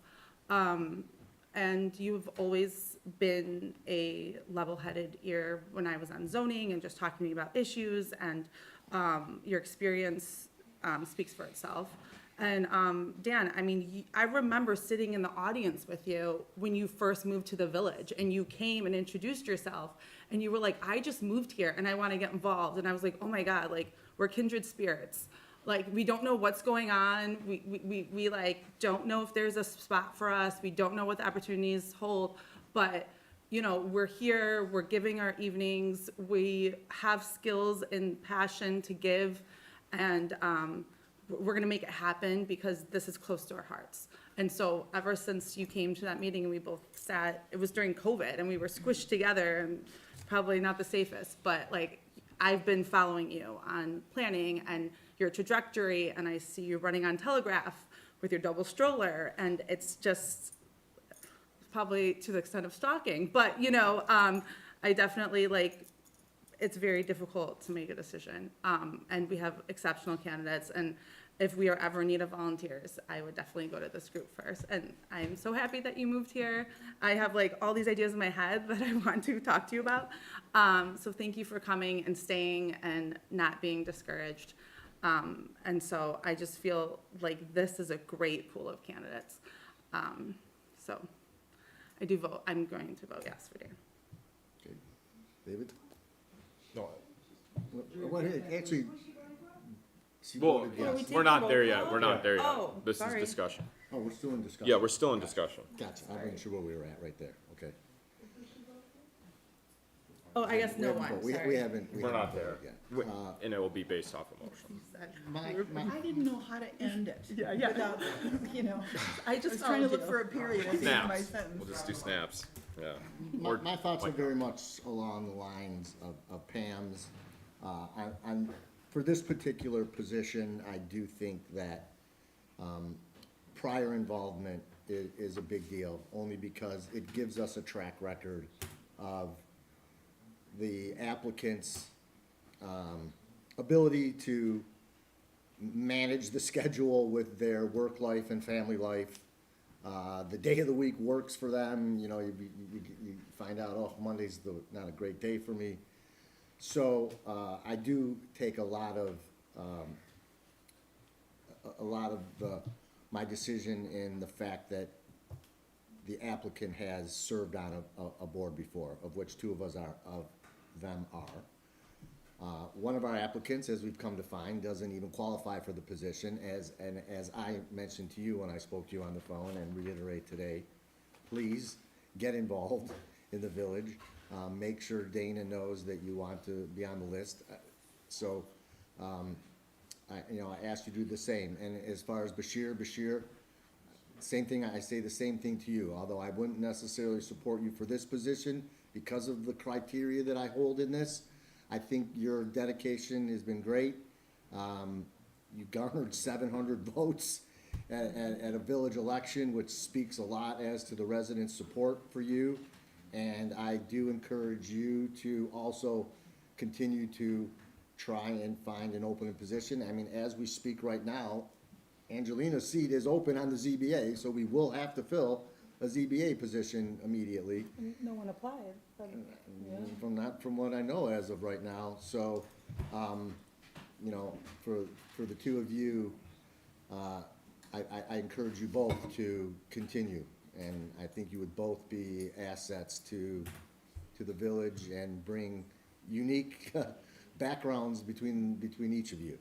And you've always been a level-headed ear when I was on zoning and just talking to me about issues, and your experience speaks for itself. And Dan, I mean, I remember sitting in the audience with you when you first moved to the village, and you came and introduced yourself, and you were like, I just moved here and I want to get involved. And I was like, oh my God, like, we're kindred spirits. Like, we don't know what's going on. We like don't know if there's a spot for us. We don't know what the opportunities hold, but you know, we're here, we're giving our evenings, we have skills and passion to give, and we're gonna make it happen because this is close to our hearts. And so ever since you came to that meeting and we both sat, it was during COVID and we were squished together and probably not the safest, but like, I've been following you on planning and your trajectory, and I see you running on Telegraph with your double stroller, and it's just probably to the extent of stalking, but I definitely like, it's very difficult to make a decision. And we have exceptional candidates, and if we are ever in need of volunteers, I would definitely go to this group first. And I'm so happy that you moved here. I have like all these ideas in my head that I want to talk to you about. So thank you for coming and staying and not being discouraged. And so I just feel like this is a great pool of candidates. So I do vote, I'm going to vote yes for Dan. Okay. David? No, What, actually, she well, voted yes. we're not there yet, we're not there yet. Oh, This is sorry. discussion. Oh, we're still in discussion. Yeah, we're still in discussion. Gotcha, I wasn't sure where we were at right there, okay. Oh, I guess We no haven't one, voted. We sorry. haven't. We're not there. voted yet. And it will be based off of motion. I didn't know how to end it. Yeah, yeah. Without, I I just was trying to followed look you. for a period at the end of my Snaps. sentence. We'll just do snaps, yeah. My thoughts are very much along the lines of Pam's. For this particular position, I do think that prior involvement is a big deal, only because it gives us a track record of the applicant's ability to manage the schedule with their work life and family life. The day of the week works for them, you find out, oh, Monday's not a great day for me. So I do take a lot of my decision in the fact that the applicant has served on a board before, of which two of them are. One of our applicants, as we've come to find, doesn't even qualify for the position, as I mentioned to you when I spoke to you on the phone and reiterate today, please get involved in the village. Make sure Dana knows that you want to be on the list. So, I asked you to do the same. And as far as Bashir, same thing, I say the same thing to you, although I wouldn't necessarily support you for this position because of the criteria that I hold in this. I think your dedication has been great. You garnered 700 votes at a village election, which speaks a lot as to the residents' support for you. And I do encourage you to also continue to try and find an open position. I mean, as we speak right now, Angelina's seat is open on the ZBA, so we will have to fill a ZBA position immediately. No one applied. Not from what I know as of right now. So, for the two of you, I encourage you both to continue. And I think you would both be assets to the village and bring unique backgrounds between each of you.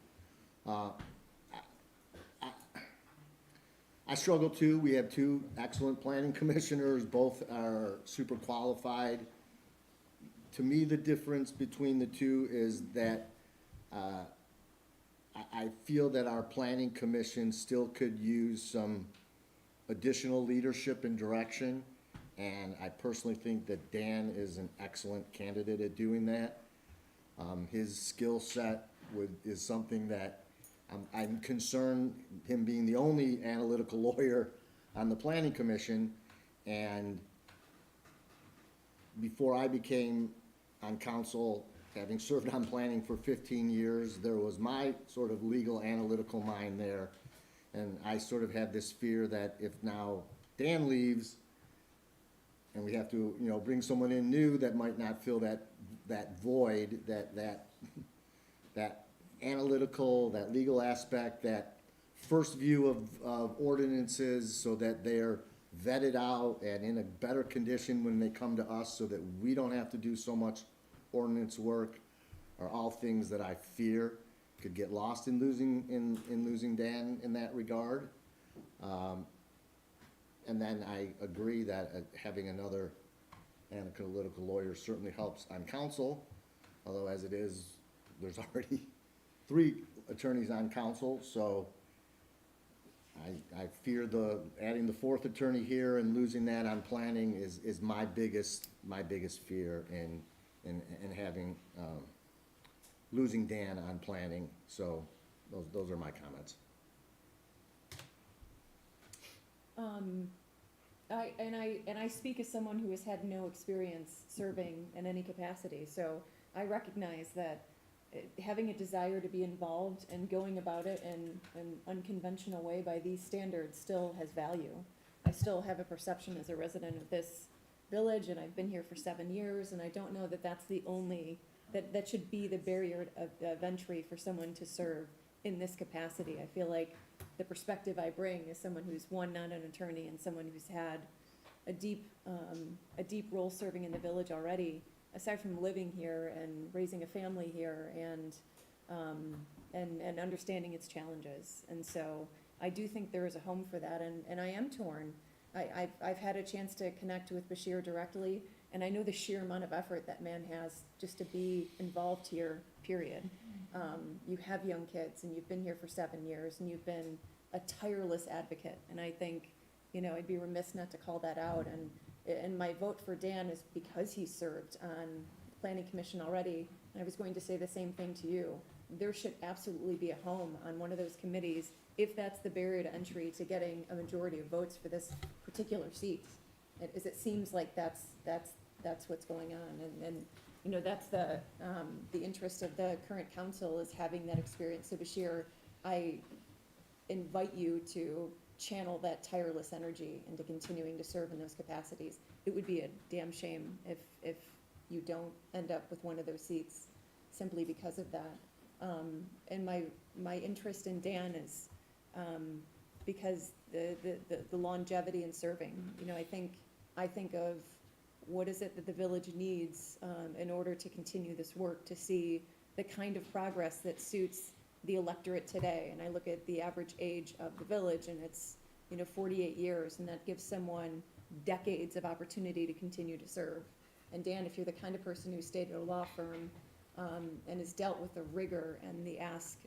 I struggle too. We have two excellent planning commissioners. Both are super qualified. To me, the difference between the two is that I feel that our planning commission still could use some additional leadership and direction. And I personally think that Dan is an excellent candidate at doing that. His skill set is something that I'm concerned, him being the only analytical lawyer on the planning commission. And before I became on council, having served on planning for 15 years, there was my sort of legal analytical mind there. And I sort of had this fear that if now Dan leaves and we have to, bring someone in new that might not fill that void, that analytical, that legal aspect, that first view of ordinances so that they're vetted out and in a better condition when they come to us so that we don't have to do so much ordinance work, are all things that I fear could get lost in losing Dan in that regard. And then I agree that having another analytical lawyer certainly helps on council, although as it is, there's already 3 attorneys on council, so I fear adding the fourth attorney here and losing that on planning is my biggest fear in having, losing Dan on planning. So those are my comments. I speak as someone who has had no experience serving in any capacity, so I recognize that having a desire to be involved and going about it in an unconventional way by these standards still has value. I still have a perception as a resident of this village, and I've been here for 7 years, and I don't know that that's the only, that should be the barrier of entry for someone to serve in this capacity. I feel like the perspective I bring is someone who's, one, not an attorney, and someone who's had a deep role serving in the village already, aside from living here and raising a family here and understanding its challenges. And so I do think there is a home for that, and I am torn. I've had a chance to connect with Bashir directly, and I know the sheer amount of effort that man has just to be involved here, period. You have young kids, and you've been here for 7 years, and you've been a tireless advocate, and I think, I'd be remiss not to call that out, and my vote for Dan is because he served on the Planning Commission already, and I was going to say the same thing to you. There should absolutely be a home on one of those committees if that's the barrier to entry to getting a majority of votes for this particular seat. As it seems like that's what's going on, and that's the interest of the current council is having that experience. So Bashir, I invite you to channel that tireless energy into continuing to serve in those capacities. It would be a damn shame if you don't end up with one of those seats simply because of that. And my interest in Dan is because the longevity in serving. I think of what is it that the village needs in order to continue this work, to see the kind of progress that suits the electorate today. And I look at the average age of the village, and it's 48 years, and that gives someone decades of opportunity to continue to serve. And Dan, if you're the kind of person who stayed at a law firm and has dealt with the rigor and the ask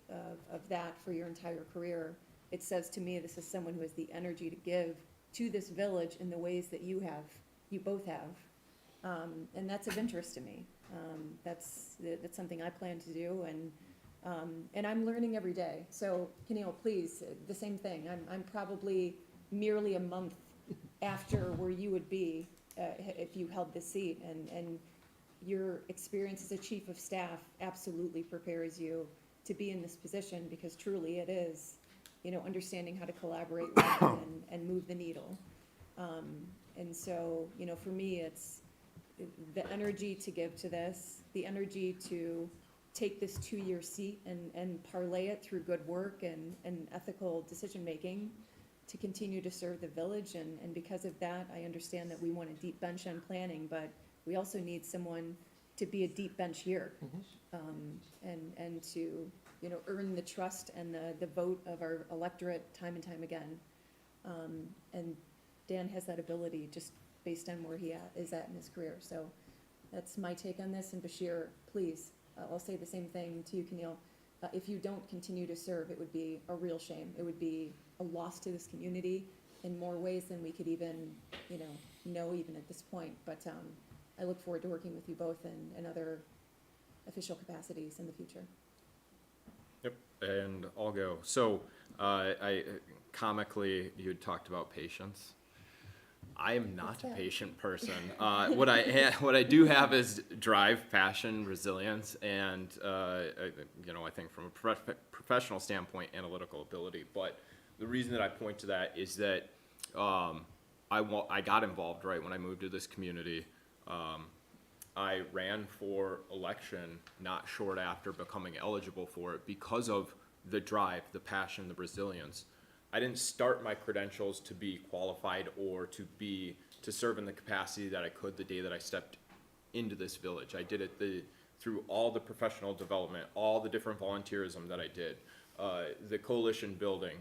of that for your entire career, it says to me this is someone who has the energy to give to this village in the ways that you both have. And that's of interest to me. That's something I plan to do, and I'm learning every day. So, Keneal, please, the same thing. I'm probably merely a month after where you would be if you held this seat, and your experience as a chief of staff absolutely prepares you to be in this position, because truly it is, understanding how to collaborate with and move the needle. And so, for me, it's the energy to give to this, the energy to take this 2-year seat and parlay it through good work and ethical decision-making to continue to serve the village. And because of that, I understand that we want a deep bench on planning, but we also need someone to be a deep bench here. And to, earn the trust and the vote of our electorate time and time again. And Dan has that ability just based on where he is at in his career. So that's my take on this. And Bashir, please, I'll say the same thing to you, Keneal. If you don't continue to serve, it would be a real shame. It would be a loss to this community in more ways than we could even, know even at this point. But I look forward to working with you both in other official capacities in the future. Yep, and I'll go. So, I comically, you had talked about patience. I am not a patient person. What I do have is drive, passion, resilience, and I think from a professional standpoint, analytical ability. But the reason that I point to that is that I got involved right when I moved to this community. I ran for election not short after becoming eligible for it because of the drive, the passion, the resilience. I didn't start my credentials to be qualified or to serve in the capacity that I could the day that I stepped into this village. I did it through all the professional development, all the different volunteerism that I did, the coalition building,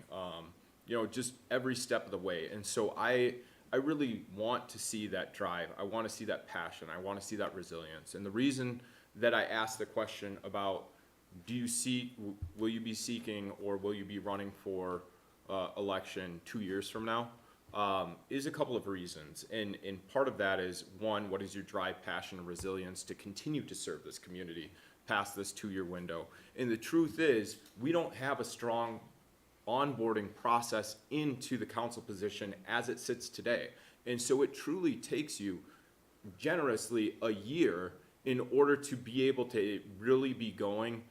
just every step of the way. And so I really want to see that drive. I want to see that passion. I want to see that resilience. And the reason that I asked the question about will you be seeking or will you be running for election 2 years from now, is a couple of reasons. And part of that is, one, what is your drive, passion, and resilience to continue to serve this community past this 2-year window? And the truth is, we don't have a strong onboarding process into the council position as it sits today. And so it truly takes you generously a year in order to be able to really be going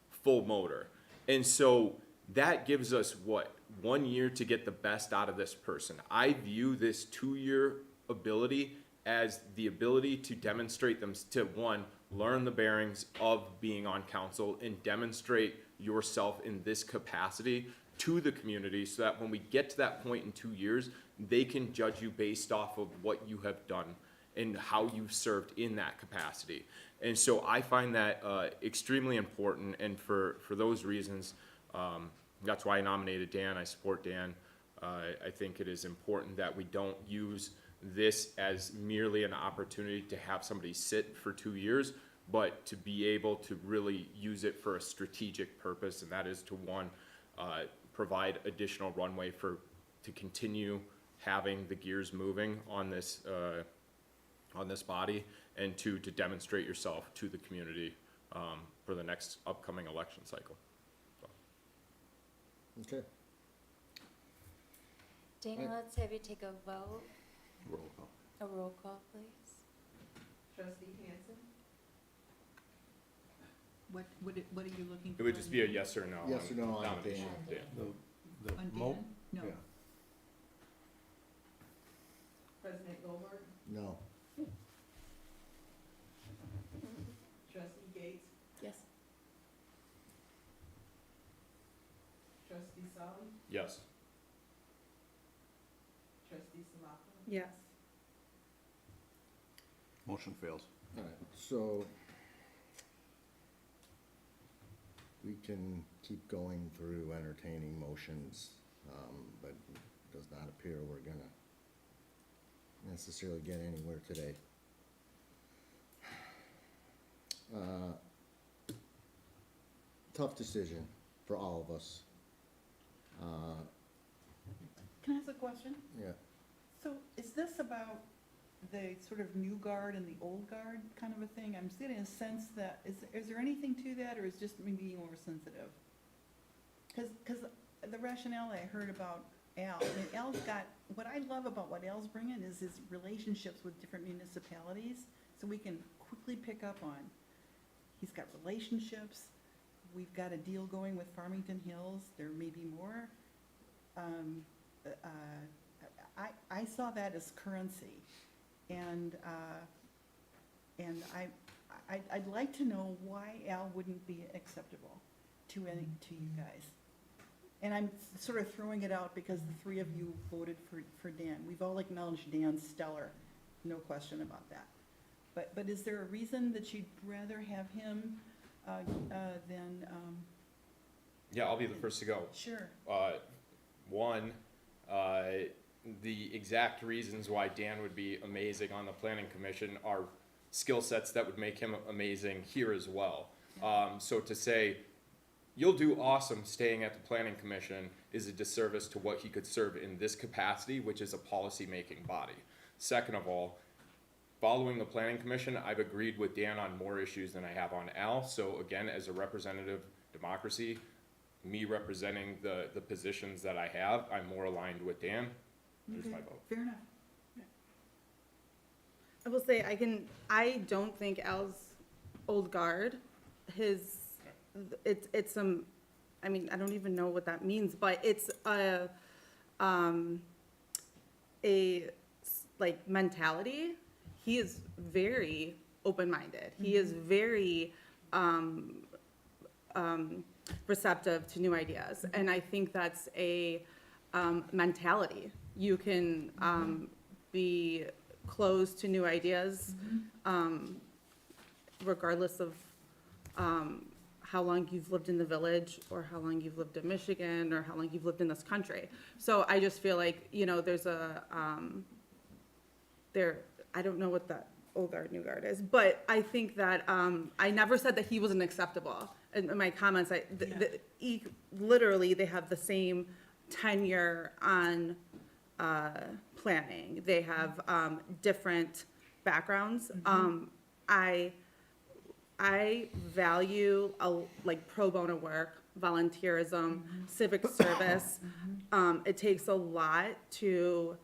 full motor. And so that gives us, what, 1 year to get the best out of this person. I view this 2-year ability as the ability to demonstrate them, to one, learn the bearings of being on council and demonstrate yourself in this capacity to the community, so that when we get to that point in 2 years, they can judge you based off of what you have done and how you've served in that capacity. And so I find that extremely important, and for those reasons, that's why I nominated Dan. I support Dan. I think it is important that we don't use this as merely an opportunity to have somebody sit for 2 years, but to be able to really use it for a strategic purpose, and that is to, one, provide additional runway to continue having the gears moving on this body, and two, to demonstrate yourself to the community for the next upcoming election cycle. Okay. Dana, let's have you take a vote, Roll call. a roll call, please. Trustee Hansen? What are you looking for? It would just be a yes or no. Yes or no on nomination Dan. of Dan. The On mo- Dan? No. Yeah. President Goldberg? No. Trustee Gates? Yes. Trustee Solly? Yes. Trustee Salata? Yes. Motion fails. All right, so we can keep going through entertaining motions, but it does not appear we're gonna necessarily get anywhere today. Tough decision for all of us. Can I ask a question? Yeah, So is this about the sort of new guard and the old guard kind of a thing? I'm just getting a sense that, is there anything to that, or is just me being oversensitive? Because the rationale I heard about Al, I mean, Al's got, what I love about what Al's bringing is his relationships with different municipalities, so we can quickly pick up on. He's got relationships, we've got a deal going with Farmington Hills, there may be more. I saw that as currency, and I'd like to know why Al wouldn't be acceptable to you guys. And I'm sort of throwing it out because the three of you voted for Dan. We've all acknowledged Dan's stellar, no question about that. But is there a reason that you'd rather have him than, Yeah, I'll be the first to go. sure, One, the exact reasons why Dan would be amazing on the planning commission are skill sets that would make him amazing here as well. So to say, you'll do awesome staying at the planning commission is a disservice to what he could serve in this capacity, which is a policy-making body. Second of all, following the planning commission, I've agreed with Dan on more issues than I have on Al. So again, as a representative democracy, me representing the positions that I have, I'm more aligned with Dan. There's my vote. fair enough. I will say, I don't think Al's old guard, it's some, I mean, I don't even know what that means, but it's like mentality. He is very open-minded. He is very, receptive to new ideas. And I think that's a mentality. You can be closed to new ideas regardless of how long you've lived in the village or how long you've lived in Michigan or how long you've lived in this country. So I just feel like, you know, there's a, I don't know what that old guard, new guard is, but I think that, I never said that he wasn't acceptable. In my comments, literally, they have the same tenure on planning. They have different backgrounds. I value like pro bono work, volunteerism, civic service. It takes a lot to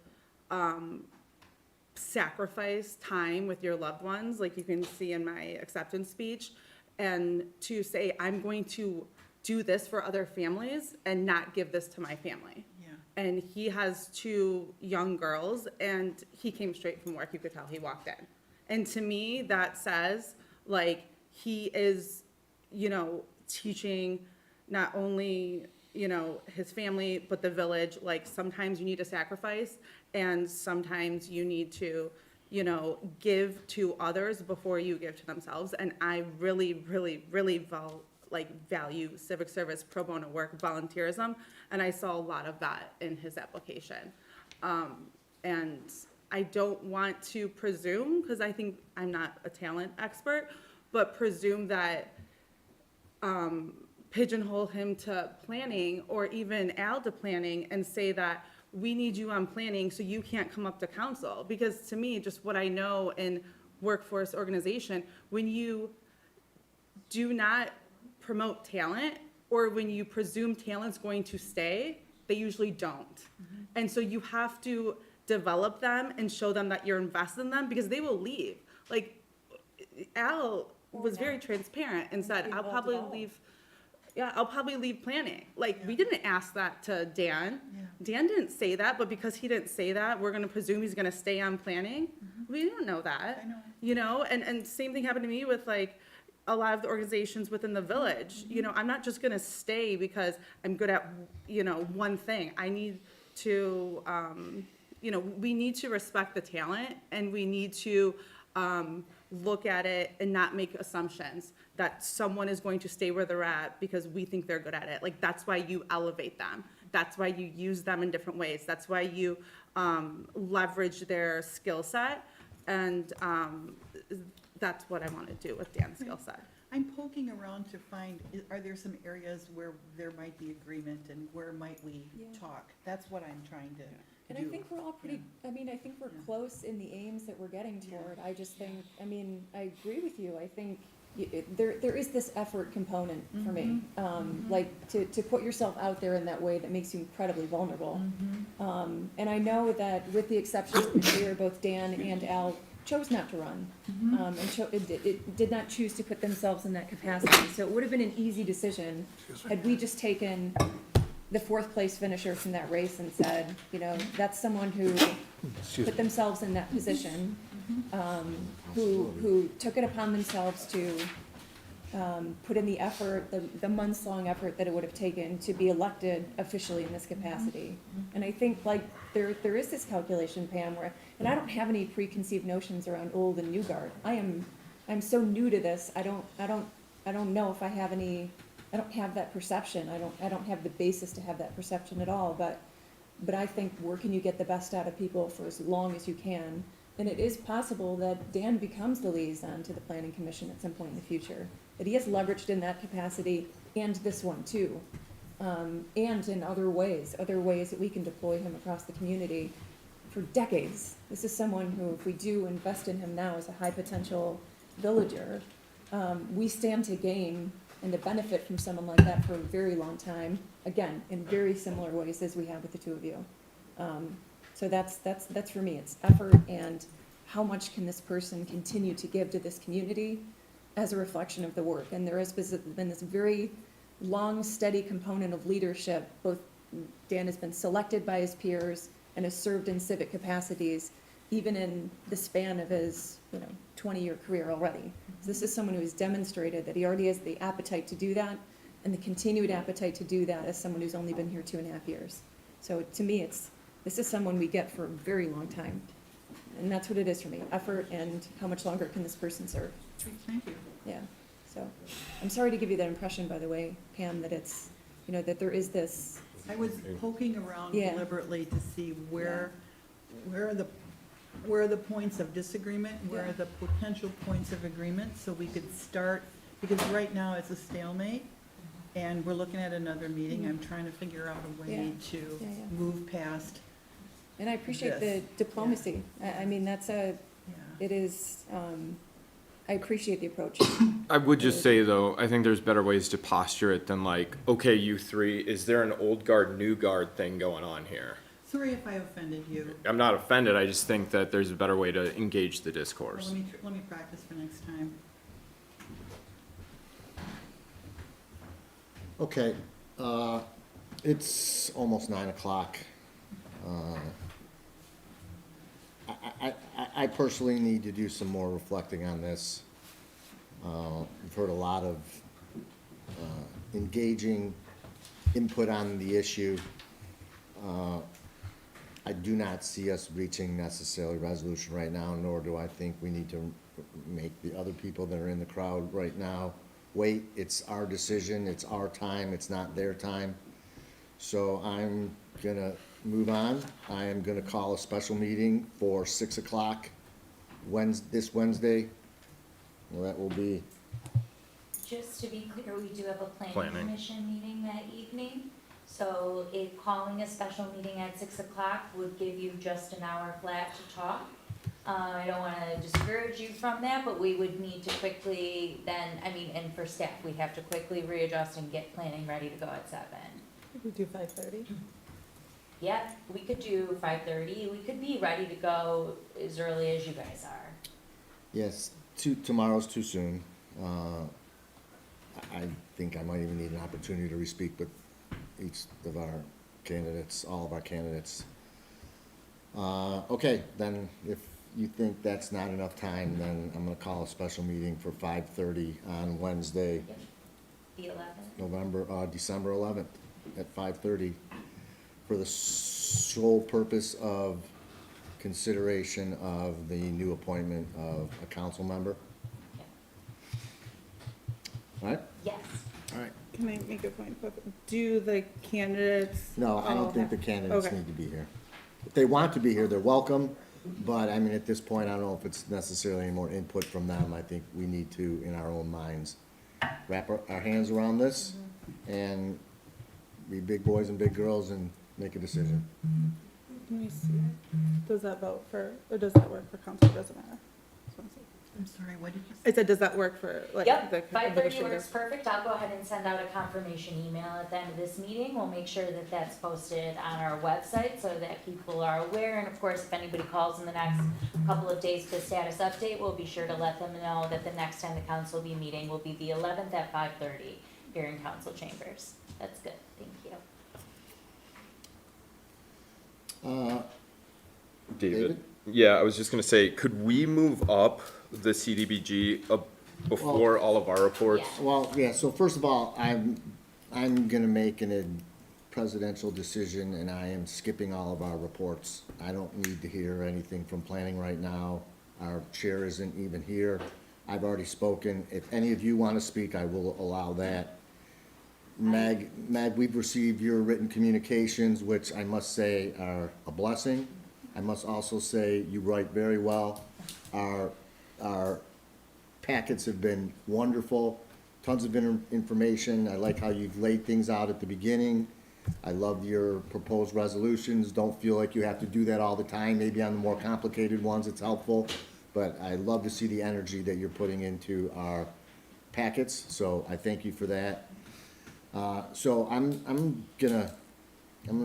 sacrifice time with your loved ones, like you can see in my acceptance speech, and to say, I'm going to do this for other families and not give this to my family. Yeah. And he has 2 young girls, and he came straight from work. You could tell he walked in. And to me, that says, like, he is, you know, teaching not only, you know, his family, but the village, like, sometimes you need to sacrifice, and sometimes you need to, you know, give to others before you give to themselves. And I really, really, really value civic service, pro bono work, volunteerism, and I saw a lot of that in his application. And I don't want to presume, because I think I'm not a talent expert, but presume that pigeonhole him to planning, or even Al to planning, and say that we need you on planning so you can't come up to council. Because to me, just what I know in workforce organization, when you do not promote talent, or when you presume talent's going to stay, they usually don't. And so you have to develop them and show them that you're invested in them, because they will leave. Like, Al was very transparent and said, I'll probably leave planning. Like, we didn't ask that to Dan. Dan didn't say that, but because he didn't say that, we're gonna presume he's gonna stay on planning. We don't know that. I know. You know, and same thing happened to me with, like, a lot of the organizations within the village. You know, I'm not just gonna stay because I'm good at, you know, one thing. I need to, you know, we need to respect the talent, and we need to look at it and not make assumptions that someone is going to stay where they're at because we think they're good at it. Like, that's why you elevate them. That's why you use them in different ways. That's why you leverage their skill set. And that's what I want to do with Dan's skill set. I'm poking around to find, are there some areas where there might be agreement, and where might we talk? That's what I'm trying to do. And I think we're all pretty, I mean, I think we're close in the aims that we're getting toward. I just think, I mean, I agree with you. I think there is this effort component for me. Like, to put yourself out there in that way that makes you incredibly vulnerable. And I know that, with the exceptions this year, both Dan and Al chose not to run. It did not choose to put themselves in that capacity. So it would have been an easy decision had we just taken the 4th place finisher from that race and said, you know, that's someone who put themselves in that position, who took it upon themselves to put in the effort, the months-long effort that it would have taken to be elected officially in this capacity. And I think, like, there is this calculation, Pam, where, and I don't have any preconceived notions around old and new guard. I'm so new to this. I don't know if I have any. I don't have that perception. I don't have the basis to have that perception at all. But I think, where can you get the best out of people for as long as you can? And it is possible that Dan becomes the liaison to the Planning Commission at some point in the future. That he has leveraged in that capacity, and this one too, and in other ways that we can deploy him across the community for decades. This is someone who, if we do invest in him now as a high potential villager, we stand to gain and to benefit from someone like that for a very long time, again, in very similar ways as we have with the 2 of you. So that's for me. It's effort, and how much can this person continue to give to this community as a reflection of the work. And there has been this very long, steady component of leadership. Both Dan has been selected by his peers and has served in civic capacities, even in the span of his 20-year career already. So this is someone who has demonstrated that he already has the appetite to do that, and the continued appetite to do that as someone who's only been here 2.5 years. So to me, this is someone we get for a very long time. And that's what it is for me, effort, and how much longer can this person serve. Thank you. Yeah, so, I'm sorry to give you that impression, by the way, Pam, that it's, that there is this. I was poking around Yeah. deliberately to see where are the points of disagreement, where are the potential points of agreement, so we could start, because right now it's a stalemate. And we're looking at another meeting. I'm trying to figure out a way to Yeah, yeah. move past. And I appreciate the Yes. diplomacy. I mean, Yeah. it is, I appreciate the approach. I would just say though, I think there's better ways to posture it than like, okay, you three, is there an old guard, new guard thing going on here? Sorry if I offended you. I'm not offended, I just think that there's a better way to engage the Well, discourse. let me practice for next time. Okay, it's almost 9 o'clock. I personally need to do some more reflecting on this. We've heard a lot of engaging input on the issue. I do not see us reaching necessarily resolution right now, nor do I think we need to make the other people that are in the crowd right now wait. It's our decision, it's our time, it's not their time. So I'm gonna move on. I am gonna call a special meeting for 6 o'clock this Wednesday. Well, that will be, Just to be clear, we do have a planning Planning. commission meeting that evening. So calling a special meeting at 6 o'clock would give you just an hour flat to talk. I don't wanna discourage you from that, but we would need to quickly then, and for staff, we'd have to quickly readjust and get planning ready to go at 7. We do 5:30? Yeah, we could do 5:30. We could be ready to go as early as you guys are. yes, tomorrow's too soon. I think I might even need an opportunity to re-speak with each of our candidates, all of our candidates. Okay, then if you think that's not enough time, then I'm gonna call a special meeting for 5:30 on Wednesday, The 11th? December 11th at 5:30 for the sole purpose of consideration of the new appointment of a council member. All right? Yes. All right. Can I make a point? Do the candidates? No, I all don't think the have- candidates okay. need to be here. If they want to be here, they're welcome, but I mean, at this point, I don't know if it's necessarily any more input from them. I think we need to, in our own minds, wrap our hands around this and be big boys and big girls and make a decision. Let me see. Does that vote for, or does that work for council? Doesn't matter. I'm sorry, what did you say? I said, does that work for, like, Yep, the 5:30 administrative? works perfect. I'll go ahead and send out a confirmation email at the end of this meeting. We'll make sure that that's posted on our website so that people are aware. And of course, if anybody calls in the next couple of days for status update, we'll be sure to let them know that the next time the council will be meeting will be the 11th at 5:30 here in council chambers. That's good, thank you. David? Yeah, I was just gonna say, could we move up the CDBG before all of our reports? Well, yeah, so first of all, I'm gonna make a presidential decision, and I am skipping all of our reports. I don't need to hear anything from planning right now. Our chair isn't even here. I've already spoken. If any of you wanna speak, I will allow that. Mag, we've received your written communications, which I must say are a blessing. I must also say you write very well. Our packets have been wonderful, tons of information. I like how you've laid things out at the beginning. I love your proposed resolutions. Don't feel like you have to do that all the time. Maybe on the more complicated ones, it's helpful. But I love to see the energy that you're putting into our packets, so I thank you for that. So I'm gonna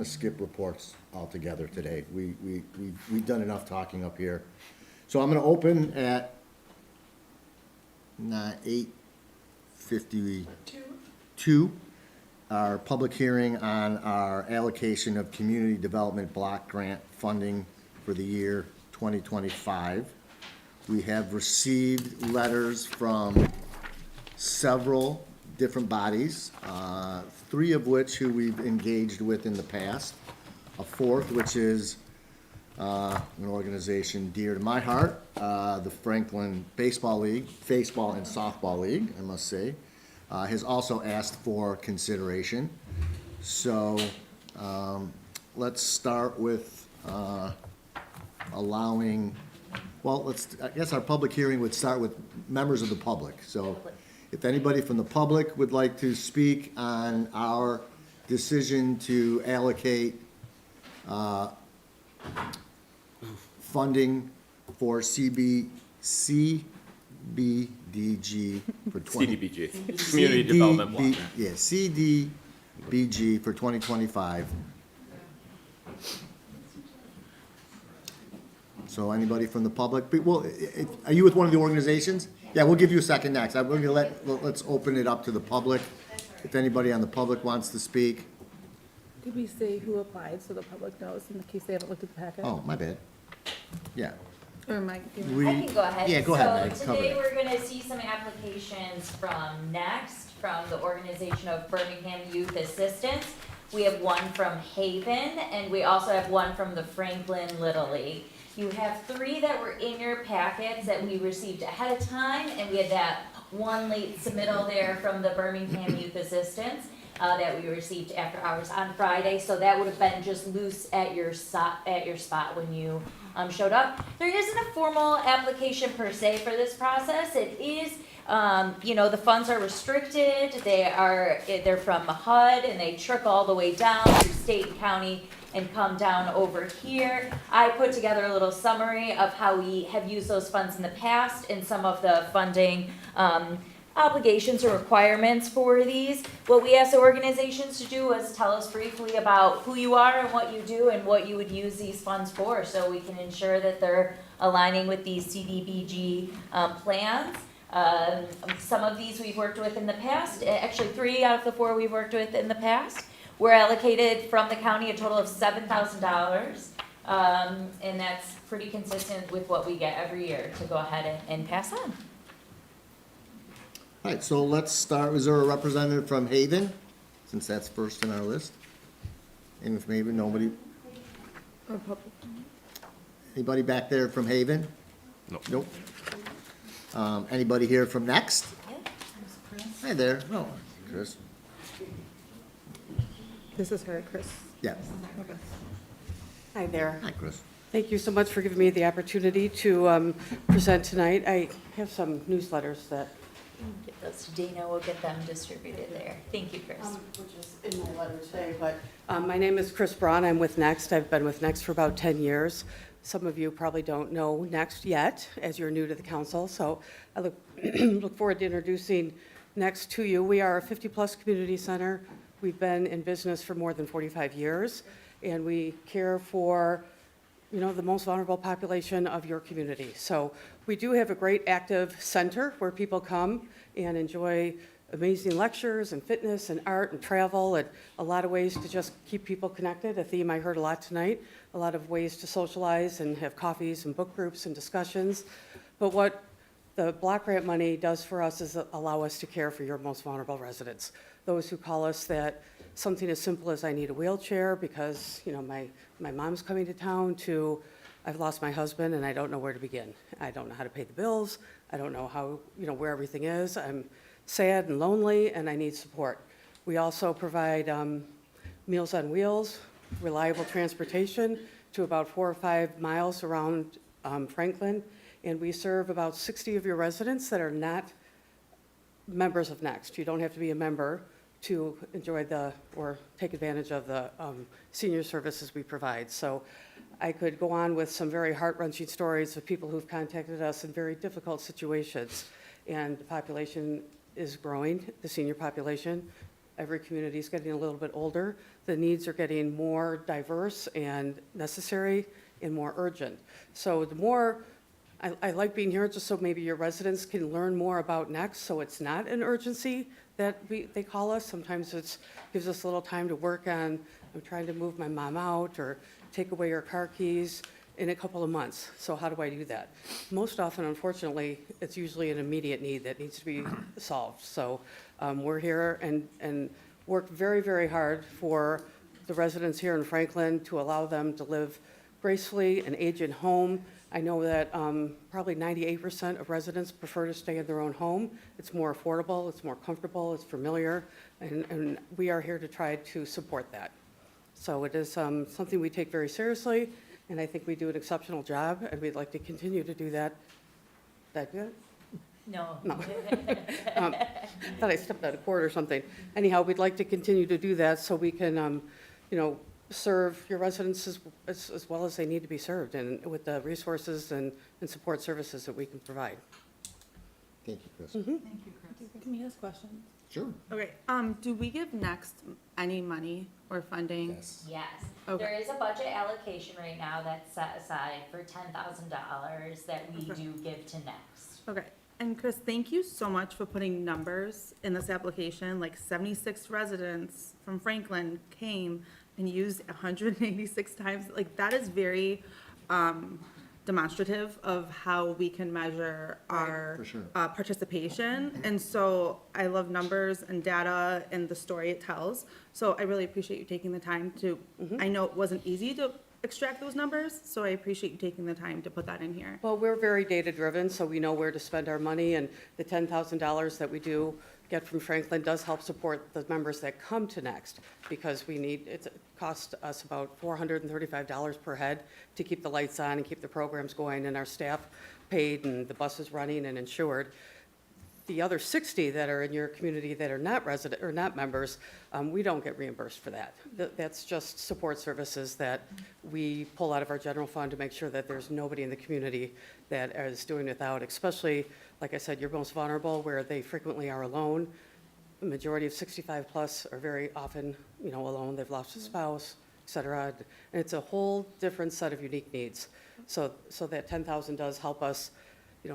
skip reports altogether today. We've done enough talking up here. So I'm gonna open at 8:52, our public hearing on our allocation of community development block grant funding for the year 2025. We have received letters from several different bodies, 3 of which who we've engaged with in the past, a 4th, which is an organization dear to my heart, the Franklin Baseball League, Baseball and Softball League, I must say, has also asked for consideration. So let's start with allowing, well, I guess our public hearing would start with members of the public. So If anybody from the public would like to speak on our decision to allocate funding for CBDG for 20. CDBG, Community Development Block. Yeah, CDBG for 2025. So anybody from the public, well, are you with one of the organizations? Yeah, we'll give you a second next. I'm going to let's open it up to the public. If anybody on the public wants to speak. Did we say who applied so the public knows in case they haven't looked at the packet? Oh, my bad. Yeah. Or am I? We- I can go ahead. Yeah, go ahead, Meg. So Cover today it. we're gonna see some applications from Next, from the Organization of Birmingham Youth Assistance. We have one from Haven, and we also have one from the Franklin Little League. You have 3 that were in your packets that we received ahead of time, and we had that one late submittal there from the Birmingham Youth Assistance that we received after hours on Friday. So that would have been just loose at your spot when you showed up. There isn't a formal application per se for this process. It is, the funds are restricted. They're from HUD, and they trickle all the way down through state and county and come down over here. I put together a little summary of how we have used those funds in the past and some of the funding obligations or requirements for these. What we asked the organizations to do was tell us briefly about who you are and what you do and what you would use these funds for, so we can ensure that they're aligning with these CDBG plans. Some of these we've worked with in the past, actually 3 out of the 4 we've worked with in the past. We're allocated from the county a total of $7,000, and that's pretty consistent with what we get every year to go ahead and pass on. All right, so let's start. Is there a representative from Haven, since that's first on our list? And from Haven, nobody? Anybody back there from Haven? Nope. Anybody here from Next? Hi there. Oh, Chris. This is her, Chris. Yeah. Okay. Hi there. Hi, Chris. Thank you so much for giving me the opportunity to present tonight. I have some newsletters that, Get those to Dana, we'll get them distributed there. Thank you, Chris. which is in my letter today, but my name is Chris Braun. I'm with Next. I've been with Next for about 10 years. Some of you probably don't know Next yet, as you're new to the council, so I look forward to introducing Next to you. We are a 50-plus community center. We've been in business for more than 45 years, and we care for, the most vulnerable population of your community. So we do have a great active center where people come and enjoy amazing lectures and fitness and art and travel and a lot of ways to just keep people connected, a theme I heard a lot tonight, a lot of ways to socialize and have coffees and book groups and discussions. But what the block grant money does for us is allow us to care for your most vulnerable residents. Those who call us that something as simple as I need a wheelchair because, my mom's coming to town, to I've lost my husband and I don't know where to begin. I don't know how to pay the bills. I don't know how, where everything is. I'm sad and lonely and I need support. We also provide Meals on Wheels, reliable transportation to about 4 or 5 miles around Franklin. And we serve about 60 of your residents that are not members of Next. You don't have to be a member to enjoy or take advantage of the senior services we provide. So I could go on with some very heart-wrenching stories of people who've contacted us in very difficult situations. And the population is growing, the senior population. Every community is getting a little bit older. The needs are getting more diverse and necessary and more urgent. So the more I like being here just so maybe your residents can learn more about Next, so it's not an urgency that they call us. Sometimes it gives us a little time to work on, I'm trying to move my mom out or take away her car keys in a couple of months. So how do I do that? Most often, unfortunately, it's usually an immediate need that needs to be solved. So we're here and work very, very hard for the residents here in Franklin to allow them to live gracefully and age in home. I know that probably 98% of residents prefer to stay in their own home. It's more affordable, it's more comfortable, it's familiar, and we are here to try to support that. So it is something we take very seriously, and I think we do an exceptional job, and we'd like to continue to do that. That good? No. No. Thought I stepped out of court or something. Anyhow, we'd like to continue to do that so we can, serve your residents as well as they need to be served, and with the resources and support services that we can provide. Thank you, Chris. Thank you, Chris. Can we ask questions? Sure. Okay, do we give Next any money or funding? Yes. Yes, Okay. there is a budget allocation right now that's set aside for $10,000 that we Okay. do give to Next. Okay, and Chris, thank you so much for putting numbers in this application, like 76 residents from Franklin came and used 186 times, like, that is very, demonstrative of how we can measure our For sure. participation. And so I love numbers and data and the story it tells. So I really appreciate you taking the time to, I know it wasn't easy to extract those numbers, so I appreciate you taking the time to put that in here. Well, we're very data-driven, so we know where to spend our money, and the $10,000 that we do get from Franklin does help support the members that come to Next, because it costs us about $435 per head to keep the lights on and keep the programs going, and our staff paid, and the buses running and insured. The other 60 that are in your community that are not resident, or not members, we don't get reimbursed for that. That's just support services that we pull out of our general fund to make sure that there's nobody in the community that is doing without, especially, like I said, your most vulnerable, where they frequently are alone. The majority of 65 plus are very often, alone. They've lost a spouse, et cetera. And it's a whole different set of unique needs. So that 10,000 does help us,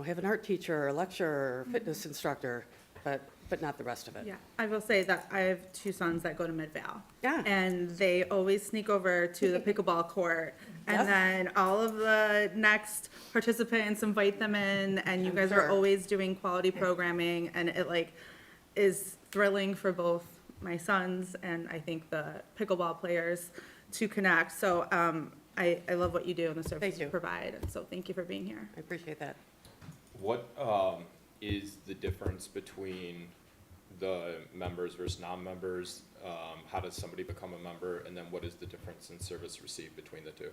have an art teacher, a lecturer, fitness instructor, but not the rest of it. Yeah, I will say that I have two sons that go to Mid-Val. Yeah. And they always sneak over to the pickleball court. And Yes. then all of the Next participants invite them in, and you I'm guys are sure. always doing quality programming, and it is thrilling for both my sons and I think the pickleball players to connect. So, I love what you do and the services you you. provide, and so thank you for being here. I appreciate that. What is the difference between the members versus non-members? How does somebody become a member? And then what is the difference in service received between the two?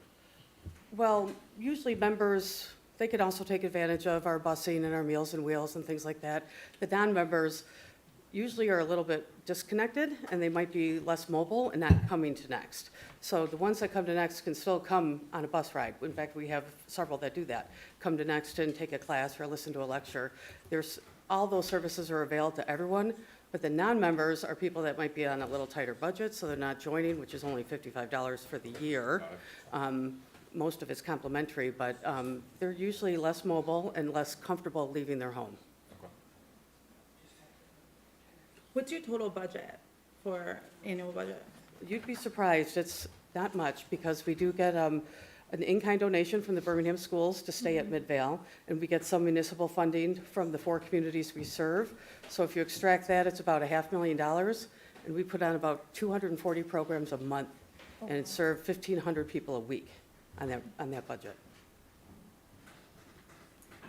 Well, usually members, they could also take advantage of our busing and our Meals and Wheels and things like that. The non-members usually are a little bit disconnected, and they might be less mobile and not coming to Next. So the ones that come to Next can still come on a bus ride. In fact, we have several that do that. Come to Next and take a class or listen to a lecture. All those services are available to everyone, but the non-members are people that might be on a little tighter budget, so they're not joining, which is only $55 for the year. Most of it's complimentary, but they're usually less mobile and less comfortable leaving their home. What's your total budget for annual budget? You'd be surprised, it's not much, because we do get an in-kind donation from the Birmingham schools to stay at Mid-Val, and we get some municipal funding from the 4 communities we serve. So if you extract that, it's about $500,000, and we put on about 240 programs a month, and serve 1,500 people a week on that budget.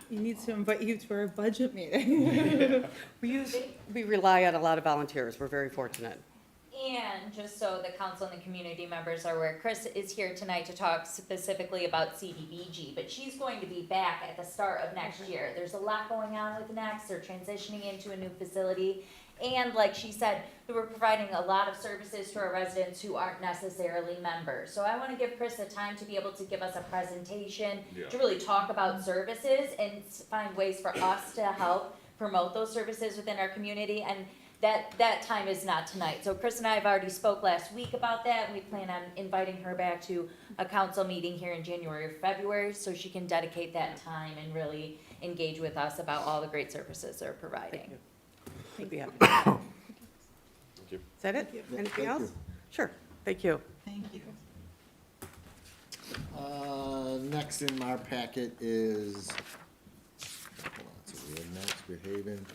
You need to invite you to our budget meeting. We rely on a lot of volunteers, we're very fortunate. And just so the council and the community members are aware, Chris is here tonight to talk specifically about CDBG, but she's going to be back at the start of next year. There's a lot going on with Next, they're transitioning into a new facility. And like she said, we're providing a lot of services to our residents who aren't necessarily members. So I want to give Chris the time to be able to give us a presentation, to really talk about services and find ways for us to help promote those services within our community. And that time is not tonight. So Chris and I have already spoke last week about that, and we plan on inviting her back to a council meeting here in January or February, so she can dedicate that time and really engage with us about all the great services they're providing. We'd be happy. Thank you. Is that it? Anything thank else? you. Sure, thank you. Thank you. Next in our packet is, hold on, so we have Next, Good Haven.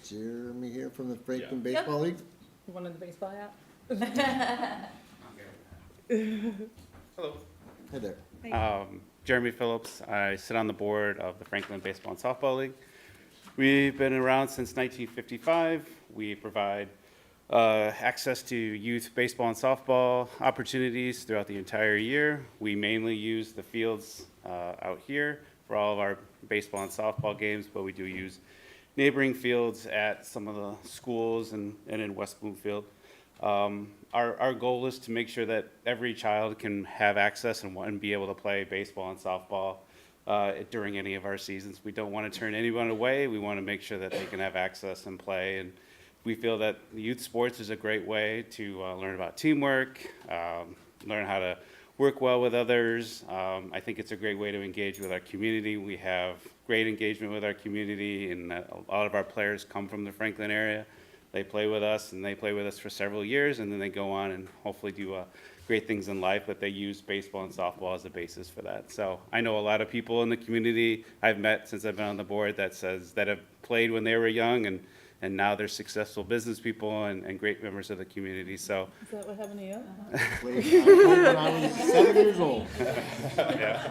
Jeremy here from the Franklin Yeah. Baseball League. One of the baseball hat? Hello. Hey there. Jeremy Phillips. I sit on the board of the Franklin Baseball and Softball League. We've been around since 1955. We provide access to youth baseball and softball opportunities throughout the entire year. We mainly use the fields out here for all of our baseball and softball games, but we do use neighboring fields at some of the schools and in West Bloomfield. Our goal is to make sure that every child can have access and be able to play baseball and softball during any of our seasons. We don't want to turn anyone away. We want to make sure that they can have access and play. And we feel that youth sports is a great way to learn about teamwork, learn how to work well with others. I think it's a great way to engage with our community. We have great engagement with our community, and a lot of our players come from the Franklin area. They play with us, and they play with us for several years, and then they go on and hopefully do great things in life, but they use baseball and softball as a basis for that. So I know a lot of people in the community I've met since I've been on the board that have played when they were young, and now they're successful business people and great members of the community. So Is that what happened to you? When I was 7 years old. yeah.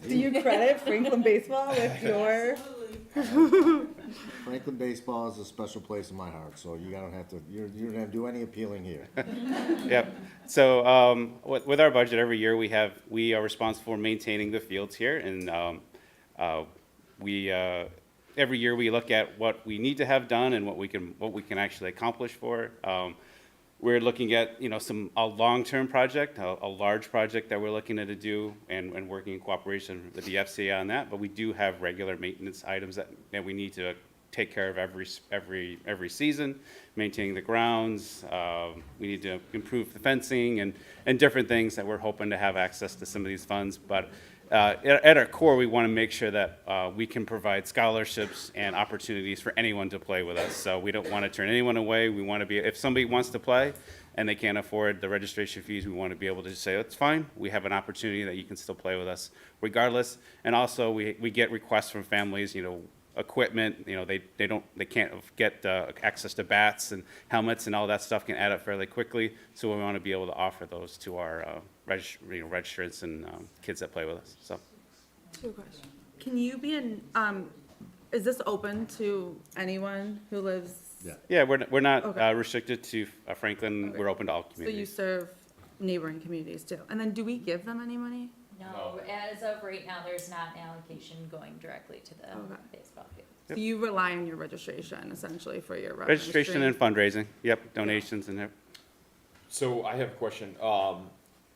Do you credit Franklin baseball with your? Franklin baseball is a special place in my heart, so you don't have to do any appealing here. Yep. So with our budget every year, we are responsible for maintaining the fields here, and every year we look at what we need to have done and what we can actually accomplish for it. We're looking at a long-term project, a large project that we're looking to do, and working in cooperation with the FCA on that. But we do have regular maintenance items that we need to take care of every season, maintaining the grounds. We need to improve the fencing and different things that we're hoping to have access to some of these funds. But at our core, we want to make sure that we can provide scholarships and opportunities for anyone to play with us. So we don't want to turn anyone away. We want to be, if somebody wants to play and they can't afford the registration fees, we want to be able to just say, that's fine. We have an opportunity that you can still play with us regardless. And also we get requests from families, equipment, they can't get access to bats and helmets, and all that stuff can add up fairly quickly. So we want to be able to offer those to our registrants and kids that play with us. So, Two questions. Can you be is this open to anyone who lives? yeah, we're not Okay. restricted to Franklin. Okay. We're open to all So you communities. serve neighboring communities too? And then do we give them any money? No, as of right now, there's not an allocation going directly to the Okay. baseball field. So you rely on your registration essentially for your revenue Registration stream? and fundraising. Yep, donations and everything. So I have a question.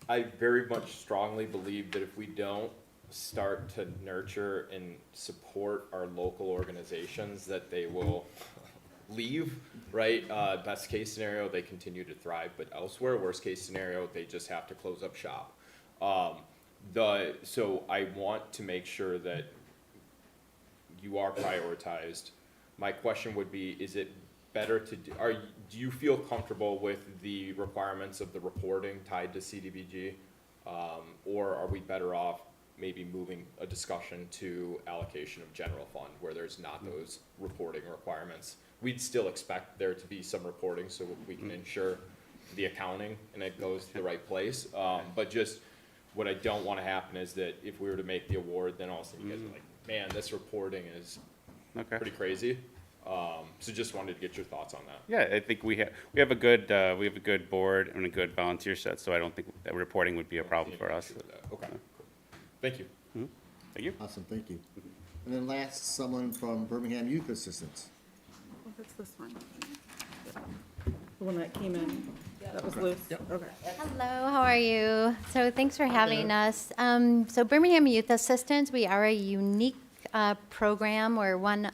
I very much strongly believe that if we don't start to nurture and support our local organizations, that they will leave, right? Best case scenario, they continue to thrive, but elsewhere, worst case scenario, they just have to close up shop. So I want to make sure that you are prioritized. My question would be, is it better to do you feel comfortable with the requirements of the reporting tied to CDBG? Or are we better off maybe moving a discussion to allocation of general fund where there's not those reporting requirements? We'd still expect there to be some reporting so we can ensure the accounting and it goes to the right place. But just what I don't want to happen is that if we were to make the award, then all of a sudden you guys are like, man, this reporting is pretty crazy. So just wanted to get your thoughts on that. Yeah, I think we have a good board and a good volunteer set, so I don't think that reporting would be a problem for us. Okay, cool. Thank you. Thank you. Awesome, thank you. And then last, someone from Birmingham Youth Assistance. Oh, that's this one. The one that came in, that was loose? Okay. Hello, how are you? So thanks for having us. So Birmingham Youth Assistance, we are a unique program. We're one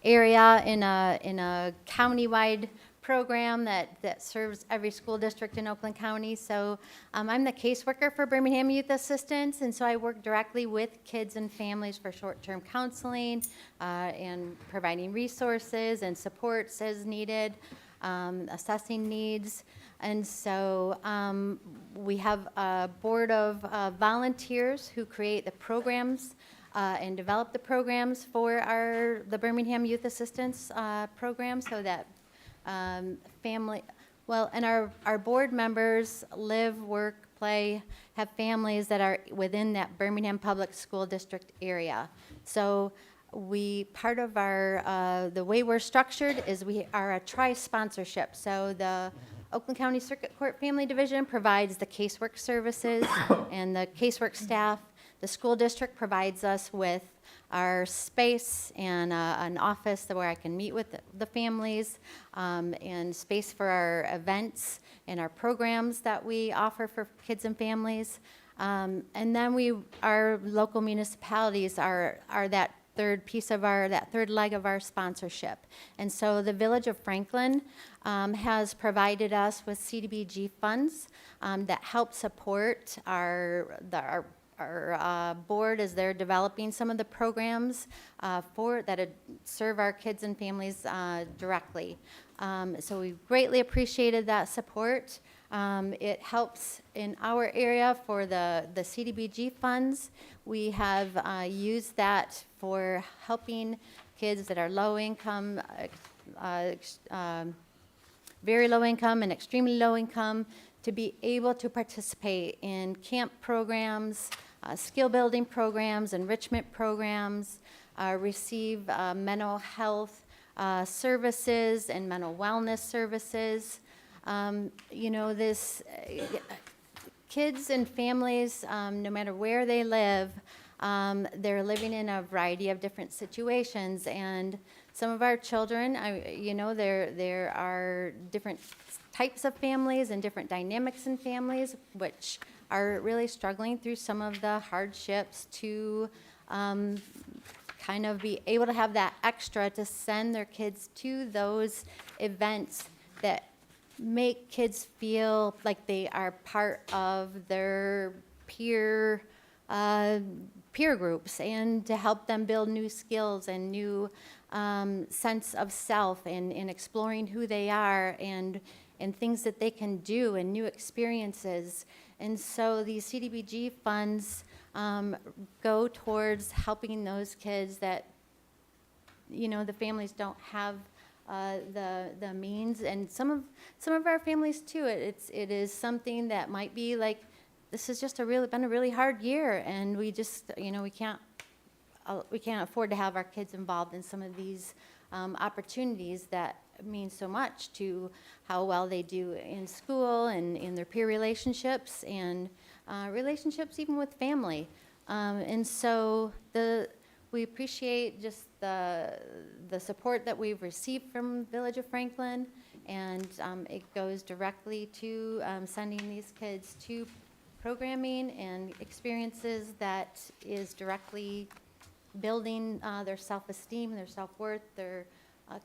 area in a county-wide program that serves every school district in Oakland County. So I'm the caseworker for Birmingham Youth Assistance, and so I work directly with kids and families for short-term counseling and providing resources and supports as needed, assessing needs. And so we have a board of volunteers who create the programs and develop the programs for the Birmingham Youth Assistance program, so that and our board members live, work, play, have families that are within that Birmingham Public School District area. So part of our, the way we're structured is we are a tri-sponsorship. So the Oakland County Circuit Court Family Division provides the casework services and the casework staff. The school district provides us with our space and an office where I can meet with the families, and space for our events and our programs that we offer for kids and families. And then our local municipalities are that third piece of that third leg of our sponsorship. And so the Village of Franklin has provided us with CDBG funds that help support our board as they're developing some of the programs that serve our kids and families directly. So we greatly appreciated that support. It helps in our area for the CDBG funds. We have used that for helping kids that are low income, very low income and extremely low income to be able to participate in camp programs, skill building programs, enrichment programs, receive mental health services and mental wellness services. Kids and families, no matter where they live, they're living in a variety of different situations. And some of our children, there are different types of families and different dynamics in families, which are really struggling through some of the hardships to kind of be able to have that extra to send their kids to those events that make kids feel like they are part of their peer groups, and to help them build new skills and new sense of self, and exploring who they are, and things that they can do, and new experiences. And so these CDBG funds go towards helping those kids that, the families don't have the means. And some of our families too, it is something that might be like, this has just been a really hard year, and we just, we can't afford to have our kids involved in some of these opportunities that mean so much to how well they do in school and in their peer relationships, and relationships even with family. And so we appreciate just the support that we've received from Village of Franklin, and it goes directly to sending these kids to programming and experiences that is directly building their self-esteem, their self-worth, their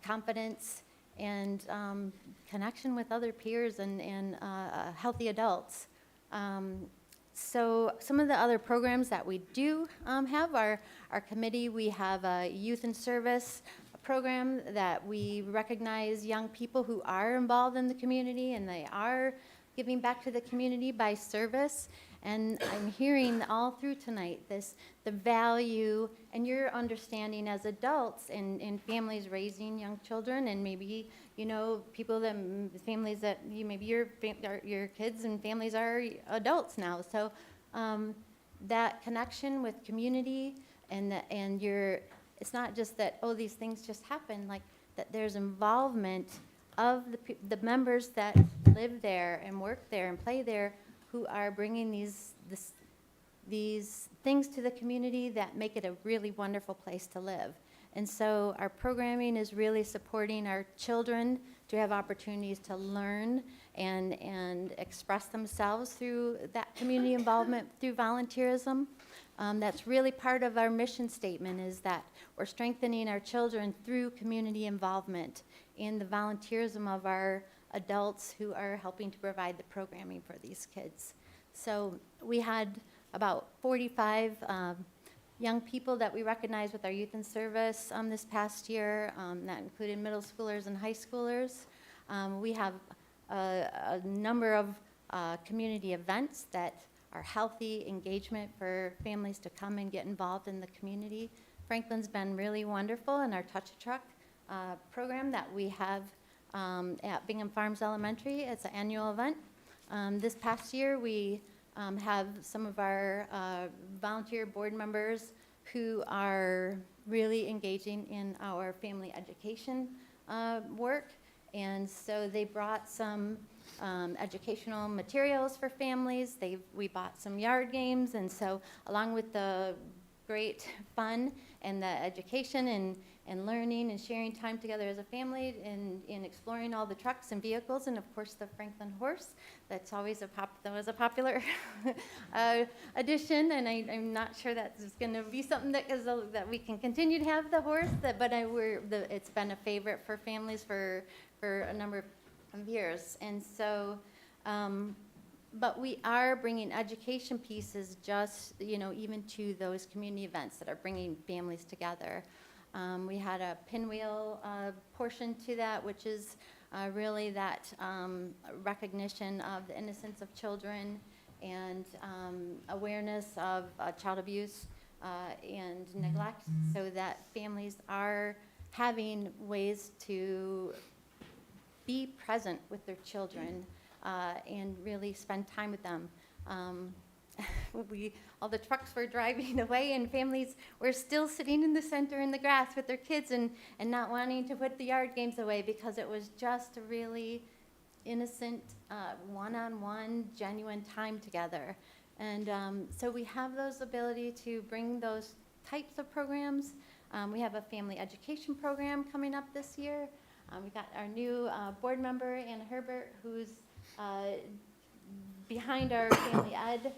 confidence, and connection with other peers and healthy adults. So some of the other programs that we do have are our committee. We have a youth in service program that we recognize young people who are involved in the community, and they are giving back to the community by service. And I'm hearing all through tonight the value and your understanding as adults and families raising young children, and maybe, families that maybe your kids and families are adults now. So that connection with community, and it's not just that, these things just happen, like that there's involvement of the members that live there and work there and play there, who are bringing these things to the community that make it a really wonderful place to live. And so our programming is really supporting our children to have opportunities to learn and express themselves through that community involvement, through volunteerism. That's really part of our mission statement, is that we're strengthening our children through community involvement in the volunteerism of our adults who are helping to provide the programming for these kids. So we had about 45 young people that we recognized with our youth in service this past year. That included middle schoolers and high schoolers. We have a number of community events that are healthy engagement for families to come and get involved in the community. Franklin's been really wonderful in our Touch a Truck program that we have at Bingham Farms Elementary. It's an annual event. This past year, we have some of our volunteer board members who are really engaging in our family education work, And so they brought some educational materials for families. We bought some yard games, and so along with the great fun and the education and learning and sharing time together as a family and exploring all the trucks and vehicles, and of course the Franklin horse. That was a popular addition, and I'm not sure that's going to be something that we can continue to have the horse. But it's been a favorite for families for a number of years, and so. But we are bringing education pieces just, even to those community events that are bringing families together. We had a pinwheel portion to that, which is really that recognition of the innocence of children and awareness of child abuse and neglect, so that families are having ways to be present with their children and really spend time with them. All the trucks were driving away, and families were still sitting in the center in the grass with their kids and not wanting to put the yard games away, because it was just a really innocent, one-on-one, genuine time together. And so we have those ability to bring those types of programs. We have a family education program coming up this year. We got our new board member, Anna Herbert, who's behind our family ed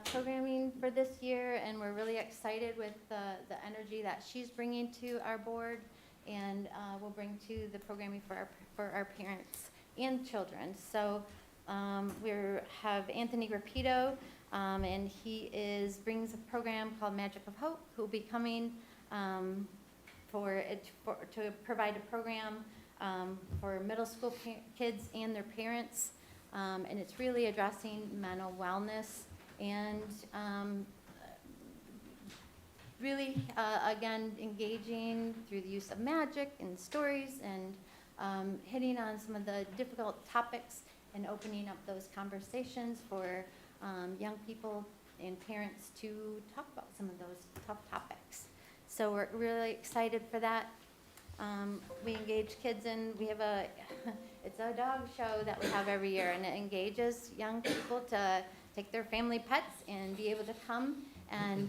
programming for this year, and we're really excited with the energy that she's bringing to our board, and will bring to the programming for our parents and children. So we have Anthony Rapito, and he brings a program called Magic of Hope, who will be coming to provide a program for middle school kids and their parents. And it's really addressing mental wellness and really, again, engaging through the use of magic and stories and hitting on some of the difficult topics and opening up those conversations for young people and parents to talk about some of those tough topics. So we're really excited for that. We engage kids we have it's a dog show that we have every year, and it engages young people to take their family pets and be able to come and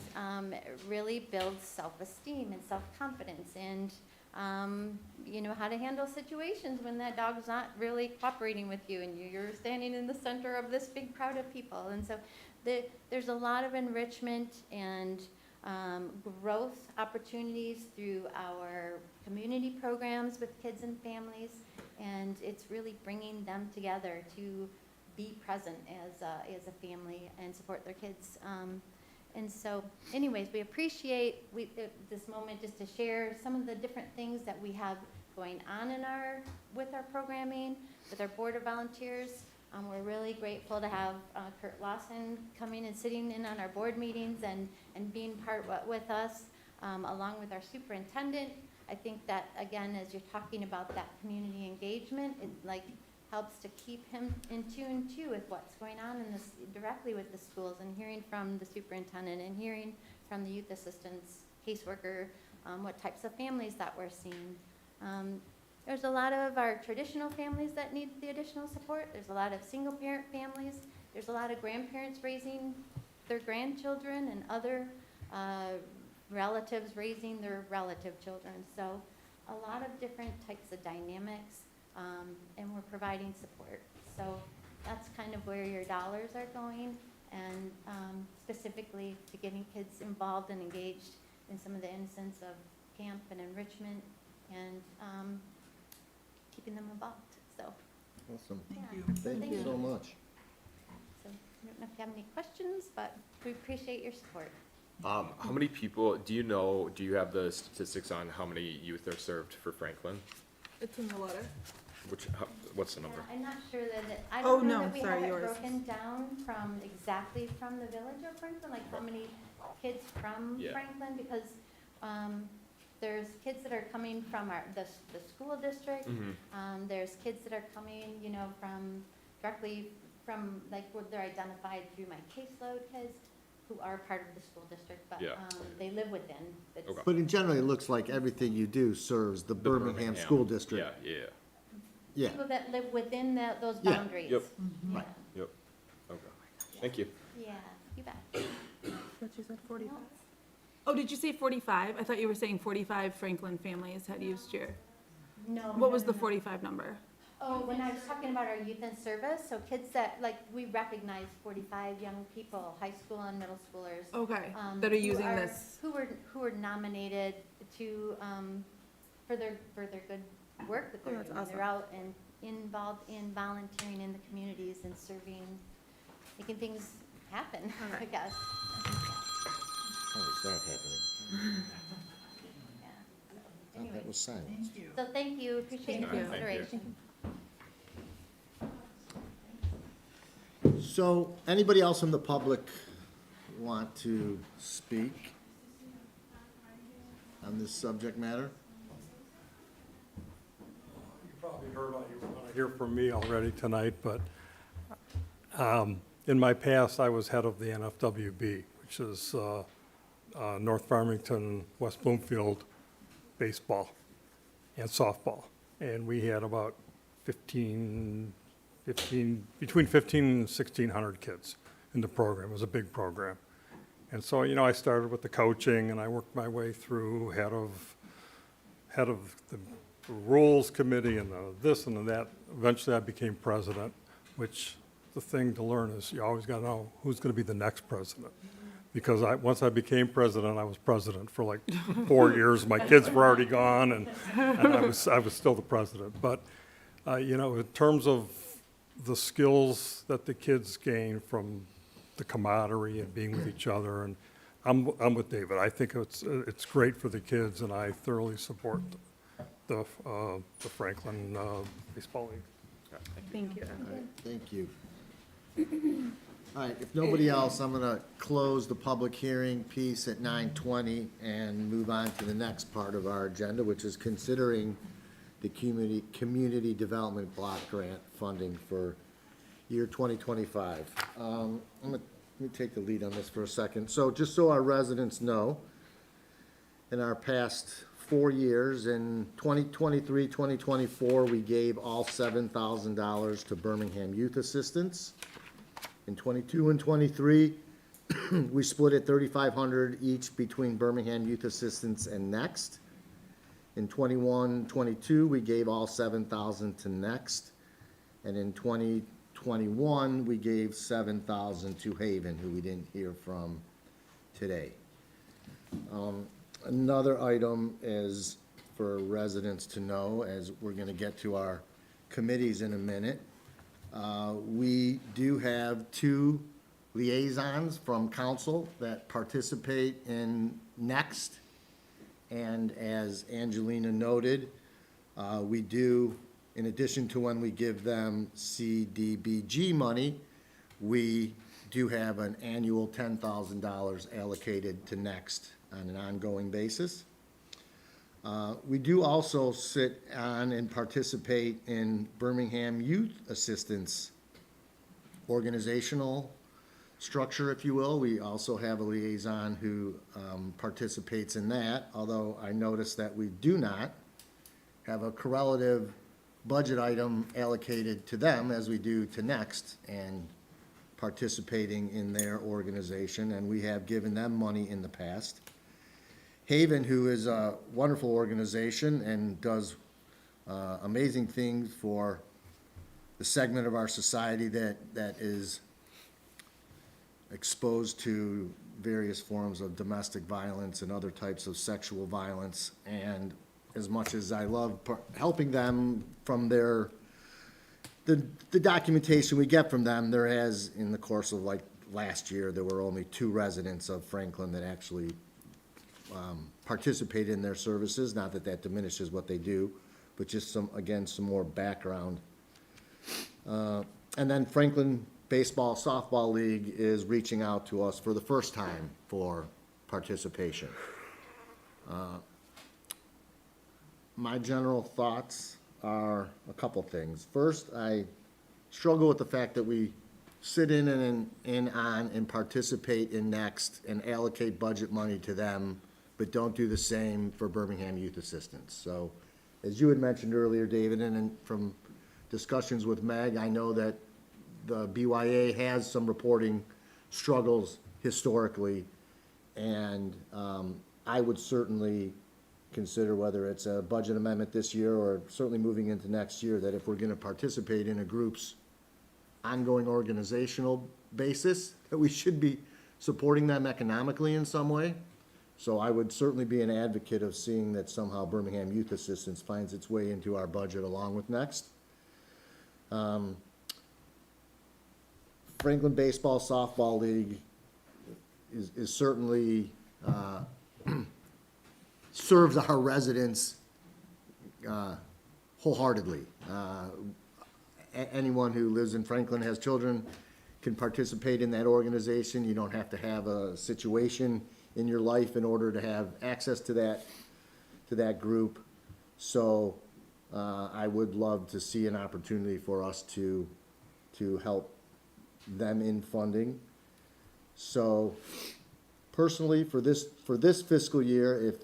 really build self-esteem and self-confidence and how to handle situations when that dog's not really cooperating with you and you're standing in the center of this big crowd of people. And so there's a lot of enrichment and growth opportunities through our community programs with kids and families, and it's really bringing them together to be present as a family and support their kids. And so anyways, we appreciate this moment just to share some of the different things that we have going on with our programming, with our board of volunteers. We're really grateful to have Kurt Lawson coming and sitting in on our board meetings and being part with us, along with our superintendent. I think that, again, as you're talking about that community engagement, it helps to keep him in tune too with what's going on directly with the schools, and hearing from the superintendent and hearing from the youth assistants, caseworker, what types of families that we're seeing. There's a lot of our traditional families that need the additional support. There's a lot of single parent families. There's a lot of grandparents raising their grandchildren and other relatives raising their relative children. So a lot of different types of dynamics, and we're providing support. So that's kind of where your dollars are going, and specifically to getting kids involved and engaged in some of the innocence of camp and enrichment, and keeping them involved. So Awesome. yeah. Thank you so much. So I don't know if you have any questions, but we appreciate your support. How many people, do you have the statistics on how many youth are served for Franklin? It's in the letter. What's the number? Yeah, I'm not sure I Oh, don't know no, that we sorry, have it yours. broken down exactly from the village of Franklin, like how many kids from Yeah. Franklin, because there's kids that are coming from the school district. Mhm. There's kids that are coming, directly from, where they're identified through my caseload kids who are part of the school district, but Yeah. they live within. But in general, it looks like everything you do serves the Birmingham School District. Yeah. Yeah. people that live within those Yeah. boundaries. Yep. Right. Yep. Okay. Thank you. Yeah, you bet. But you said 45. Oh, did you say 45? I thought you were saying 45 Franklin families had used your, No. what was the 45 number? Oh, when I was talking about our youth in service, so kids that, like, we recognize 45 young people, high school and middle schoolers. Okay, that are who using this. Who were nominated to, for their good work that they're that's doing. awesome. They're out and involved in volunteering in the communities and serving, making things happen, I guess. How is that happening? Yeah. I thought that was silent. Thank you. So thank you, appreciate your Thank you. consideration. So, anybody else in the public want to speak on this subject matter? You probably heard all you want to hear from me already tonight, but in my past, I was head of the NFWB, which is North Farmington, West Bloomfield baseball and softball. And we had about between 15 and 1,600 kids in the program. It was a big program. And so, you know, I started with the coaching and I worked my way through head of the rules committee and this and that. Eventually I became president, which the thing to learn is you always got to know who's going to be the next president. Because once I became president, I was president for like 4 years. My kids were already gone and I was still the president. But, you know, in terms of the skills that the kids gain from the camaraderie and being with each other, and I'm with David. I think it's great for the kids, and I thoroughly support the Franklin Baseball League. Thank you. All right, thank you. All right, if nobody else, I'm gonna close the public hearing piece at 9:20 and move on to the next part of our agenda, which is considering the community development block grant funding for year 2025. Let me take the lead on this for a second. So just so our residents know, in our past 4 years, in 2023, 2024, we gave all $7,000 to Birmingham Youth Assistance. In 22 and 23, we split it $3,500 each between Birmingham Youth Assistance and Next. In 21, 22, we gave all $7,000 to Next. And in 2021, we gave $7,000 to Haven, who we didn't hear from today. Another item is for residents to know, as we're gonna get to our committees in a minute. We do have 2 liaisons from council that participate in Next. And as Angelina noted, we do, in addition to when we give them CDBG money, we do have an annual $10,000 allocated to Next on an ongoing basis. We do also sit on and participate in Birmingham Youth Assistance organizational structure, if you will. We also have a liaison who participates in that, although I noticed that we do not have a correlative budget item allocated to them as we do to Next and participating in their organization, and we have given them money in the past. Haven, who is a wonderful organization and does amazing things for the segment of our society that is exposed to various forms of domestic violence and other types of sexual violence. And as much as I love helping them from the documentation we get from them, there has, in the course of like last year, there were only 2 residents of Franklin that actually participate in their services. Not that that diminishes what they do, but just some more background. And then Franklin Baseball Softball League is reaching out to us for the first time for participation. My general thoughts are a couple things. First, I struggle with the fact that we sit in on and participate in Next and allocate budget money to them, but don't do the same for Birmingham Youth Assistance. So, as you had mentioned earlier, David, and from discussions with Meg, I know that the BYA has some reporting struggles historically, and I would certainly consider whether it's a budget amendment this year or certainly moving into next year, that if we're gonna participate in a group's ongoing organizational basis, that we should be supporting them economically in some way. So I would certainly be an advocate of seeing that somehow Birmingham Youth Assistance finds its way into our budget along with Next. Franklin Baseball Softball League is certainly, serves our residents wholeheartedly. Anyone who lives in Franklin, has children, can participate in that organization. You don't have to have a situation in your life in order to have access to that group. So I would love to see an opportunity for us to help them in funding. So personally, for this fiscal year, if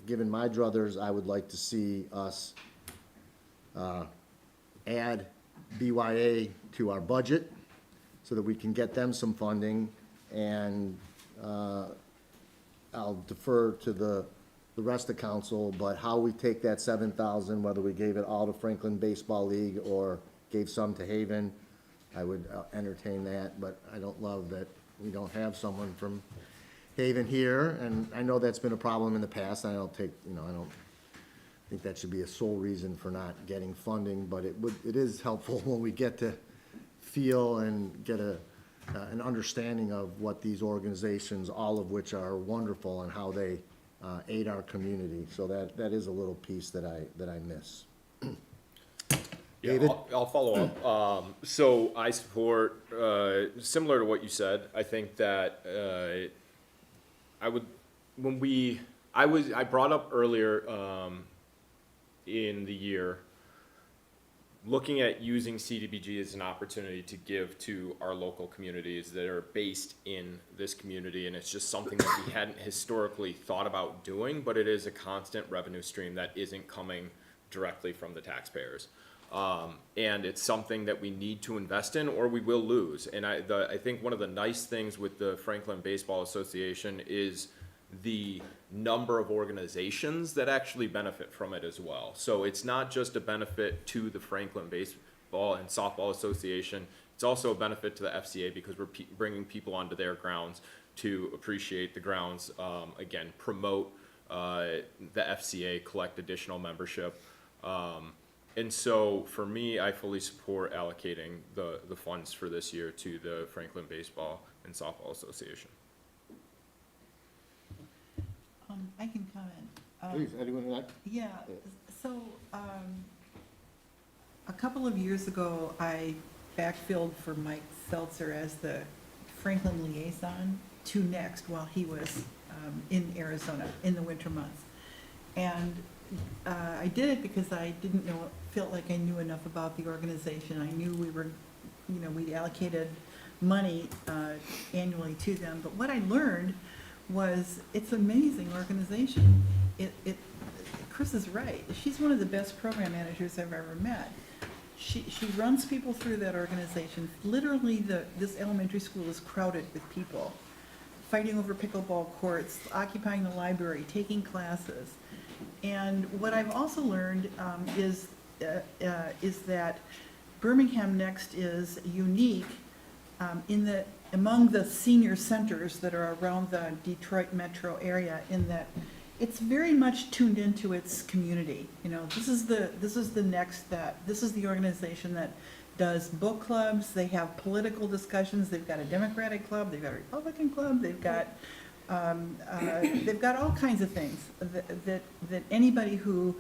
given my druthers, I would like to see us add BYA to our budget so that we can get them some funding, and I'll defer to the rest of council, but how we take that 7,000, whether we gave it all to Franklin Baseball League or gave some to Haven, I would entertain that, but I don't love that we don't have someone from Haven here, and I know that's been a problem in the past. I don't think that should be a sole reason for not getting funding, but it is helpful when we get to feel and get an understanding of what these organizations, all of which are wonderful, and how they aid our community. So that is a little piece that I miss. Yeah, David? I'll follow up. So I support, similar to what you said, I think that I brought up earlier in the year, looking at using CDBG as an opportunity to give to our local communities that are based in this community, and it's just something that we hadn't historically thought about doing, but it is a constant revenue stream that isn't coming directly from the taxpayers. And it's something that we need to invest in or we will lose. And I think one of the nice things with the Franklin Baseball Association is the number of organizations that actually benefit from it as well. So it's not just a benefit to the Franklin Baseball and Softball Association, it's also a benefit to the FCA because we're bringing people onto their grounds to appreciate the grounds, again, promote the FCA, collect additional membership. And so for me, I fully support allocating the funds for this year to the Franklin Baseball and Softball Association. I can comment. Please, anyone like? Yeah, so, a couple of years ago, I backfilled for Mike Seltzer as the Franklin liaison to Next while he was in Arizona in the winter months. And I did it because I felt like I knew enough about the organization. I knew we allocated money annually to them. But what I learned was it's an amazing organization. Chris is right. She's one of the best program managers I've ever met. She runs people through that organization. Literally, this elementary school is crowded with people, fighting over pickleball courts, occupying the library, taking classes. And what I've also learned is that Birmingham Next is unique among the senior centers that are around the Detroit metro area, in that it's very much tuned into its community. This is the organization that does book clubs. They have political discussions. They've got a Democratic club. They've got a Republican club. They've got all kinds of things that anybody who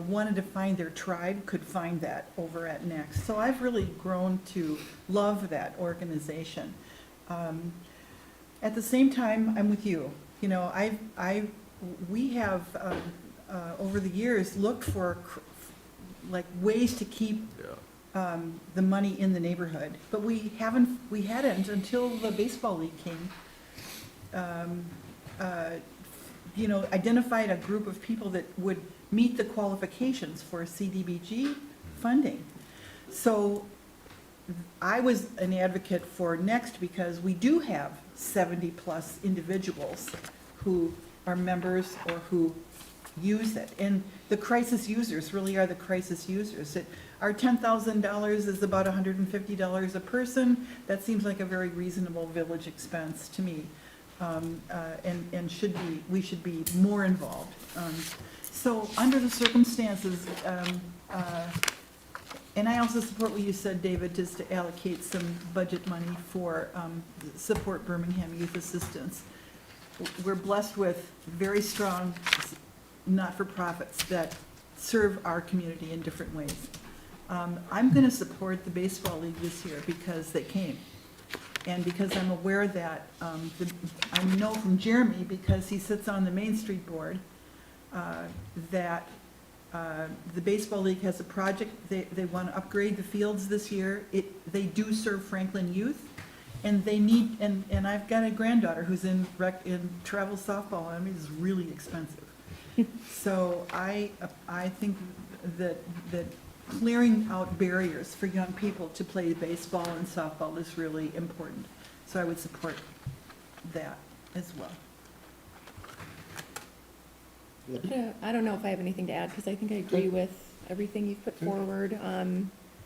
wanted to find their tribe could find that over at Next. So I've really grown to love that organization. At the same time, I'm with you. We have over the years looked for ways to keep the money in the neighborhood, but we hadn't until the baseball league came. Identified a group of people that would meet the qualifications for CDBG funding. So I was an advocate for Next because we do have 70-plus individuals who are members or who use it. And the crisis users really are the crisis users. Our $10,000 is about $150 a person. That seems like a very reasonable village expense to me. And we should be more involved. So under the circumstances, and I also support what you said, David, just to allocate some budget money for support Birmingham Youth Assistance. We're blessed with very strong not-for-profits that serve our community in different ways. I'm going to support the baseball league this year because they came. And because I'm aware that, I know from Jeremy, because he sits on the Main Street board, that the baseball league has a project, they want to upgrade the fields this year. They do serve Franklin youth, and they need, and I've got a granddaughter who's in travel softball, I mean, it's really expensive. So I think that clearing out barriers for young people to play baseball and softball is really important. So I would support that as well. I don't know if I have anything to add, because I think I agree with everything you've put forward. I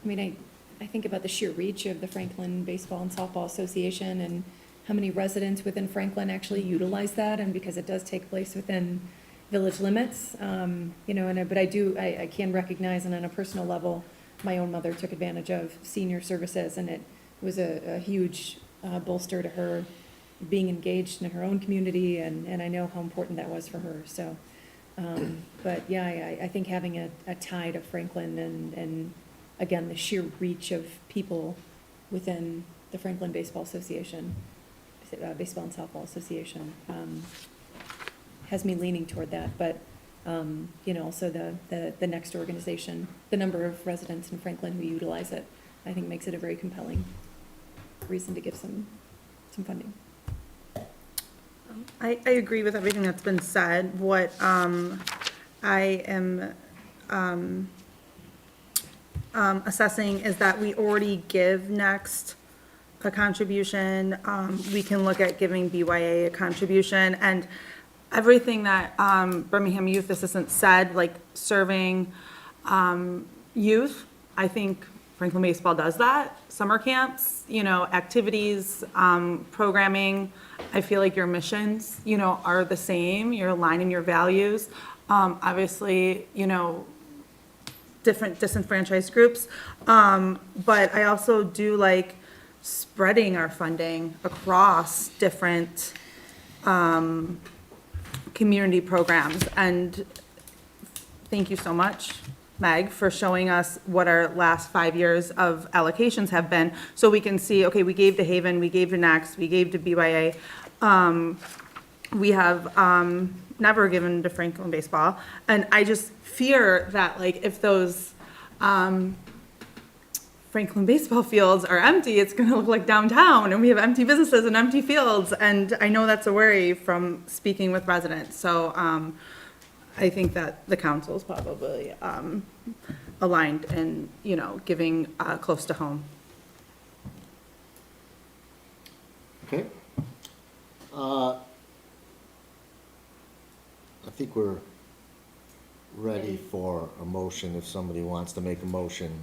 mean, I think about the sheer reach of the Franklin Baseball and Softball Association and how many residents within Franklin actually utilize that, and because it does take place within village limits, you know, but I can recognize, and on a personal level, my own mother took advantage of senior services, and it was a huge bolster to her being engaged in her own community, and I know how important that was for her, so. But yeah, I think having a tie to Franklin and again, the sheer reach of people within the Franklin Baseball Association, Baseball and Softball Association, has me leaning toward that. But, you know, also the next organization, the number of residents in Franklin who utilize it, I think makes it a very compelling reason to give some funding. I agree with everything that's been said. What I am assessing is that we already give Next a contribution. We can look at giving BYA a contribution, and everything that Birmingham Youth Assistance said, like serving youth, I think Franklin Baseball does that. Summer camps, you know, activities, programming. I feel like your missions, you know, are the same. You're aligned in your values. Obviously, you know, different disenfranchised groups. But I also do like spreading our funding across different community programs. And thank you so much, Meg, for showing us what our last 5 years of allocations have been, so we can see, okay, we gave to Haven, we gave to Next, we gave to BYA. We have never given to Franklin Baseball, and I just fear that, like, if those Franklin baseball fields are empty, it's gonna look like downtown, and we have empty businesses and empty fields, and I know that's a worry from speaking with residents, so I think that the council's probably aligned in, you know, giving close to home. Okay. I think we're ready for a motion if somebody wants to make a motion.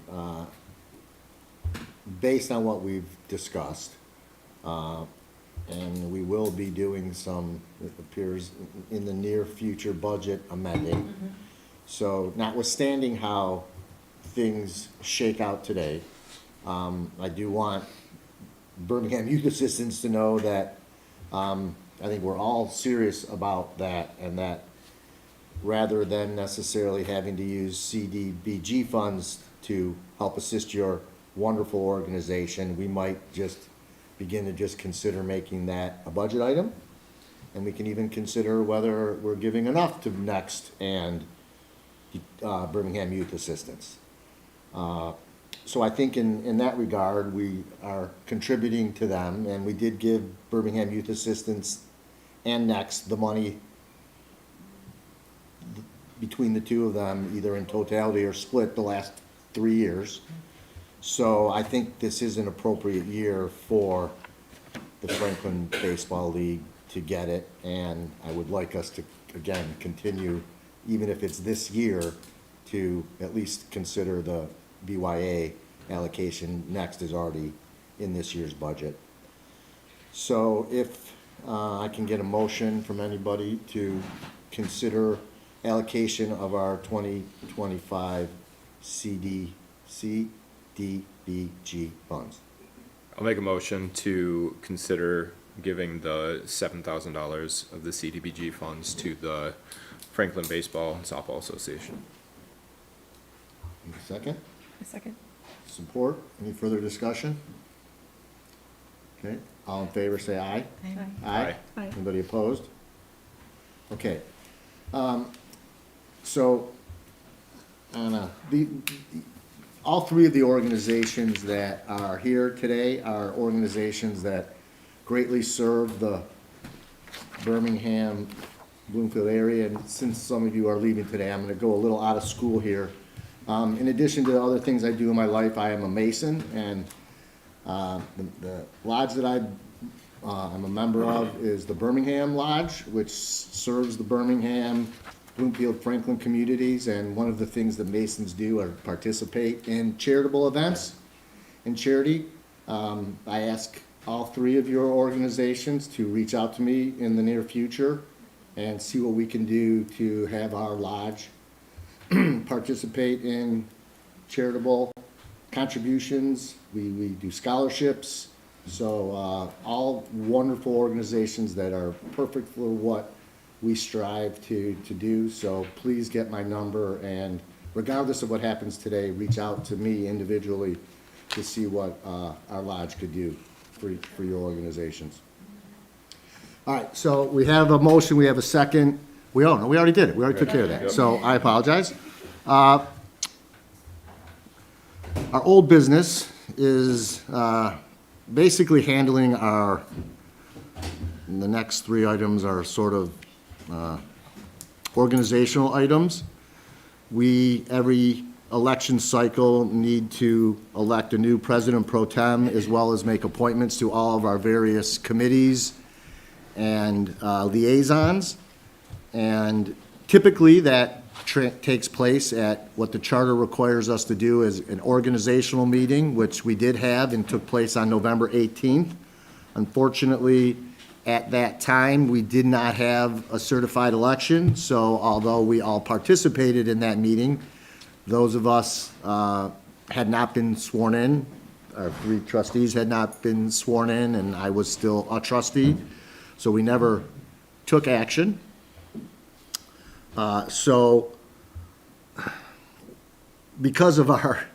Based on what we've discussed, and we will be doing some, it appears, in the near future budget amending. So notwithstanding how things shake out today, I do want Birmingham Youth Assistance to know that I think we're all serious about that, and that rather than necessarily having to use CDBG funds to help assist your wonderful organization, we might just begin to just consider making that a budget item. And we can even consider whether we're giving enough to Next and Birmingham Youth Assistance. So I think in that regard, we are contributing to them, and we did give Birmingham Youth Assistance and Next the money between the two of them, either in totality or split the last 3 years. So I think this is an appropriate year for the Franklin Baseball League to get it, and I would like us to, again, continue, even if it's this year, to at least consider the BYA allocation. Next is already in this year's budget. So if I can get a motion from anybody to consider allocation of our 2025 CDBG funds. I'll make a motion to consider giving the $7,000 of the CDBG funds to the Franklin Baseball and Softball Association. Second? A second. Support? Any further discussion? Okay, all in favor, say aye. Aye. Aye. Anybody opposed? Okay. So, Anna, all three of the organizations that are here today are organizations that greatly serve the Birmingham, Bloomfield area. And since some of you are leaving today, I'm gonna go a little out of school here. In addition to the other things I do in my life, I am a Mason, and the lodge that I'm a member of is the Birmingham Lodge, which serves the Birmingham, Bloomfield, Franklin communities. And one of the things that Masons do are participate in charitable events and charity. I ask all three of your organizations to reach out to me in the near future and see what we can do to have our lodge participate in charitable contributions. We do scholarships. So all wonderful organizations that are perfect for what we strive to do. So please get my number, and regardless of what happens today, reach out to me individually to see what our lodge could do for your organizations. All right, so we have a motion, we have a second. We already did it. We already took care of that. So I apologize. Our old business is basically handling the next three items are sort of organizational items. We, every election cycle, need to elect a new president pro tem, as well as make appointments to all of our various committees and liaisons. And typically that takes place at what the charter requires us to do as an organizational meeting, which we did have and took place on November 18th. Unfortunately, at that time, we did not have a certified election, so although we all participated in that meeting, those of us had not been sworn in. Our three trustees had not been sworn in, and I was still a trustee, so we never took action. So because of our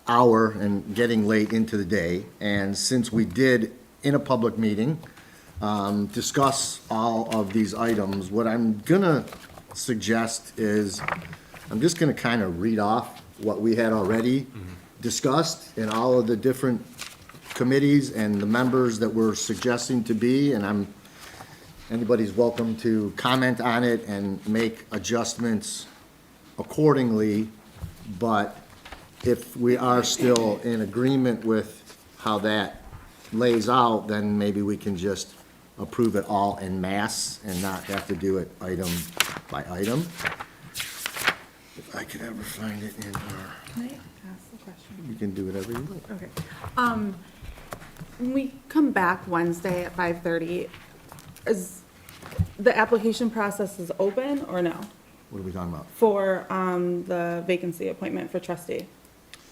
hour and getting late into the day, and since we did, in a public meeting, discuss all of these items, what I'm gonna suggest is, I'm just gonna kind of read off what we had already discussed in all of the different committees and the members that we're suggesting to be, and anybody's welcome to comment on it and make adjustments accordingly. But if we are still in agreement with how that lays out, then maybe we can just approve it all en masse and not have to do it item by item. If I could ever find it in our, Can I ask the question? you can do whatever you want. Okay. When we come back Wednesday at 5:30, is the application process is open or no? What are we talking about? For the vacancy appointment for trustee?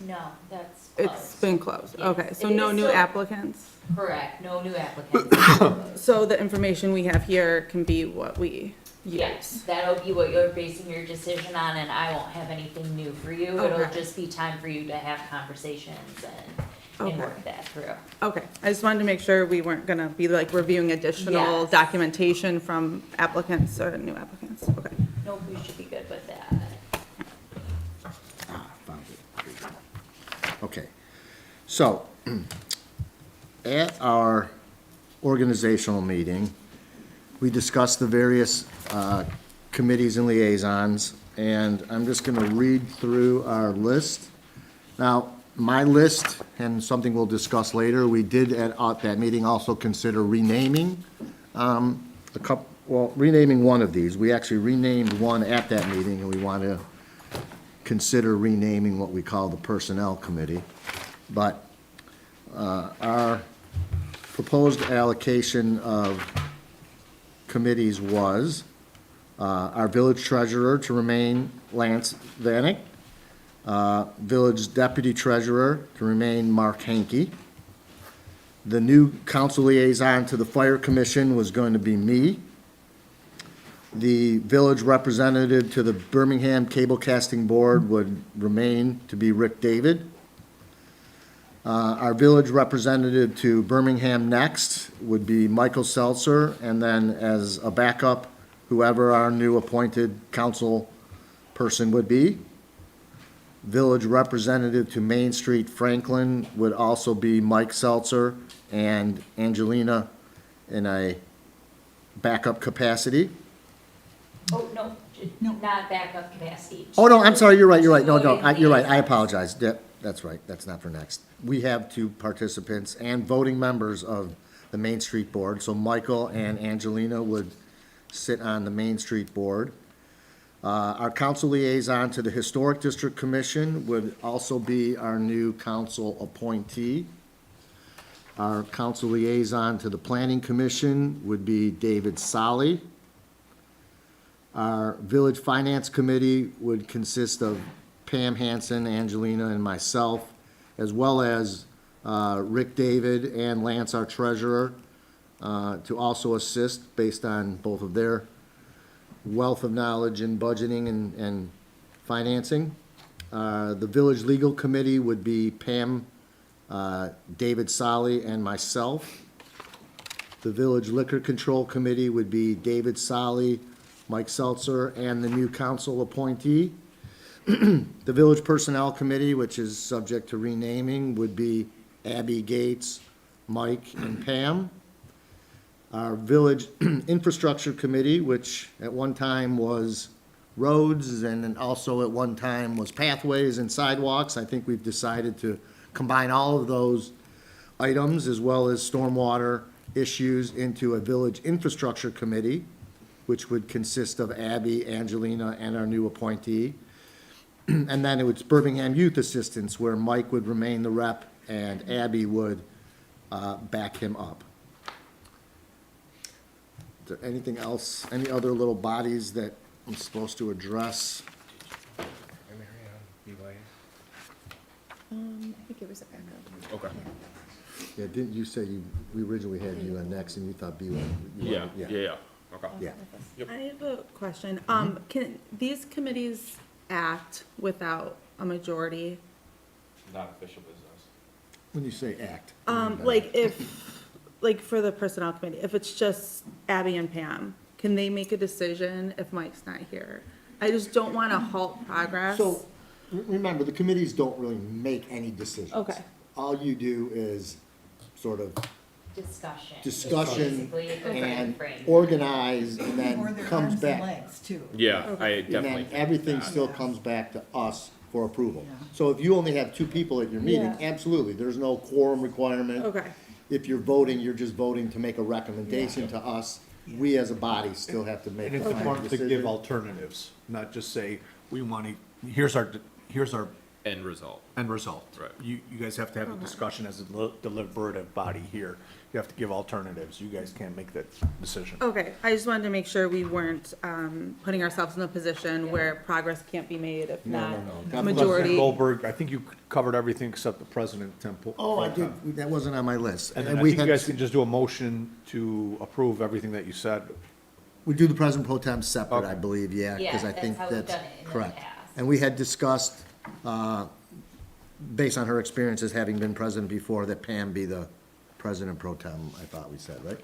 No, that's It's closed. been closed, Yes, okay, so it no is new still- applicants? Correct, no new applicants. So the information we have here can be what we use? Yes, that'll be what you're basing your decision on, and I won't have anything new for you. It'll Okay. just be time for you to have conversations and Okay. work that through. Okay, I just wanted to make sure we weren't gonna be like reviewing additional Yes. documentation from applicants or new applicants, okay. Nope, we should be good with that. Found it. Okay, so, at our organizational meeting, we discussed the various committees and liaisons, and I'm just gonna read through our list Now, my list, and something we'll discuss later, we did at that meeting also consider renaming renaming one of these. We actually renamed one at that meeting, and we want to consider renaming what we call the Personnel Committee. But our proposed allocation of committees was our village treasurer to remain Lance Vanek, village deputy treasurer to remain Mark Hankey. The new council liaison to the fire commission was going to be me. The village representative to the Birmingham Cable Casting Board would remain to be Rick David. Our village representative to Birmingham Next would be Michael Seltzer, and then as a backup, whoever our new appointed council person would be. Village representative to Main Street Franklin would also be Mike Seltzer and Angelina in a backup capacity. Oh, no, not backup capacity. Oh, no, I'm sorry, you're right. No, you're right, I apologize. That's right, that's not for next. We have two participants and voting members of the Main Street Board, so Michael and Angelina would sit on the Main Street Board. Our council liaison to the Historic District Commission would also be our new council appointee. Our council liaison to the Planning Commission would be David Solly. Our Village Finance Committee would consist of Pam Hansen, Angelina, and myself, as well as Rick David and Lance, our treasurer, to also assist based on both of their wealth of knowledge in budgeting and financing. The Village Legal Committee would be Pam, David Solly, and myself. The Village Liquor Control Committee would be David Solly, Mike Seltzer, and the new council appointee. The Village Personnel Committee, which is subject to renaming, would be Abby Gates, Mike, and Pam. Our Village Infrastructure Committee, which at one time was roads and then also at one time was pathways and sidewalks. I think we've decided to combine all of those items as well as stormwater issues into a Village Infrastructure Committee, which would consist of Abby, Angelina, and our new appointee. And then it was Birmingham Youth Assistance, where Mike would remain the rep and Abby would back him up. Is there anything else, any other little bodies that I'm supposed to address? I think it was a backup. Okay. Yeah, didn't you say we originally had you on next and you thought B1? Yeah. Okay. Yeah. I have a question. Can these committees act without a majority? Not official business. When you say act. Like like for the personnel committee, if it's just Abby and Pam, can they make a decision if Mike's not here? I just don't want to halt progress. So, remember, the committees don't really make any decisions. Okay. All you do is sort of discussion Basically, the and frame. organize, and Or then their comes arms and back. legs, too. Yeah, I And definitely then think everything that. still comes back to us for approval. So if you only have two people at your meeting, Yeah. absolutely, there's no quorum requirement. Okay. If you're voting, you're just voting to make a recommendation to us. We as a body still have to make And a it's final important to give decision. alternatives, not just say, we want to, here's our End result. end result. Right. You guys have to have a discussion as a deliberative body here. You have to give alternatives. You guys can't make that decision. Okay, I just wanted to make sure we weren't putting ourselves in a position where progress can't be made if No, not no, no. President majority. Goldberg, I think you covered everything except the president temple. Oh, I did, that wasn't on my list. And And then I we think you had, guys can just do a motion to approve everything that you said. we do the president pro tem separate, I Okay. believe, yeah, because Yeah, I that's think how we've that's done it in the correct. past. And we had discussed, based on her experiences having been president before, that Pam be the president pro tem, I thought we said, right?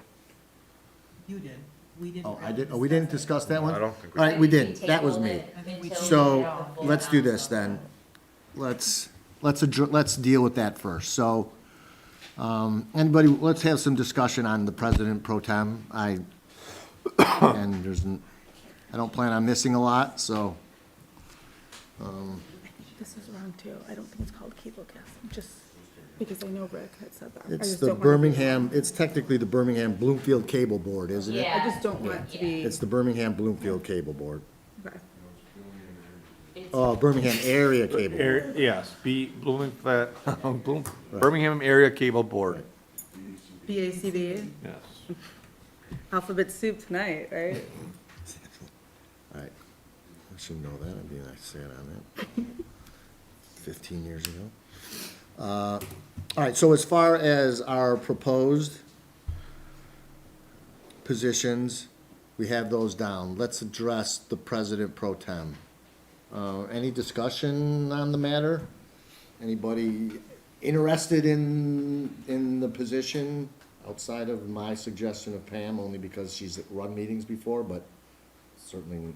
You did. We didn't. Oh, I really did, oh, we didn't that. discuss that one? I don't think we All right, we We didn't, that was tabled me. it I think we until So, we get a full let's do this council. then. Let's deal with that first. So, anybody, let's have some discussion on the president pro tem. I don't plan on missing a lot, so, this is wrong too. I don't think it's called Cablecast, just because I know Rick had said that. I It's just the don't want it to be Birmingham, it's technically the Birmingham Bloomfield Cable Board, isn't it? wrong. I just don't want it to be, It's the Birmingham Bloomfield Cable Board. okay. Oh, Birmingham Area Cable Board. Yes, Birmingham Area Cable Board. BACB, Yes. alphabet soup tonight, right? All right. I should know that. I'd be nice to say it on that. 15 years ago. All right, so as far as our proposed positions, we have those down. Let's address the president pro tem. Any discussion on the matter? Anybody interested in the position outside of my suggestion of Pam, only because she's run meetings before, but certainly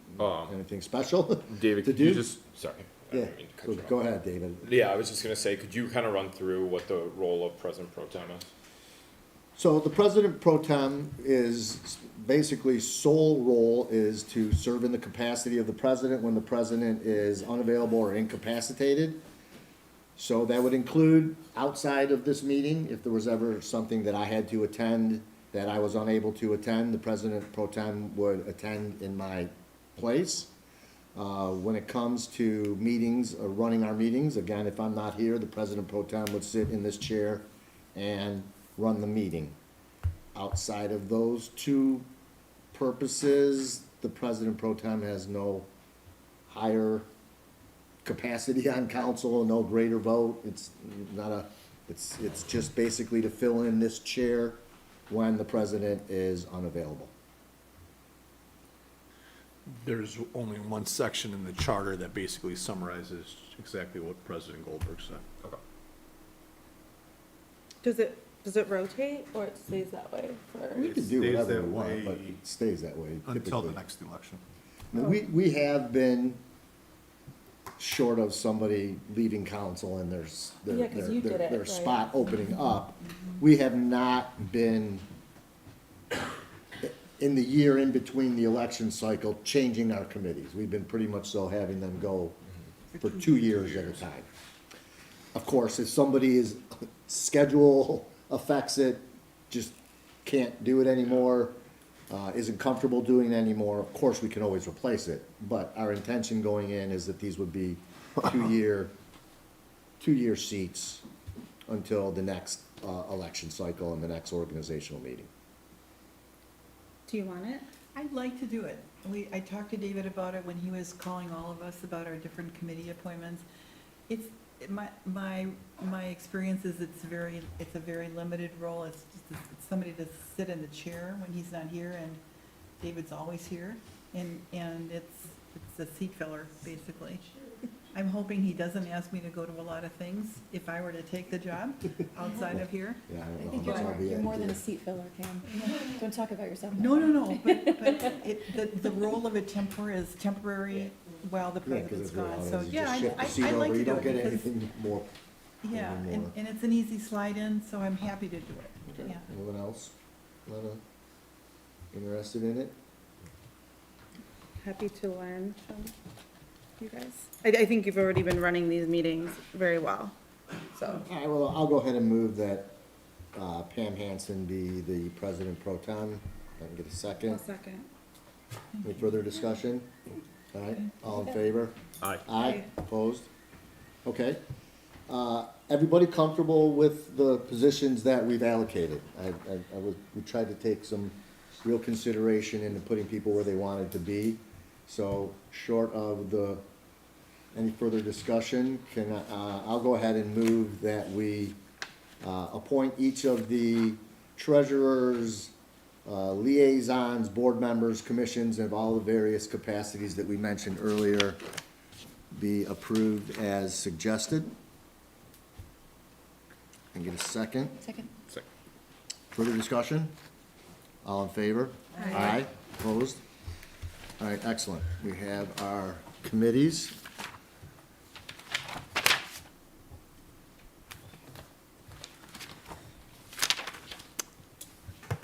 anything special David, to could you do? just, sorry. I Yeah, didn't mean to cut so you off. go ahead, David. Yeah, I was just gonna say, could you kind of run through what the role of President Pro Tem is? So the president pro tem is basically sole role is to serve in the capacity of the president when the president is unavailable or incapacitated. So that would include outside of this meeting, if there was ever something that I had to attend that I was unable to attend, the president pro tem would attend in my place. When it comes to meetings, running our meetings, again, if I'm not here, the president pro tem would sit in this chair and run the meeting. Outside of those two purposes, the president pro tem has no higher capacity on council, no greater vote. It's not a, it's just basically to fill in this chair when the president is unavailable. There's only one section in the charter that basically summarizes exactly what President Goldberg said. Okay. Does it rotate or it stays that way for? We can do stays whatever that we want, way but it stays that way Until the typically. next election. We have been short of somebody leaving council and Yeah, 'cause you did it, their right. spot opening up. We have not been, in the year in between the election cycle, changing our committees. We've been pretty much so having them go for 2 years at a time. Of course, if somebody's schedule affects it, just can't do it anymore, isn't comfortable doing it anymore, of course, we can always replace it. But our intention going in is that these would be two-year seats until the next election cycle and the next organizational meeting. Do you want it? I'd like to do it. I talked to David about it when he was calling all of us about our different committee appointments. My experience is it's a very limited role. It's somebody to sit in the chair when he's not here, and David's always here. And it's a seat filler, basically. I'm hoping he doesn't ask me to go to a lot of things if I were to take the job outside of here. Yeah, I I don't know think how much I'll be you're at more than here. a seat filler, Cam. Don't talk about yourself. No, but the role of a temper is temporary while the Yeah, 'cause president's if you're gone. out, So, you yeah, just shift the seat I'd like over, to you do don't it get because, anything more. yeah, anymore. and it's an easy slide in, so I'm happy to do it, Okay. yeah. Anyone else interested in it? Happy to learn from you guys. I think you've already been running these meetings very well, so. All right, well, I'll go ahead and move that Pam Hansen be the president pro tem. I can get a second. Second. Any further discussion? All right, all in favor? Aye. Aye, opposed? Okay. Everybody comfortable with the positions that we've allocated? We tried to take some real consideration into putting people where they wanted to be. So short of any further discussion, I'll go ahead and move that we appoint each of the treasurers, liaisons, board members, commissions, and all the various capacities that we mentioned earlier be approved as suggested. And get a second. Second. Further discussion? All in favor? Aye. Opposed? All right, excellent. We have our committees.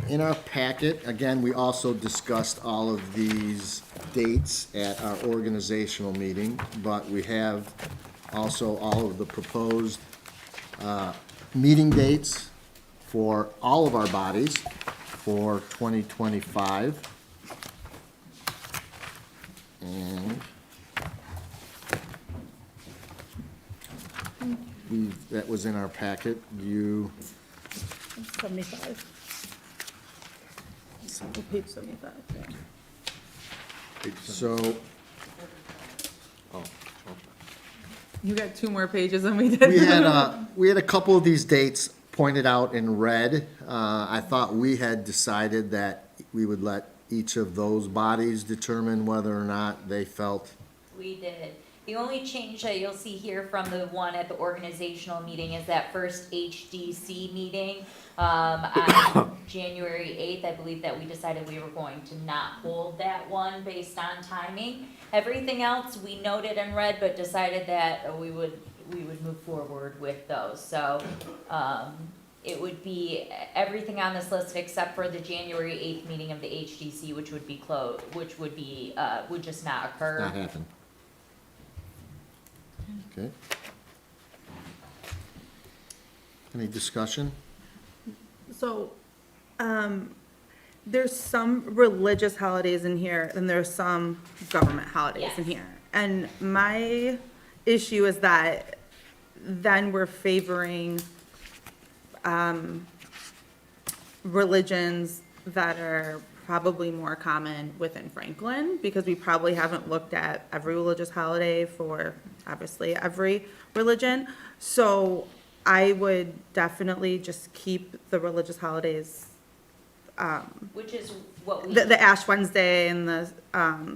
In our packet, again, we also discussed all of these dates at our organizational meeting, but we have Also, all of the proposed meeting dates for all of our bodies for 2025. And that was in our packet. You, 75. Page 75, yeah. so, You got 2 more pages than we did. we had a couple of these dates pointed out in red. I thought we had decided that we would let each of those bodies determine whether or not they felt. We did. The only change that you'll see here from the one at the organizational meeting is that first HDC meeting on January 8th. I believe that we decided we were going to not hold that one based on timing. Everything else we noted and read, but decided that we would move forward with those. So it would be everything on this list except for the January 8th meeting of the HDC, which would be closed, which would be would just not occur. Not happen. Okay. Any discussion? So, there's some religious holidays in here, and there's some government holidays in here. And my issue is that then we're favoring, religions that are probably more common within Franklin, because we probably haven't looked at every religious holiday for, obviously, every religion. So I would definitely just keep the religious holidays, Which is what we. the Ash Wednesday and the,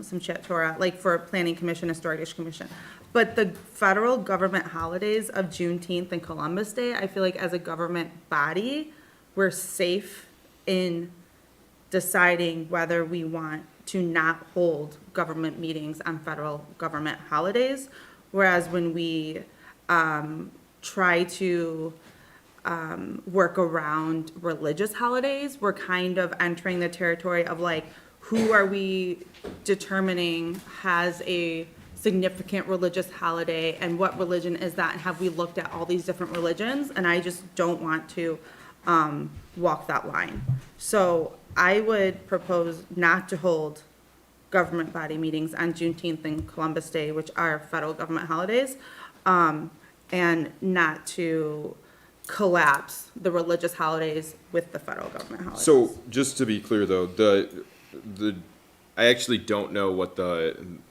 some Chat Torah, like for Planning Commission, Historic District Commission. But the federal government holidays of Juneteenth and Columbus Day, I feel like as a government body, we're safe in deciding whether we want to not hold government meetings on federal government holidays. Whereas when we try to work around religious holidays, we're kind of entering the territory of like, who are we determining has a significant religious holiday and what religion is that? And have we looked at all these different religions? And I just don't want to walk that line. So I would propose not to hold government body meetings on Juneteenth and Columbus Day, which are federal government holidays, and not to collapse the religious holidays with the federal government holidays. So, just to be clear though, I actually don't know what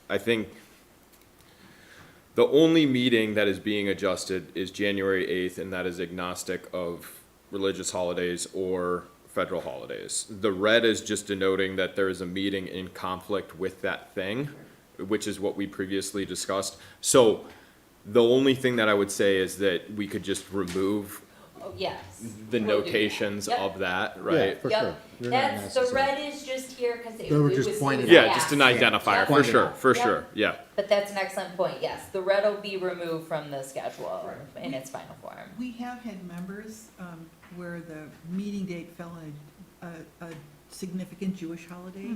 I think the only meeting that is being adjusted is January 8th, and that is agnostic of religious holidays or federal holidays. The red is just denoting that there is a meeting in conflict with that thing, which is what we previously discussed. So the only thing that I would say is that we could just remove Oh, yes. the We'll do that. notations Yep. of that, right? For Yep. sure. They're not That's, the necessary. red is just here because it They were it just was. pointed Yeah, out. just an identifier, Yep. for sure, for Yep. sure, yeah. But that's an excellent point, yes. The red will be removed from the schedule in its final form. We have had members where the meeting date fell on a significant Jewish holiday,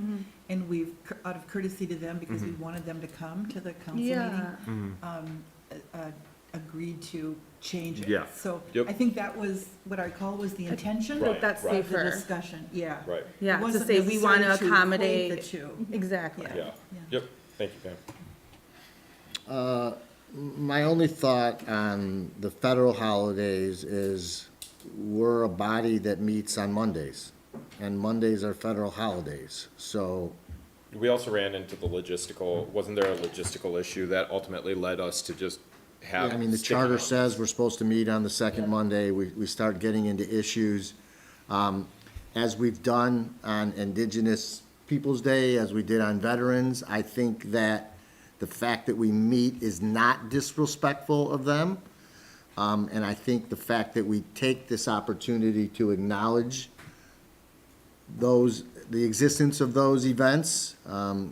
and we've, out of courtesy to them, because we wanted them to come to the council Yeah. meeting, agreed to change it. Yeah. So Yep. I think that was, what I call was the intention Right, that's right. of the safer. discussion, yeah. Right, It Yeah, to wasn't say we want to necessary equate accommodate. the two. Exactly. yeah, yep, thank you, Pam. My only thought on the federal holidays is we're a body that meets on Mondays, and Mondays are federal holidays. So, We also ran into the logistical, wasn't there a logistical issue that ultimately led us to just have? I mean, the sticky charter ones? says we're supposed to meet on the second Monday. We start getting into issues. As we've done on Indigenous Peoples' Day, as we did on Veterans, I think that the fact that we meet is not disrespectful of them. And I think the fact that we take this opportunity to acknowledge the existence of those events,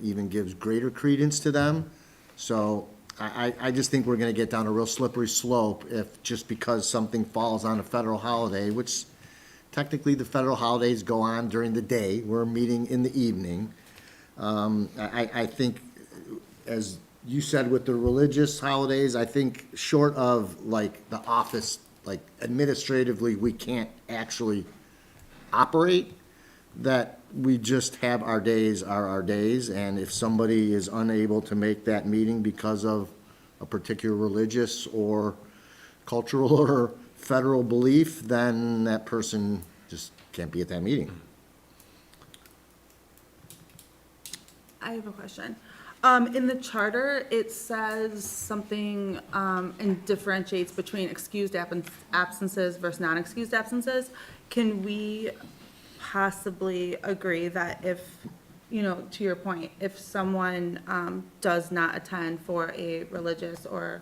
even gives greater credence to them. So I just think we're gonna get down a real slippery slope if, just because something falls on a federal holiday, which technically the federal holidays go on during the day, we're meeting in the evening. I think as you said with the religious holidays, I think short of like the office, like administratively, we can't actually operate, that we just have our days are our days, and if somebody is unable to make that meeting because of a particular religious or cultural or federal belief, then that person just can't be at that meeting. I have a question. In the charter, it says something, and differentiates between excused absences versus non-excused absences. Can we possibly agree that if, you know, to your point, if someone, does not attend for a religious or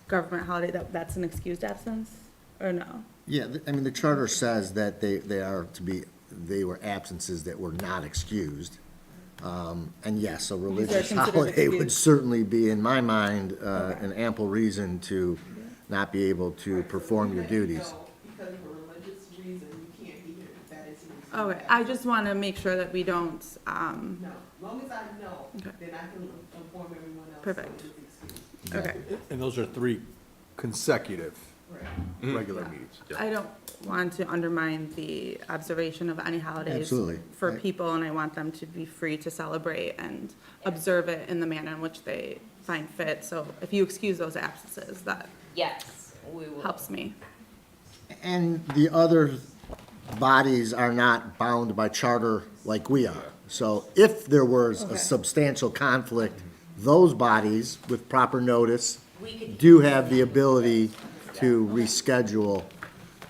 government holiday, that's an excused absence, or no? Yeah, I mean, the charter says that they were absences that were not excused. And yes, a religious considered holiday would excused. certainly be, in my mind, an ample reason to not be able to perform your duties. Because of a religious reason, you can't be here, that is. Okay, I just want to make sure that we don't, No, as long as I know, Okay. then I can inform everyone else. Perfect. so it's excused. okay. And those are 3 consecutive regular meetings. I don't want to undermine the observation of any holidays Absolutely. for Right. people, and I want them to be free to celebrate and observe it in the manner in which they find fit. So if you excuse those absences, that Yes, we will. helps me. And the other bodies are not bound by charter like we are. So if there was Okay. a substantial conflict, those bodies, with proper notice, We could- do have the ability to reschedule,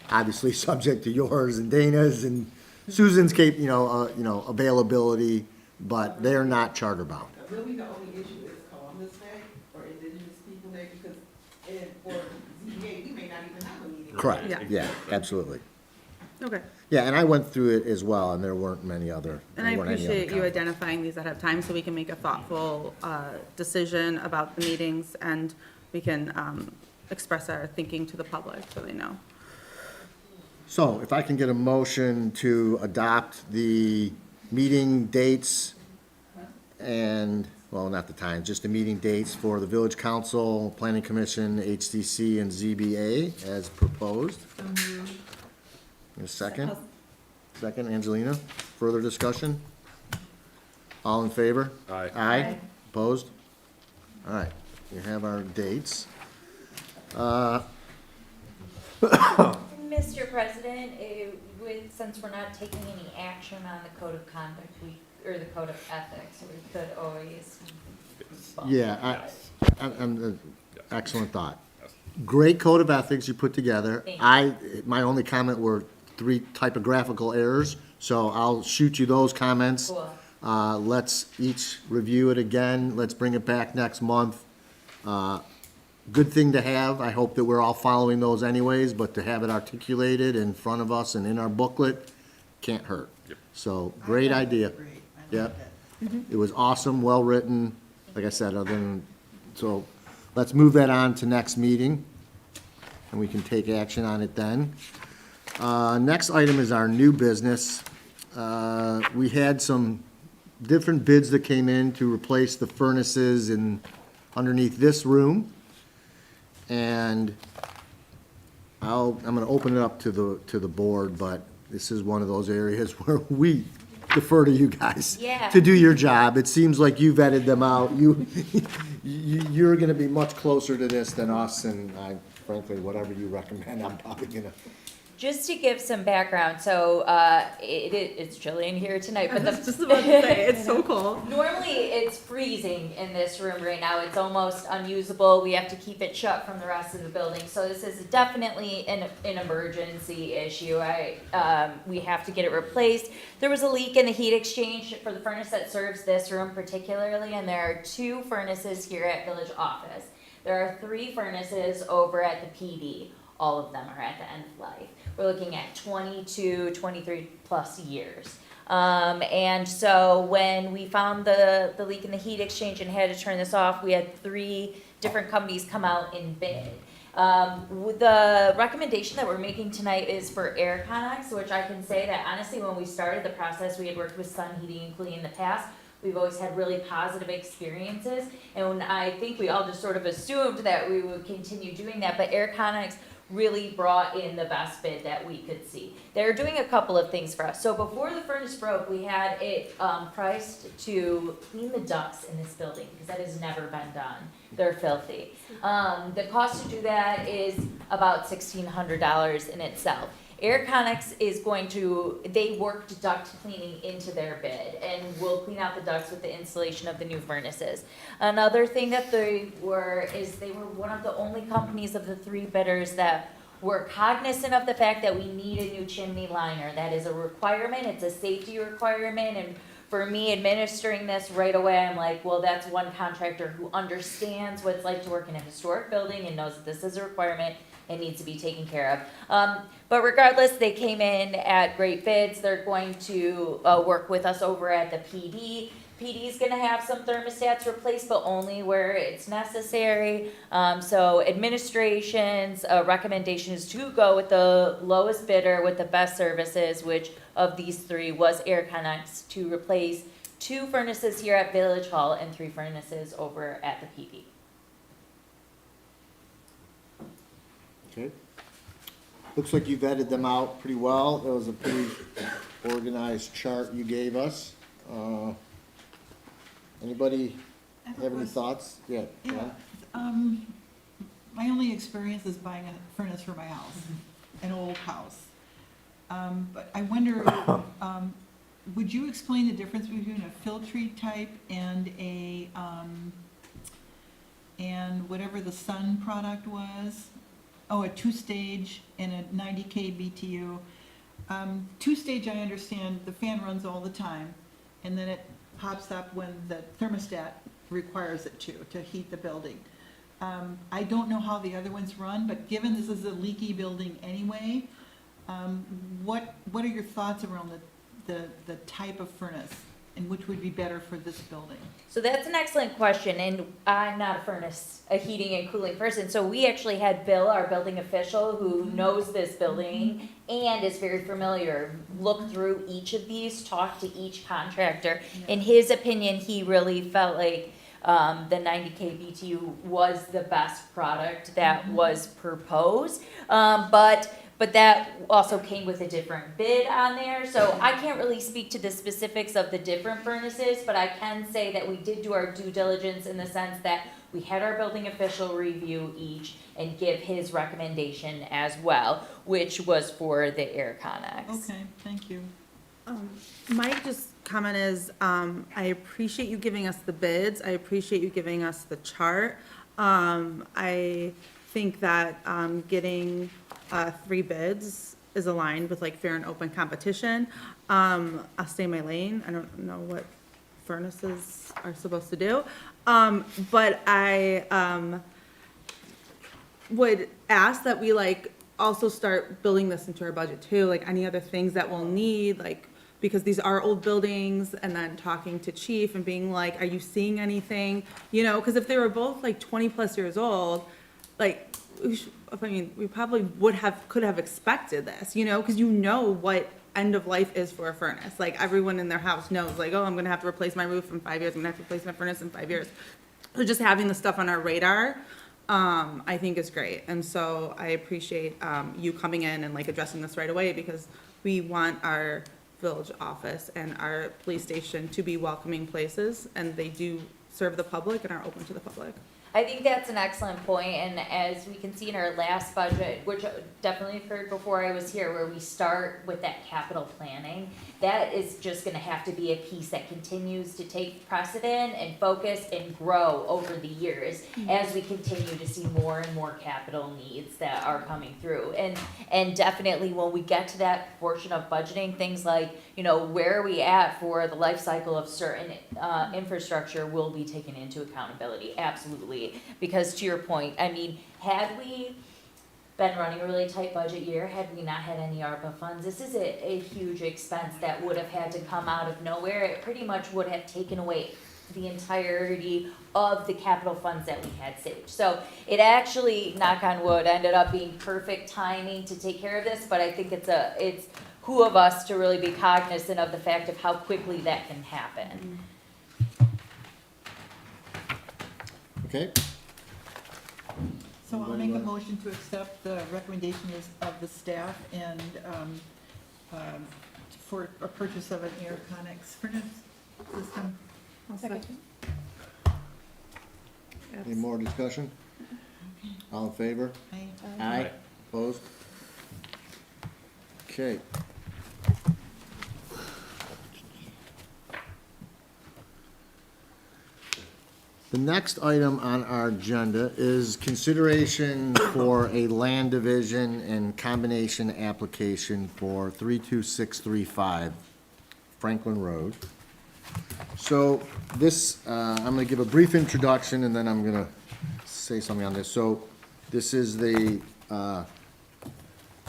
obviously subject to yours and Dana's and Susan's availability, but they're not charter bound. Really, the only issue is Columbus Day or Indigenous People Day, because for ZBA, we may not even have a meeting. Correct, Yeah. yeah, absolutely. Okay. Yeah, and I went through it as well, and there weren't any other And I appreciate you conflicts. identifying these ahead of time so we can make a thoughtful decision about the meetings, and we can express our thinking to the public so they know. So if I can get a motion to adopt the meeting dates and, well, not the times, just the meeting dates for the Village Council, Planning Commission, HDC, and ZBA as proposed. A second? Second, Angelina. Further discussion? All in favor? Aye. Aye. Opposed? All right, we have our dates. Mr. President, since we're not taking any action on the code of conduct, or the code of ethics, we could always. Yeah, excellent thought. Great code of ethics you put together. Thank My only comment were 3 typographical errors, so I'll shoot you those comments. Cool. Let's each review it again. Let's bring it back next month. Good thing to have. I hope that we're all following those anyways, but to have it articulated in front of us and in our booklet can't hurt. So, great idea. Yep. It was awesome, well-written, like I said, so let's move that on to next meeting, and we can take action on it then. Next item is our new business. We had some different bids that came in to replace the furnaces underneath this room. And I'm gonna open it up to the board, but this is one of those areas where we defer to you guys Yeah. to do your job. It seems like you vetted them out. You're gonna be much closer to this than us, and frankly, whatever you recommend, I'm probably gonna. Just to give some background, so it's chilly in here tonight, but I was just about to say, it's so cold. Normally, it's freezing in this room right now. It's almost unusable. We have to keep it shut from the rest of the building. So this is definitely an emergency issue. We have to get it replaced. There was a leak in the heat exchange for the furnace that serves this room particularly, and there are 2 furnaces here at Village Office. There are 3 furnaces over at the PD. All of them are at the end of life. We're looking at 22, 23 plus years. And so when we found the leak in the heat exchange and had to turn this off, we had 3 different companies come out and bid. The recommendation that we're making tonight is for Airconnex, which I can say that honestly, when we started the process, we had worked with Sun Heating and Cooling in the past. We've always had really positive experiences, and I think we all just sort of assumed that we would continue doing that, but Airconics really brought in the best bid that we could see. They're doing a couple of things for us. So before the furnace broke, we had it priced to clean the ducts in this building, because that has never been done. They're filthy. The cost to do that is about $1,600 in itself. Airconics is going to, they worked duct cleaning into their bid and will clean out the ducts with the installation of the new furnaces. Another thing that they were one of the only companies of the 3 bidders that were cognizant of the fact that we need a new chimney liner. That is a requirement, it's a safety requirement, and for me administering this right away, I'm like, well, that's one contractor who understands what it's like to work in a historic building and knows that this is a requirement and needs to be taken care of. But regardless, they came in at great bids. They're going to work with us over at the PD. PD is going to have some thermostats replaced, but only where it's necessary. So administration's recommendation is to go with the lowest bidder with the best services, which of these 3 was Airconics, to replace 2 furnaces here at Village Hall and 3 furnaces over at the PD. Okay. Looks like you vetted them out pretty well. That was a pretty organized chart you gave us. Anybody have any thoughts? Yeah. Yeah, my only experience is buying a furnace for my house, an old house. But I wonder, would you explain the difference between a Filtrete type and a, and whatever the Sun product was? Oh, a 2-stage and a 90K BTU. 2-stage, I understand, the fan runs all the time, and then it pops up when the thermostat requires it to heat the building. I don't know how the other ones run, but given this is a leaky building anyway, what are your thoughts around the type of furnace and which would be better for this building? So that's an excellent question, and I'm not a heating and cooling person. So we actually had Bill, our building official, who knows this building and is very familiar, look through each of these, talk to each contractor. In his opinion, he really felt like the 90K BTU was the best product that was proposed, but that also came with a different bid on there. So I can't really speak to the specifics of the different furnaces, but I can say that we did do our due diligence in the sense that we had our building official review each and give his recommendation as well, which was for the Airconics. Okay, thank you. My just comment is, I appreciate you giving us the bids. I appreciate you giving us the chart. I think that getting 3 bids is aligned with like fair and open competition. I'll stay in my lane. I don't know what furnaces are supposed to do. But I would ask that we like also start building this into our budget too, like any other things that we'll need, like, because these are old buildings, and then talking to chief and being like, are you seeing anything? You know, because if they were both like 20+ years old, like, we probably could have expected this, you know, because you know what end of life is for a furnace. Like everyone in their house knows, like, oh, I'm gonna have to replace my roof in 5 years. I'm gonna have to replace my furnace in 5 years. So just having the stuff on our radar, I think is great. And so I appreciate you coming in and like addressing this right away, because we want our village office and our police station to be welcoming places, and they do serve the public and are open to the public. I think that's an excellent point, and as we can see in our last budget, which definitely occurred before I was here, where we start with that capital planning, that is just gonna have to be a piece that continues to take precedent and focus and grow over the years as we continue to see more and more capital needs that are coming through. And definitely when we get to that portion of budgeting, things like, you know, where are we at for the life cycle of certain infrastructure will be taken into accountability, absolutely. Because to your point, I mean, had we been running a really tight budget year, had we not had any ARPA funds, this is a huge expense that would have had to come out of nowhere. It pretty much would have taken away the entirety of the capital funds that we had saved. So it actually, knock on wood, ended up being perfect timing to take care of this, but I think it's who of us to really be cognizant of the fact of how quickly that can happen. Okay, So I'll make a motion to accept the recommendations of the staff and, for a purchase of an Airconics furnace system. any more discussion? All in favor? Aye. Opposed? Okay. The next item on our agenda is consideration for a land division and combination application for 32635 Franklin Road. So this, I'm gonna give a brief introduction and then I'm gonna say something on this. So this is the,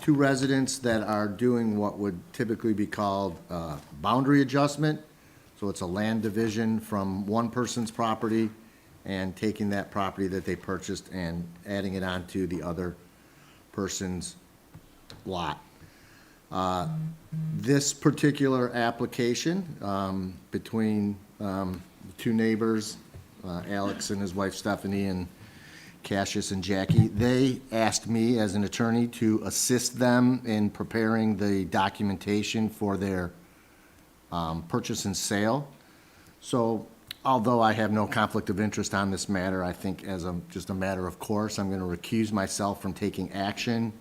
two residents that are doing what would typically be called, boundary adjustment. So it's a land division from one person's property and taking that property that they purchased and adding it onto the other person's lot. This particular application, between, the two neighbors, Alex and his wife Stephanie and Cassius and Jackie, they asked me as an attorney to assist them in preparing the documentation for their, purchase and sale. So although I have no conflict of interest on this matter, I think as just a matter of course, I'm gonna recuse myself from taking action,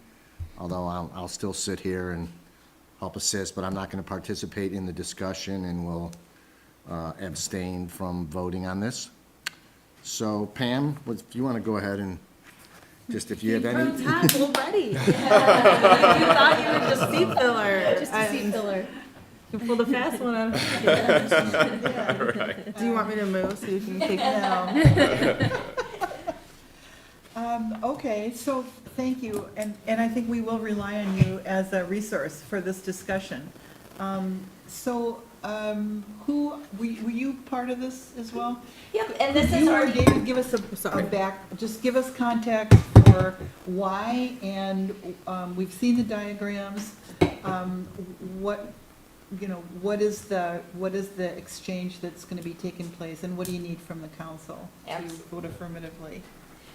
although I'll still sit here and help assist, but I'm not gonna participate in the discussion and will abstain from voting on this. So Pam, if you wanna go ahead and just, if you have any. already. You thought you were just seat filler. Just a seat filler. You pulled a fast one out. Right. Do you want me to move so you can take it No. Okay, so thank you, and I think we will rely on you as a resource for this discussion. Who, were you part of this as well? Yep, and this is You or already. David, give us a just give us context for why, and, we've seen the diagrams. What, what is the exchange that's gonna be taking place, and what do you need from the council to vote affirmatively?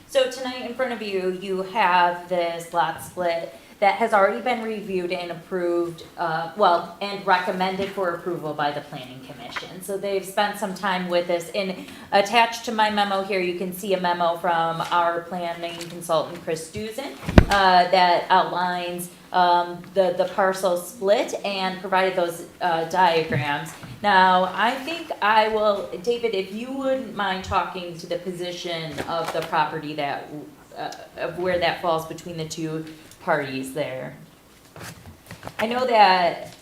So tonight in front of you, you have this lot split that has already been reviewed and approved, and recommended for approval by the planning commission. So they've spent some time with this. And attached to my memo here, you can see a memo from our planning consultant, Chris Duzen, that outlines the parcel split and provided those diagrams. Now, I think I will, David, if you wouldn't mind talking to the position of the property that, of where that falls between the two parties there. I know that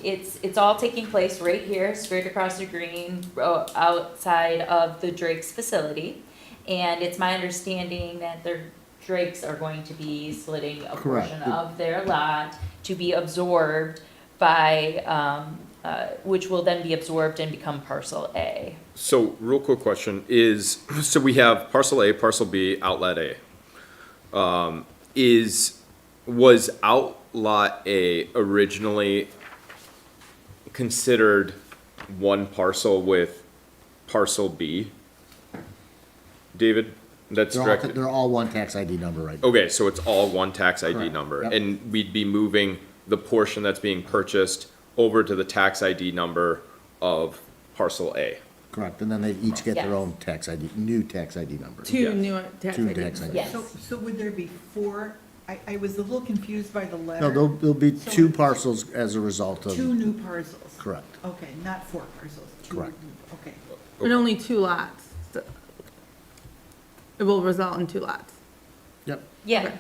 it's all taking place right here, straight across the green, outside of the Drake's facility. And it's my understanding that the Drakes are going to be splitting a portion of their lot to be absorbed by, which will then be absorbed and become parcel A. So, real quick question is, so we have parcel A, parcel B, outlet A. Was outlot A originally considered one parcel with parcel B? David, that's correct? They're all one tax ID number right now. Okay, so it's all one tax ID Correct, number, yep. and we'd be moving the portion that's being purchased over to the tax ID number of parcel A. Correct, and then they each get their Yes. own tax ID, new tax ID numbers. Two Yeah. new tax Two IDs. tax IDs. Yes. So would there be four, I was a little confused by the letter. No, there'll be two parcels as a result of, Two new parcels. correct. Okay, not four parcels. Two- Correct. Okay. But only two lots. It will result in two lots. Yep. Yeah.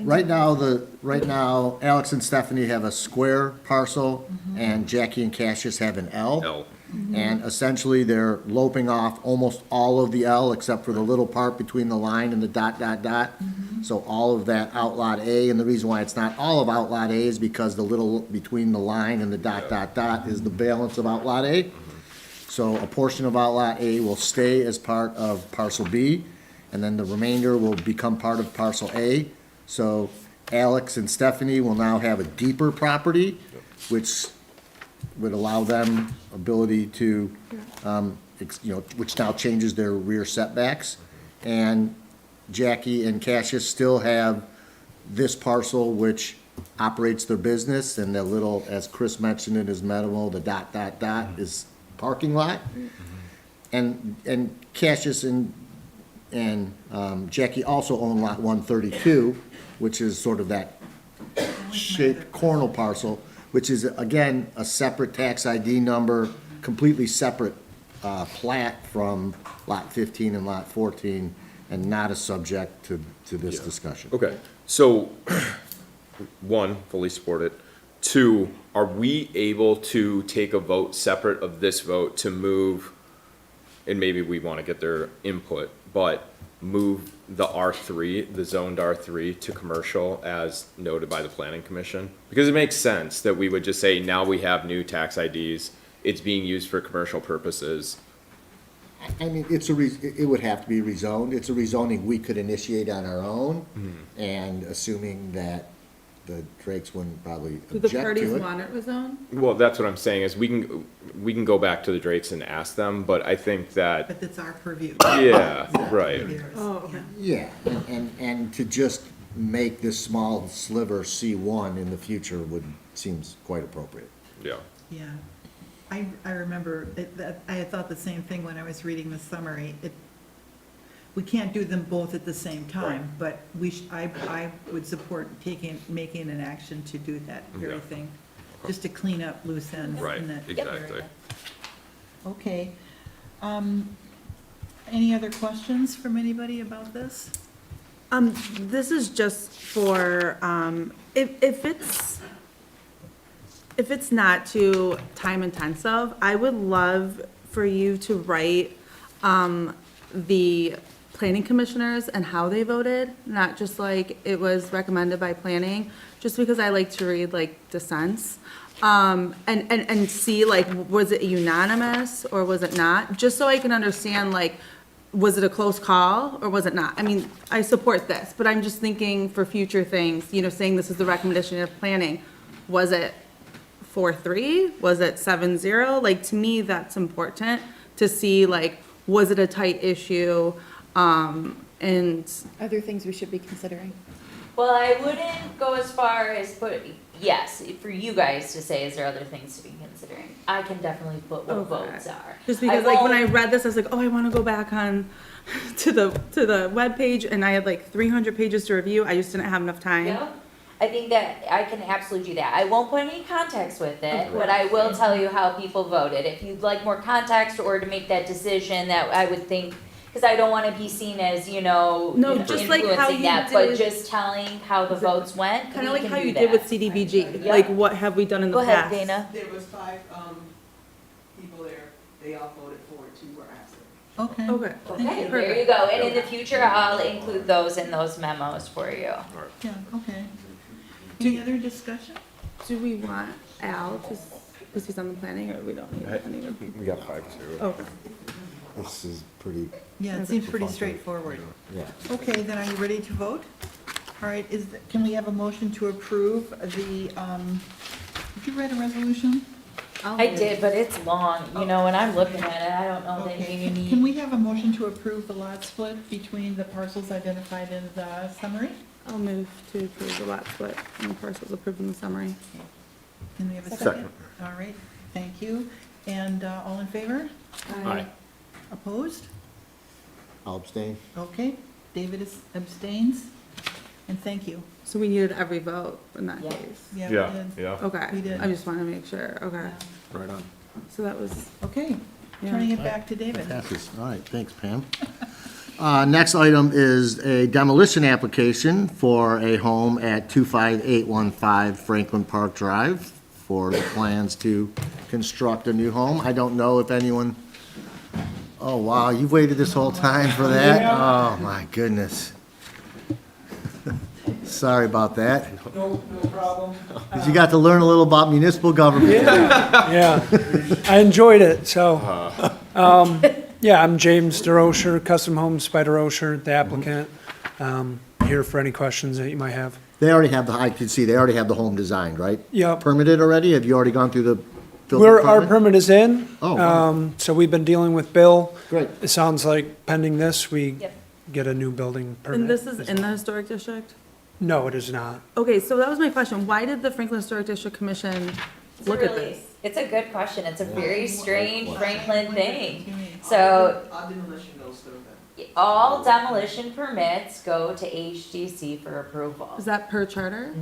Right now, Alex and Stephanie have a square parcel, and Jackie and Cassius have an L. L. And essentially, they're loping off almost all of the L except for the little part between the line and the dot, dot, dot. So all of that outlot A, and the reason why it's not all of outlot A is because the little between the line and the dot, dot, dot is the balance of outlot A. So a portion of outlot A will stay as part of parcel B, and then the remainder will become part of parcel A. So Alex and Stephanie will now have a deeper property, which would allow them ability to which now changes their rear setbacks. And Jackie and Cassius still have this parcel which operates their business, and the little, as Chris mentioned in his memo, the ... is parking lot. And Cassius and Jackie also own lot 132, which is sort of that shaped corner parcel, which is, again, a separate tax ID number, completely separate plat from lot 15 and lot 14, and not a subject to this discussion. Okay, so, one, fully support it. Two, are we able to take a vote separate of this vote to move, and maybe we want to get their input, but move the R3, the zoned R3 to commercial as noted by the planning commission? Because it makes sense that we would just say, now we have new tax IDs, it's being used for commercial purposes. I mean, it would have to be rezoned. It's a rezoning we could initiate on our own, and assuming that the Drakes wouldn't probably Do the object parties to it. want it rezoned? Well, that's what I'm saying, is we can go back to the Drakes and ask them, but I think that, But it's our purview. yeah, right. Oh, okay. Yeah, and to just make this small sliver C1 in the future seems quite appropriate. Yeah. Yeah. I remember, I had thought the same thing when I was reading the summary. We can't do them both at the same time, but I would support making an action to do that very Yeah. thing, just to clean up loose ends Right, in that exactly. area. Okay. Any other questions from anybody about this? This is just for, if it's not too time intensive, I would love for you to write, the planning commissioners and how they voted, not just like it was recommended by planning, just because I like to read like dissents. And see like, was it unanimous or was it not? Just so I can understand like, was it a close call or was it not? I mean, I support this, but I'm just thinking for future things, saying this is the recommendation of planning. Was it 4-3? Was it 7-0? Like, to me, that's important to see like, was it a tight issue? And Other things we should be considering? Well, I wouldn't go as far as put, yes, for you guys to say, is there other things to be considering? I can definitely put what Okay. votes are. just because like when I won't- read this, I was like, oh, I want to go back on to the webpage, and I had like 300 pages to review. I just didn't have enough time. Yeah, I think that I can absolutely do that. I won't put any context with it, but I will tell you how people voted. If you'd like more context or to make that decision, that I would think, because I don't want to be seen as, No, just like how influencing you that, but did- just telling how the votes went. Kind of we like can how do you did that. with CDBG. Yeah. Like, what have we done in the Go past? ahead, Dana. There was 5 people there, they all voted for it, 2 were absent. Okay. Okay. Okay, there you go. And in the future, I'll include those in those memos for you. Yeah, okay. Any other discussion? Do we want Al to, because he's on the planning, or we don't need anyone? We got 5 too. Okay. This is pretty, Yeah, it seems pretty straightforward. yeah. Okay, then are you ready to vote? All right, can we have a motion to approve the, did you write a resolution? I did, but it's long, when I'm looking at it, I don't know that Okay, you need. can we have a motion to approve the lot split between the parcels identified in the summary? I'll move to approve the lot split and the parcels approved in the summary. Can we have a second? Second. All right, thank you. And all in favor? Aye. Opposed? I'll abstain. Okay, David abstains, and thank you. So we needed every vote in that Yeah. case? Yeah, we Yeah, did. yeah. Okay, We did. I just want to make sure, okay. Right on. So that was, Okay, yeah. turning it back to David. Passes. All right, thanks, Pam. Next item is a demolition application for a home at 25815 Franklin Park Drive for the plans to construct a new home. I don't know if anyone, oh, wow, you've waited this whole time for that? Oh, my goodness. Sorry about that. No problem. 'Cause you got to learn a little about municipal government. Yeah, I enjoyed it, so. Yeah, I'm James DeRocher, Custom Homes by DeRocher, the applicant. Here for any questions that you might have. They already have I can see, they already have the home designed, right? Yep. Permitted already? Have you already gone through the building Our permit? permit is in. Oh, wonderful. So we've been dealing with Bill. Great. It sounds like pending this, we Yep. get a new building permit. And this is in the historic district? No, it is not. Okay, so that was my question. Why did the Franklin Historic District Commission look at this? It's a good question. It's a very strange Franklin thing. So Our demolition goes through that. all demolition permits go to HDC for approval. Is that per charter?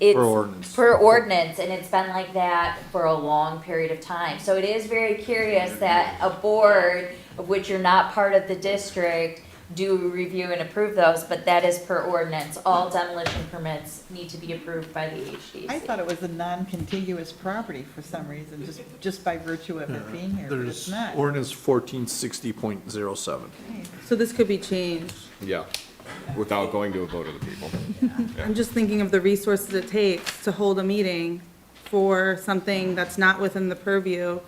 It's Per ordinance. per ordinance, and it's been like that for a long period of time. So it is very curious that a board of which you're not part of the district do review and approve those, but that is per ordinance. All demolition permits need to be approved by the HDC. I thought it was a non-contiguous property for some reason, just by virtue of it being here, but it's There's not. ordinance 1460.07. So this could be changed. Yeah, without going to a vote of the people. I'm just thinking of the resources it takes to hold a meeting for something that's not within the purview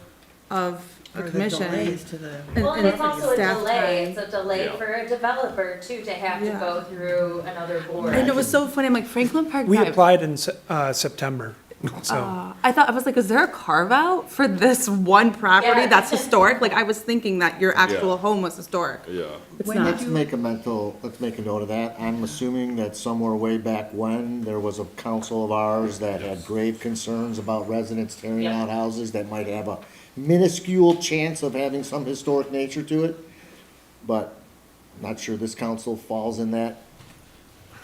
of a Or the commission. delays to the. Well, and it's also a staff delay. time. It's a delay Yeah. for a developer too, to have to Yeah. go through another board. And it was so funny, I'm like, Franklin Park We Drive. applied in September, so. I was like, is there a carve out for this one property Yeah. that's historic? Like, I was thinking that your actual Yeah. home was historic. Yeah. It's When not. Let's make a note of that. I'm assuming that somewhere way back when, there was a council of ours that had grave concerns about residents tearing Yep. out houses that might have a minuscule chance of having some historic nature to it. But not sure this council falls in that.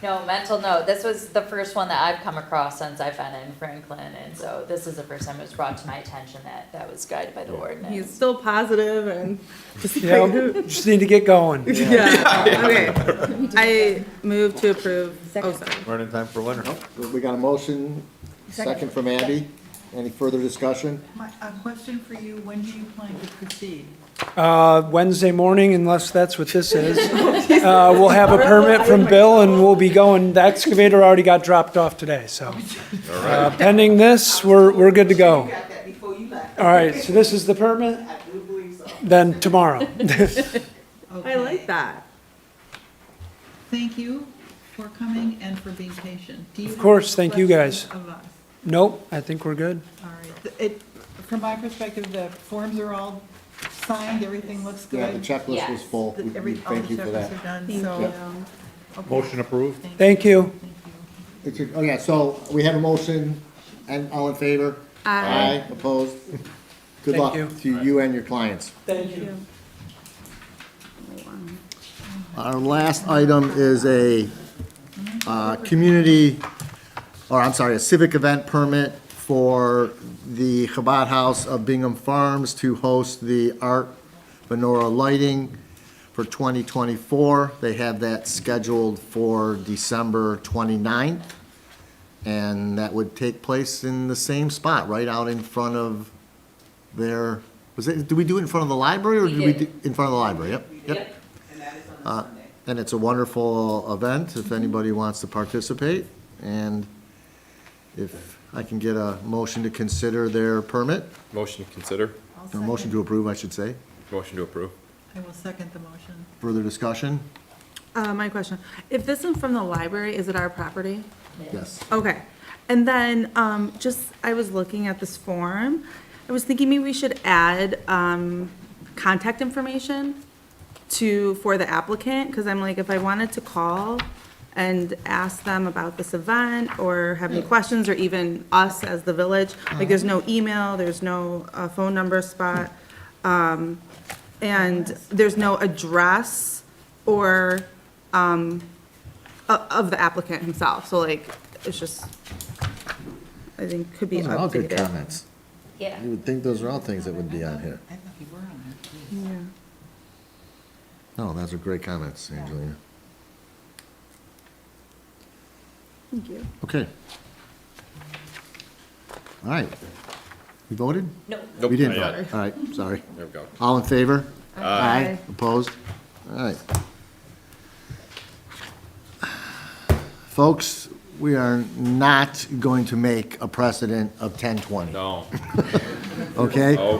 No, mental note, this was the first one that I've come across since I've been in Franklin, and so this is the first time it was brought to my attention that that was guided by the He's ordinance. still positive and just Yeah, like, just need to get going. yeah, okay. I move to approve. Oh, sorry. Running time for winter. We got a motion, second from Abby. Any further discussion? A question for you, when do you plan to proceed? Wednesday morning, unless that's what this is. We'll have a permit from Bill and we'll be going. The excavator already got dropped off today, so. Pending this, we're good to go. Got that before you left. All right, so this is the permit, I do believe so. then tomorrow. I like that. Thank you for coming and for being patient. Do you Of have course, any thank you guys. questions of us? Nope, I think we're good. All right. From my perspective, the forms are all signed, everything looks good. Yeah, the checklist was Yes. full. The- We all thank the you for checklists that. are done, Thank so- you. okay. Motion approved. Thank you. Oh, yeah, so we have a motion, and all in favor? Aye. Opposed? Good Thank luck you. to you and your clients. Thank you. Our last item is a community, or I'm sorry, a civic event permit for the Chabad House of Bingham Farms to host the Art Menorah Lighting for 2024. They have that scheduled for December 29th. And that would take place in the same spot, right out in front of their, do we do it in front of the library or We do we did. do in front of the library? Yep, yep. And that is on a Sunday. And it's a wonderful event if anybody wants to participate. And if I can get a motion to consider their permit, Motion to consider, or a motion to approve, I should say. motion to approve. I will second the motion. Further discussion? My question, if this is from the library, is it our property? Yes. Okay, and then, I was looking at this form, I was thinking maybe we should add, contact information for the applicant, because I'm like, if I wanted to call and ask them about this event, or have any questions, or even us as the village, like, there's no email, there's no, phone number spot, and there's no address or, of the applicant himself, so like, it's just, I think could be Those are all good updated. comments. Yeah. You would think those are all things that would be on here. I thought you were on there. Yeah. No, those are great comments, Angelina. Thank you. Okay. All right. You voted? No. Nope, We didn't not vote. yet. All right, sorry. There we go. All in favor? Aye. Opposed? All right. Folks, we are not going to make a precedent of 10:20, No. okay? Oh,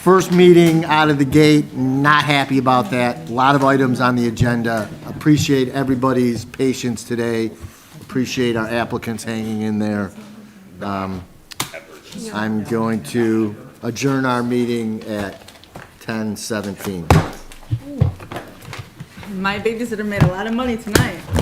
First meeting out of the gate, not happy about that. A lot of items on the agenda. Appreciate everybody's patience today. Appreciate our applicants hanging in there. I'm going to adjourn our meeting at 10:17. My babysitter made a lot of money tonight.